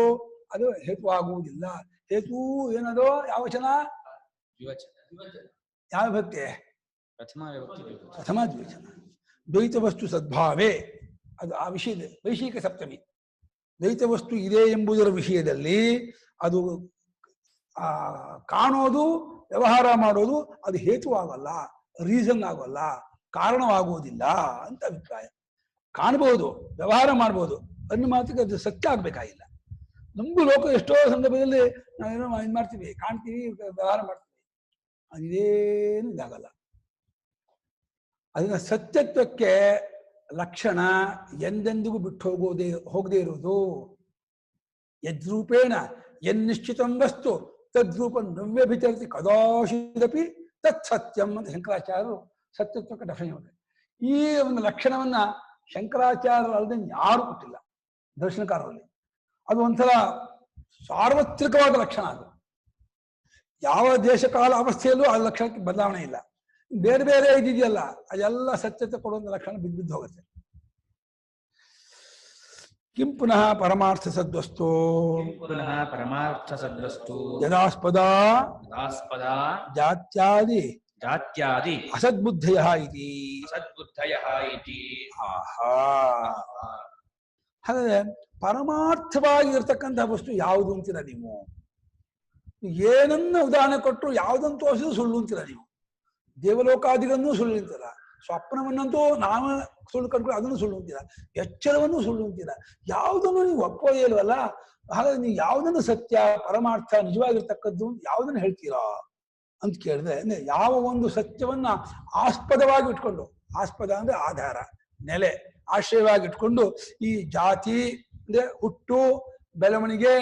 ಅದು ಹೇತು ಆಗುವುದಿಲ್ಲ. ಹೇತು ಏನದು? ಯಾವ ವಚನ? ಯಾವ ಭಕ್ತಿ? ಪ್ರಥಮ ದ್ವಿವಚನ. ದ್ವೈತ ವಸ್ತು ಸದ್ಭಾವೇ, ಅದು ಆ ವಿಷಯದ ವೈಶಿಕ ಸಪ್ತಮಿ. ದ್ವೈತ ವಸ್ತು ಇದೆ ಎಂಬುದರ ವಿಷಯದಲ್ಲಿ ಅದು ಕಾಣೋದು, ವ್ಯವಹಾರ ಮಾಡೋದು ಅದು ಹೇತುವಾಗಲ್ಲ, ರೀಸನ್ ಆಗೋಲ್ಲ, ಕಾರಣವಾಗುವುದಿಲ್ಲ ಅಂತ ಅಭಿಪ್ರಾಯ. ಕಾಣಬಹುದು, ವ್ಯವಹಾರ ಮಾಡ್ಬೋದು, ಅನ್ನೋ ಮಾತಿಗೆ ಅದು ಸತ್ಯ ಆಗ್ಬೇಕಾಗಿಲ್ಲ. ನಮಗೂ ಲೋಕ ಎಷ್ಟೋ ಸಂದರ್ಭದಲ್ಲಿ ನಾವೇನೋ ಇದು ಮಾಡ್ತೀವಿ, ಕಾಣ್ತೀವಿ, ವ್ಯವಹಾರ ಮಾಡ್ತೀವಿ, ಅದೇನು ಇದಾಗಲ್ಲ. ಅದನ್ನ ಸತ್ಯತ್ವಕ್ಕೆ ಲಕ್ಷಣ ಎಂದೆಂದಿಗೂ ಬಿಟ್ಟು ಹೋಗದೇ ಇರುವುದು. ಯದ್ರೂಪೇಣ ಎನ್ನಿಶ್ಚಿತಂ ವಸ್ತು ತದ್ರೂಪ ನವ್ಯಭಿಚರತಿ ಕದಾಶಿದಪಿ ತತ್ ಸತ್ಯಂ ಅಂತ ಶಂಕರಾಚಾರ್ಯರು ಸತ್ಯತ್ವಕ್ಕೆ ಡೆಫಿನೇಷನ್ ಮಾಡ್ತಾರೆ. ಈ ಒಂದು ಲಕ್ಷಣವನ್ನ ಶಂಕರಾಚಾರ್ಯರು ಅಲ್ಲದೆ ಯಾರು ಕೊಟ್ಟಿಲ್ಲ ದರ್ಶನಕಾರರಲ್ಲಿ. ಅದು ಒಂಥರ ಸಾರ್ವತ್ರಿಕವಾದ ಲಕ್ಷಣ. ಅದು ಯಾವ ದೇಶಕಾಲ ಅವಸ್ಥೆಯಲ್ಲೂ ಆ ಲಕ್ಷಣಕ್ಕೆ ಬದಲಾವಣೆ ಇಲ್ಲ. ಬೇರೆ ಬೇರೆ ಇದೆಯಲ್ಲ ಅದೆಲ್ಲ ಸತ್ಯತೆ ಕೊಡುವಂತ ಲಕ್ಷಣ ಬಿದ್ದು ಹೋಗುತ್ತೆ. ಕಿಂ ಪುನಃ ಪರಮಾರ್ಥ ಸದ್ವಸ್ತು ಪುನಃ ಪರಮಾರ್ಥ ಸದ್ವಸ್ತು ಯದಾಸ್ಪದ ಜಾತ್ಯಾದಿ ಅಸದ್ಬುದ್ಧಯ ಇತಿ. ಹಾಗಾದ್ರೆ ಪರಮಾರ್ಥವಾಗಿರ್ತಕ್ಕಂಥ ವಸ್ತು ಯಾವುದು ಅಂತೀರ ನೀವು? ಏನನ್ನ ಉದಾಹರಣೆ ಕೊಟ್ಟರು ಯಾವುದನ್ನು ತೋರಿಸಿದ್ರು ಸುಳ್ಳು ಅಂತೀರ ನೀವು. ದೇವಲೋಕಾದಿಗಳನ್ನೂ ಸುಳ್ಳು ಅಂತೀರ, ಸ್ವಪ್ನವನ್ನಂತೂ ನಾವು ಸುಳ್ಳು ಕಂಡ್ಕೊಂಡು ಅದನ್ನು ಸುಳ್ಳು ಅಂತೀರ, ಎಚ್ಚರವನ್ನು ಸುಳ್ಳು ಅಂತೀರ. ಯಾವುದನ್ನು ನೀವು ಒಪ್ಪೋದೇ ಇಲ್ವಲ್ಲ. ಹಾಗಾದ್ರೆ ನೀವು ಯಾವುದನ್ನು ಸತ್ಯ, ಪರಮಾರ್ಥ, ನಿಜವಾಗಿರ್ತಕ್ಕದ್ದು ಯಾವುದನ್ನು ಹೇಳ್ತೀರಾ ಅಂತ ಕೇಳಿದ್ರೆ, ಯಾವ ಒಂದು ಸತ್ಯವನ್ನ ಆಸ್ಪದವಾಗಿ ಇಟ್ಕೊಂಡು, ಆಸ್ಪದ ಅಂದ್ರೆ ಆಧಾರ, ನೆಲೆ, ಆಶ್ರಯವಾಗಿ ಇಟ್ಕೊಂಡು ಈ ಜಾತಿ ಅಂದ್ರೆ ಹುಟ್ಟು, ಬೆಳವಣಿಗೆ,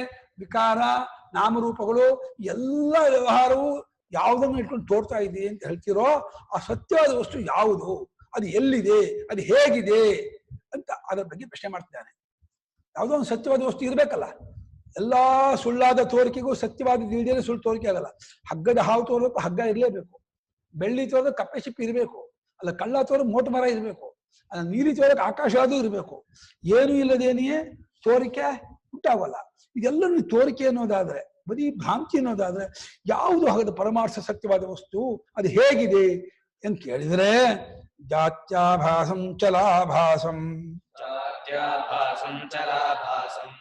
ವಿಕಾರ, ನಾಮರೂಪಗಳು ಎಲ್ಲ ವ್ಯವಹಾರವು ಯಾವುದನ್ನು ಇಟ್ಕೊಂಡು ತೋರ್ತಾ ಇದೆ ಅಂತ ಹೇಳ್ತಿರೋ ಆ ಸತ್ಯವಾದ ವಸ್ತು ಯಾವುದು, ಅದು ಎಲ್ಲಿದೆ, ಅದು ಹೇಗಿದೆ ಅಂತ ಅದರ ಬಗ್ಗೆ ಪ್ರಶ್ನೆ ಮಾಡ್ತಿದ್ದಾನೆ. ಯಾವುದೋ ಒಂದು ಸತ್ಯವಾದ ವಸ್ತು ಇರ್ಬೇಕಲ್ಲ. ಎಲ್ಲಾ ಸುಳ್ಳಾದ ತೋರಿಕೆಗೂ ಸತ್ಯವಾದ ಇಲ್ಲದೇ ಸುಳ್ಳು ತೋರಿಕೆ ಆಗಲ್ಲ. ಹಗ್ಗದ ಹಾವು ತೋರಬೇಕು, ಹಗ್ಗ ಇರಲೇಬೇಕು. ಬೆಳ್ಳಿ ತೋರಕ್ಕೆ ಕಪ್ಪೆ ಶಿಪ್ಪಿ ಇರಬೇಕು. ಅಲ್ಲ ಕಳ್ಳ ತೋರಕ್ಕೆ ಮೋಟು ಮರ ಇರಬೇಕು. ಅಲ್ಲ ನೀಲಿ ತೋರಕ್ಕೆ ಆಕಾಶ ಅದು ಇರಬೇಕು. ಏನು ಇಲ್ಲದೇನೆಯೇ ತೋರಿಕೆ ಉಂಟಾಗಲ್ಲ. ಇದೆಲ್ಲ ನೀವು ತೋರಿಕೆ ಅನ್ನೋದಾದ್ರೆ, ಬರೀ ಭ್ರಾಂತಿ ಅನ್ನೋದಾದ್ರೆ ಯಾವುದು ಹಾಗಾದ ಪರಮಾರ್ಥ ಸತ್ಯವಾದ ವಸ್ತು, ಅದು ಹೇಗಿದೆ ಅಂತ ಕೇಳಿದ್ರೆ, ಜಾತ್ಯಾಭಾಸಂ ಚಲಾಭಾಸಂ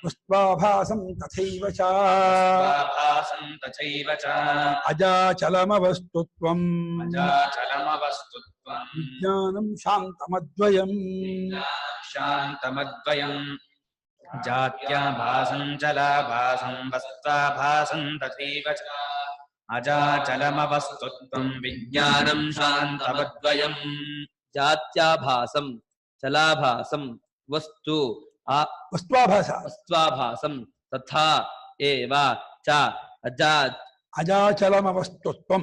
ವಸ್ತ್ವಾಭಾಸಂ ತಥೈವ ಚ ಅಜಾಚಲಮವಸ್ತುತ್ವಂ ವಿಜ್ಞಾನಂ ಶಾಂತಮದ್ವಯಂ. ಜಾತ್ಯಾಭಾಸಂ ಚಲಾಭಾಸಂ ವಸ್ತ್ವಾಭಾಸಂ ತಥೈವ ಚ ಅಜಾಚಲಮವಸ್ತುತ್ವಂ ವಿಜ್ಞಾನಂ ಶಾಂತಮದ್ವಯಂ. ಜಾತ್ಯಾಭಾಸಂ ಚಲಾಭಾಸಂ ವಸ್ತ್ವಾಭಾಸಂ ತಥಾ ಏವ ಚ ಅಜಾಚಲಮವಸ್ತುತ್ವಂ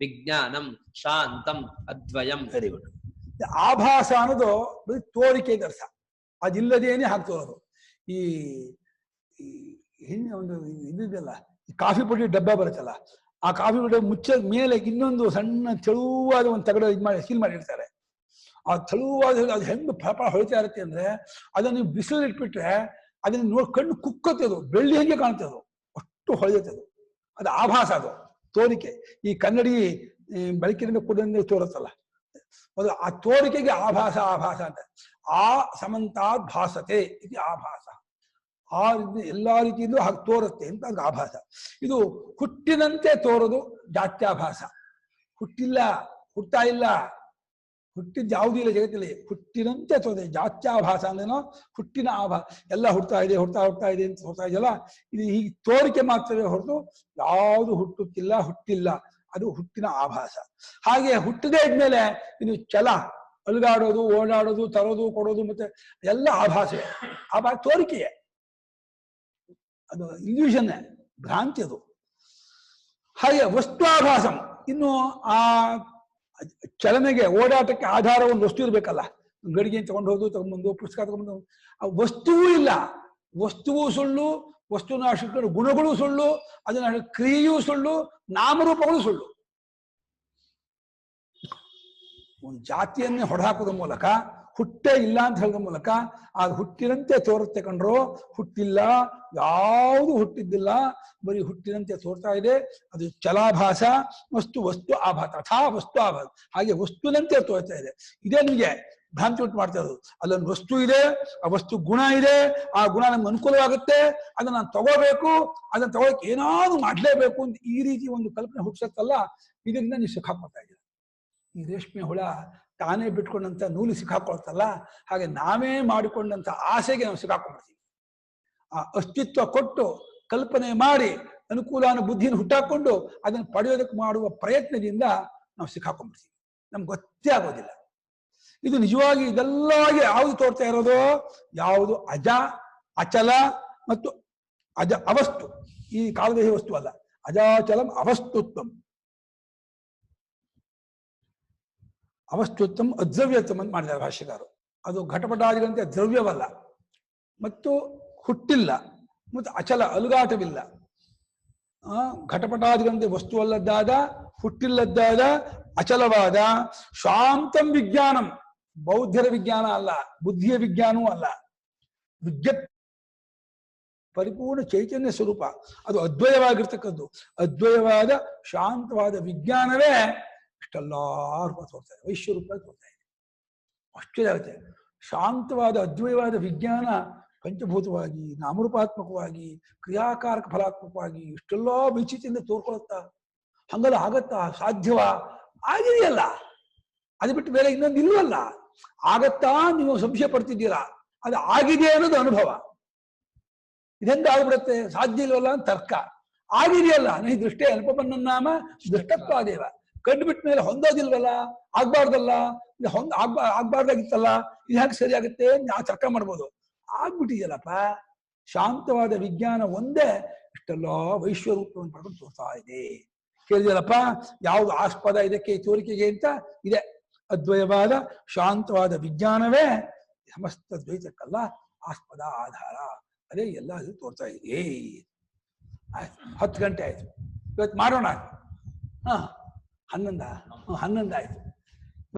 ವಿಜ್ಞಾನಂ ಶಾಂತಂ ಅದ್ವಯಂ. Very good. ಆಭಾಸ ಅನ್ನೋದು ಬರೀ ತೋರಿಕೆ ಅರ್ಥ, ಅದಿಲ್ಲದೇನೆ ಹಾಕ್ತೋರೋದು. ಈ ಹಿಂದೆ ಒಂದು ಇದೆಯಲ್ಲ, ಕಾಫಿ ಪುಡಿ ಡಬ್ಬ ಬರುತ್ತಲ್ಲ, ಆ ಕಾಫಿ ಪುಡಿ ಮುಚ್ಚ ಮೇಲೆ ಇನ್ನೊಂದು ಸಣ್ಣ ತೆಳುವಾದ ಒಂದು ತಗಡ ಇದು ಮಾಡಿ ಸೀಲ್ ಮಾಡಿರ್ತಾರೆ. ಆ ತೆಳುವಾದ ಅದು ಹೆಂಗೆ ಫಳ ಹೊಳಿತಾ ಇರುತ್ತೆ ಅಂದ್ರೆ, ಅದನ್ನು ನೀವು ಬಿಸಿಲು ಇಟ್ಬಿಟ್ರೆ ಅದನ್ನ ನೋಡಿ ಕಣ್ಣು ಕುಕ್ಕತ್ತೆ, ಅದು ಬೆಳ್ಳಿ ಹೆಂಗೆ ಕಾಣುತ್ತೆ, ಅದು ಅಷ್ಟು ಹೊಳೆಯುತ್ತೆ. ಅದು ಆಭಾಸ, ಅದು ತೋರಿಕೆ. ಈ ಕನ್ನಡಿ ಬೆಳಕಿನಿಂದ ಕೂಡಲೇ ತೋರುತ್ತಲ್ಲ, ಅದು ಆ ತೋರಿಕೆಗೆ ಆಭಾಸ ಅಂತ. ಆ ಸಮಂತಾದ್ ಭಾಸತೆ ಇದು ಆಭಾಸ. ಆ ರೀತಿ ಎಲ್ಲಾ ರೀತಿಯಲ್ಲೂ ಹಾಗೆ ತೋರುತ್ತೆ ಅಂತ ಅದು ಆಭಾಸ. ಇದು ಹುಟ್ಟಿನಂತೆ ತೋರೋದು ಜಾತ್ಯಾಭಾಸ. ಹುಟ್ಟಿಲ್ಲ, ಹುಟ್ತಾ ಇಲ್ಲ, ಹುಟ್ಟಿದ್ದು ಯಾವುದೂ ಇಲ್ಲ ಜಗತ್ತಲ್ಲಿ. ಹುಟ್ಟಿನಂತೆ ತೋರಿದೆ ಜಾತ್ಯಾಭಾಸ ಅಂದ್ರೇನೋ ಹುಟ್ಟಿನ ಆಭಾಸ. ಎಲ್ಲ ಹುಡ್ತಾ ಇದೆ ಹುಡ್ತಾ ಇದೆ ಅಂತ ತೋರ್ತಾ ಇದೆಯಲ್ಲ, ಇದು ಹೀಗೆ ತೋರಿಕೆ ಮಾತ್ರವೇ ಹೊರತು ಯಾವುದು ಹುಟ್ಟುತ್ತಿಲ್ಲ, ಹುಟ್ಟಿಲ್ಲ. ಅದು ಹುಟ್ಟಿನ ಆಭಾಸ. ಹಾಗೆ ಹುಟ್ಟದೇ ಇದ್ಮೇಲೆ ಇದು ಚಲ, ಅಲುಗಾಡೋದು, ಓಡಾಡೋದು, ತರೋದು, ಕೊಡೋದು, ಮತ್ತೆ ಎಲ್ಲ ಆಭಾಸವೇ. ಆಭಾಸ ತೋರಿಕೆಯೇ, ಅದು ಇಲ್ಯೂಷನ್ನೇ, ಭ್ರಾಂತಿ ಅದು. ಹಾಗೆ ವಸ್ತುಆಭಾಸಂ, ಇನ್ನು ಆ ಚಲನೆಗೆ, ಓಡಾಟಕ್ಕೆ ಆಧಾರ ಒಂದು ವಸ್ತು ಇರ್ಬೇಕಲ್ಲ. ಗಡಿಗೆ ತಗೊಂಡು ತಗೊಂಡ್ಬಂದು, ಪುಸ್ತಕ ತಗೊಂಡು, ಆ ವಸ್ತುವೂ ಇಲ್ಲ. ವಸ್ತುವು ಸುಳ್ಳು, ವಸ್ತುನ ಅಷ್ಟು ಗುಣಗಳು ಸುಳ್ಳು, ಅದನ್ನ ಕ್ರಿಯೆಯೂ ಸುಳ್ಳು, ನಾಮರೂಪಗಳು ಸುಳ್ಳು. ಒಂದು ಜಾತಿಯನ್ನೇ ಹೊಡೆಹಾಕೋದ್ರ ಮೂಲಕ ಹುಟ್ಟೇ ಇಲ್ಲ ಅಂತ ಹೇಳಿದ ಮೂಲಕ ಅದು ಹುಟ್ಟಿನಂತೆ ತೋರುತ್ತೆ ಕಂಡ್ರು. ಹುಟ್ಟಿಲ್ಲ, ಯಾವುದು ಹುಟ್ಟಿದ್ದಿಲ್ಲ, ಬರೀ ಹುಟ್ಟಿನಂತೆ ತೋರ್ತಾ ಇದೆ. ಅದು ಚಲಾಭಾಸ, ವಸ್ತು ಆಭಾಸ, ಅಥಾ ವಸ್ತು ಆಭಾಸ. ಹಾಗೆ ವಸ್ತುವಿನಂತೆ ತೋರ್ತಾ ಇದೆ. ಇದೇ ನಿಮಗೆ ಭ್ರಾಂತಿ ಉಂಟು ಮಾಡ್ತಾ ಇರೋದು. ಅಲ್ಲೊಂದು ವಸ್ತು ಇದೆ, ಆ ವಸ್ತು ಗುಣ ಇದೆ, ಆ ಗುಣ ನಮ್ಗೆ ಅನುಕೂಲವಾಗುತ್ತೆ, ಅದನ್ನ ನಾನು ತಗೋಬೇಕು, ಅದನ್ನ ತಗೋಕ್ ಏನಾದ್ರು ಮಾಡ್ಲೇಬೇಕು ಅಂತ ಈ ರೀತಿ ಒಂದು ಕಲ್ಪನೆ ಹುಟ್ಟಿಸತ್ತಲ್ಲ, ಇದರಿಂದ ನೀವು ಸಿಕ್ಕಾಕೊಳ್ತಾ ಇದ್ದೀರ. ಈ ರೇಷ್ಮೆ ಹುಳ ತಾನೇ ಬಿಟ್ಕೊಂಡಂತ ನೂಲು ಸಿಕ್ಕಾಕೊಳ್ತಲ್ಲ, ಹಾಗೆ ನಾವೇ ಮಾಡಿಕೊಂಡಂತ ಆಸೆಗೆ ನಾವು ಸಿಕ್ಕಾಕೊಂಡ್ಬಿಡ್ತೀವಿ. ಆ ಅಸ್ತಿತ್ವ ಕೊಟ್ಟು ಕಲ್ಪನೆ ಮಾಡಿ ಅನುಕೂಲನ ಬುದ್ಧಿಯನ್ನು ಹುಟ್ಟಾಕೊಂಡು ಅದನ್ನು ಪಡೆಯೋದಕ್ಕೆ ಮಾಡುವ ಪ್ರಯತ್ನದಿಂದ ನಾವು ಸಿಕ್ಕಾಕೊಂಡ್ಬಿಡ್ತೀವಿ. ನಮ್ಗೆ ಗೊತ್ತೇ ಆಗೋದಿಲ್ಲ. ಇದು ನಿಜವಾಗಿ ಇದೆಲ್ಲಾಗಿ ಯಾವುದು ತೋರ್ತಾ ಇರೋದು? ಯಾವುದು ಅಜ, ಅಚಲ ಮತ್ತು ಅವಸ್ತು. ಈ ಕಾಲದೇಹಿ ವಸ್ತು ಅಲ್ಲ. ಅಜಾಚಲಂ ಅವಸ್ತುತ್ವಂ. ಅವಸ್ತುತ್ವಂ ಅದ್ರವ್ಯತ್ವಂ ಅಂತ ಮಾಡಿದ್ದಾರೆ ಭಾಷ್ಯಕಾರರು. ಅದು ಘಟಪಟಾದಿಗಳಂತೆ ದ್ರವ್ಯವಲ್ಲ, ಮತ್ತು ಹುಟ್ಟಿಲ್ಲ, ಮತ್ತು ಅಚಲ ಅಲುಗಾಟವಿಲ್ಲ. ಘಟಪಟಾದಿಗಳಂತೆ ವಸ್ತುವಲ್ಲದ್ದಾದ, ಹುಟ್ಟಿಲ್ಲದ್ದಾದ, ಅಚಲವಾದ ಶಾಂತಂ ವಿಜ್ಞಾನಂ. ಬೌದ್ಧರ ವಿಜ್ಞಾನ ಅಲ್ಲ, ಬುದ್ಧಿಯ ವಿಜ್ಞಾನವೂ ಅಲ್ಲ. ಪರಿಪೂರ್ಣ ಚೈತನ್ಯ ಸ್ವರೂಪ, ಅದು ಅದ್ವಯವಾಗಿರ್ತಕ್ಕದ್ದು. ಅದ್ವಯವಾದ ಶಾಂತವಾದ ವಿಜ್ಞಾನವೇ ಇಷ್ಟೆಲ್ಲ ರೂಪ ತೋರ್ತಾ ಇದೆ, ವೈಶ್ವರೂಪ ತೋರ್ತಾ ಇದೆ. ಆಶ್ಚರ್ಯ ಆಗುತ್ತೆ. ಶಾಂತವಾದ ಅದ್ವಯವಾದ ವಿಜ್ಞಾನ ಪಂಚಭೂತವಾಗಿ, ನಾಮರೂಪಾತ್ಮಕವಾಗಿ, ಕ್ರಿಯಾಕಾರಕ ಫಲಾತ್ಮಕವಾಗಿ ಇಷ್ಟೆಲ್ಲ ವೈಚಿತ್ರ್ಯದಿಂದ ತೋರ್ಕೊಳುತ್ತಾ? ಹಂಗಲ್ಲ ಆಗತ್ತಾ? ಸಾಧ್ಯವಾ? ಆಗಿದೆಯಲ್ಲ. ಅದು ಬಿಟ್ಟು ಬೇರೆ ಇನ್ನೊಂದು ಇಲ್ವಲ್ಲ. ಆಗತ್ತಾ ನೀವು ಸಂಶಯ ಪಡ್ತಿದ್ದೀರಾ? ಅದು ಆಗಿದೆ ಅನ್ನೋದು ಅನುಭವ. ಇದೆಂದ ಆಗ್ಬಿಡುತ್ತೆ? ಸಾಧ್ಯ ಇಲ್ವಲ್ಲ ಅಂತ ತರ್ಕ. ಆಗಿದೆಯಲ್ಲ, ನೈ ದೃಷ್ಟೇ ಅನುಪಪನ್ನಾಮ ದೃಷ್ಟತ್ವಾದೇವ. ಕಂಡು ಬಿಟ್ಟ ಮೇಲೆ ಹೊಂದೋದಿಲ್ವಲ್ಲ, ಆಗ್ಬಾರ್ದಲ್ಲ, ಆಗ್ಬಾರ್ದಾಗಿತ್ತಲ್ಲ, ಇದು ಯಾಕೆ ಸರಿ ಆಗುತ್ತೆ ನಾವು ತರ್ಕ ಮಾಡ್ಬೋದು. ಆಗ್ಬಿಟ್ಟಿದೆಯಲ್ಲಪ್ಪ. ಶಾಂತವಾದ ವಿಜ್ಞಾನ ಒಂದೇ ಇಷ್ಟೆಲ್ಲ ವೈಶ್ವರೂಪವನ್ನು ಪಡ್ಕೊಂಡು ತೋರ್ತಾ ಇದೆ. ಕೇಳಿದಲ್ಲಪ್ಪ, ಯಾವುದು ಆಸ್ಪದ ಇದಕ್ಕೆ ತೋರಿಕೆಗೆ ಅಂತ ಇದೆ. ಅದ್ವಯವಾದ ಶಾಂತವಾದ ವಿಜ್ಞಾನವೇ ಸಮಸ್ತ ದ್ವೈತಕ್ಕಲ್ಲ ಆಸ್ಪದ, ಆಧಾರ. ಅದೇ ಎಲ್ಲ ಇದು ತೋರ್ತಾ ಇದೆ. ಆಯ್ತು, 10 ಗಂಟೆ ಆಯ್ತು. ಇವತ್ತು ಮಾಡೋಣ. 11 ಆಯ್ತು.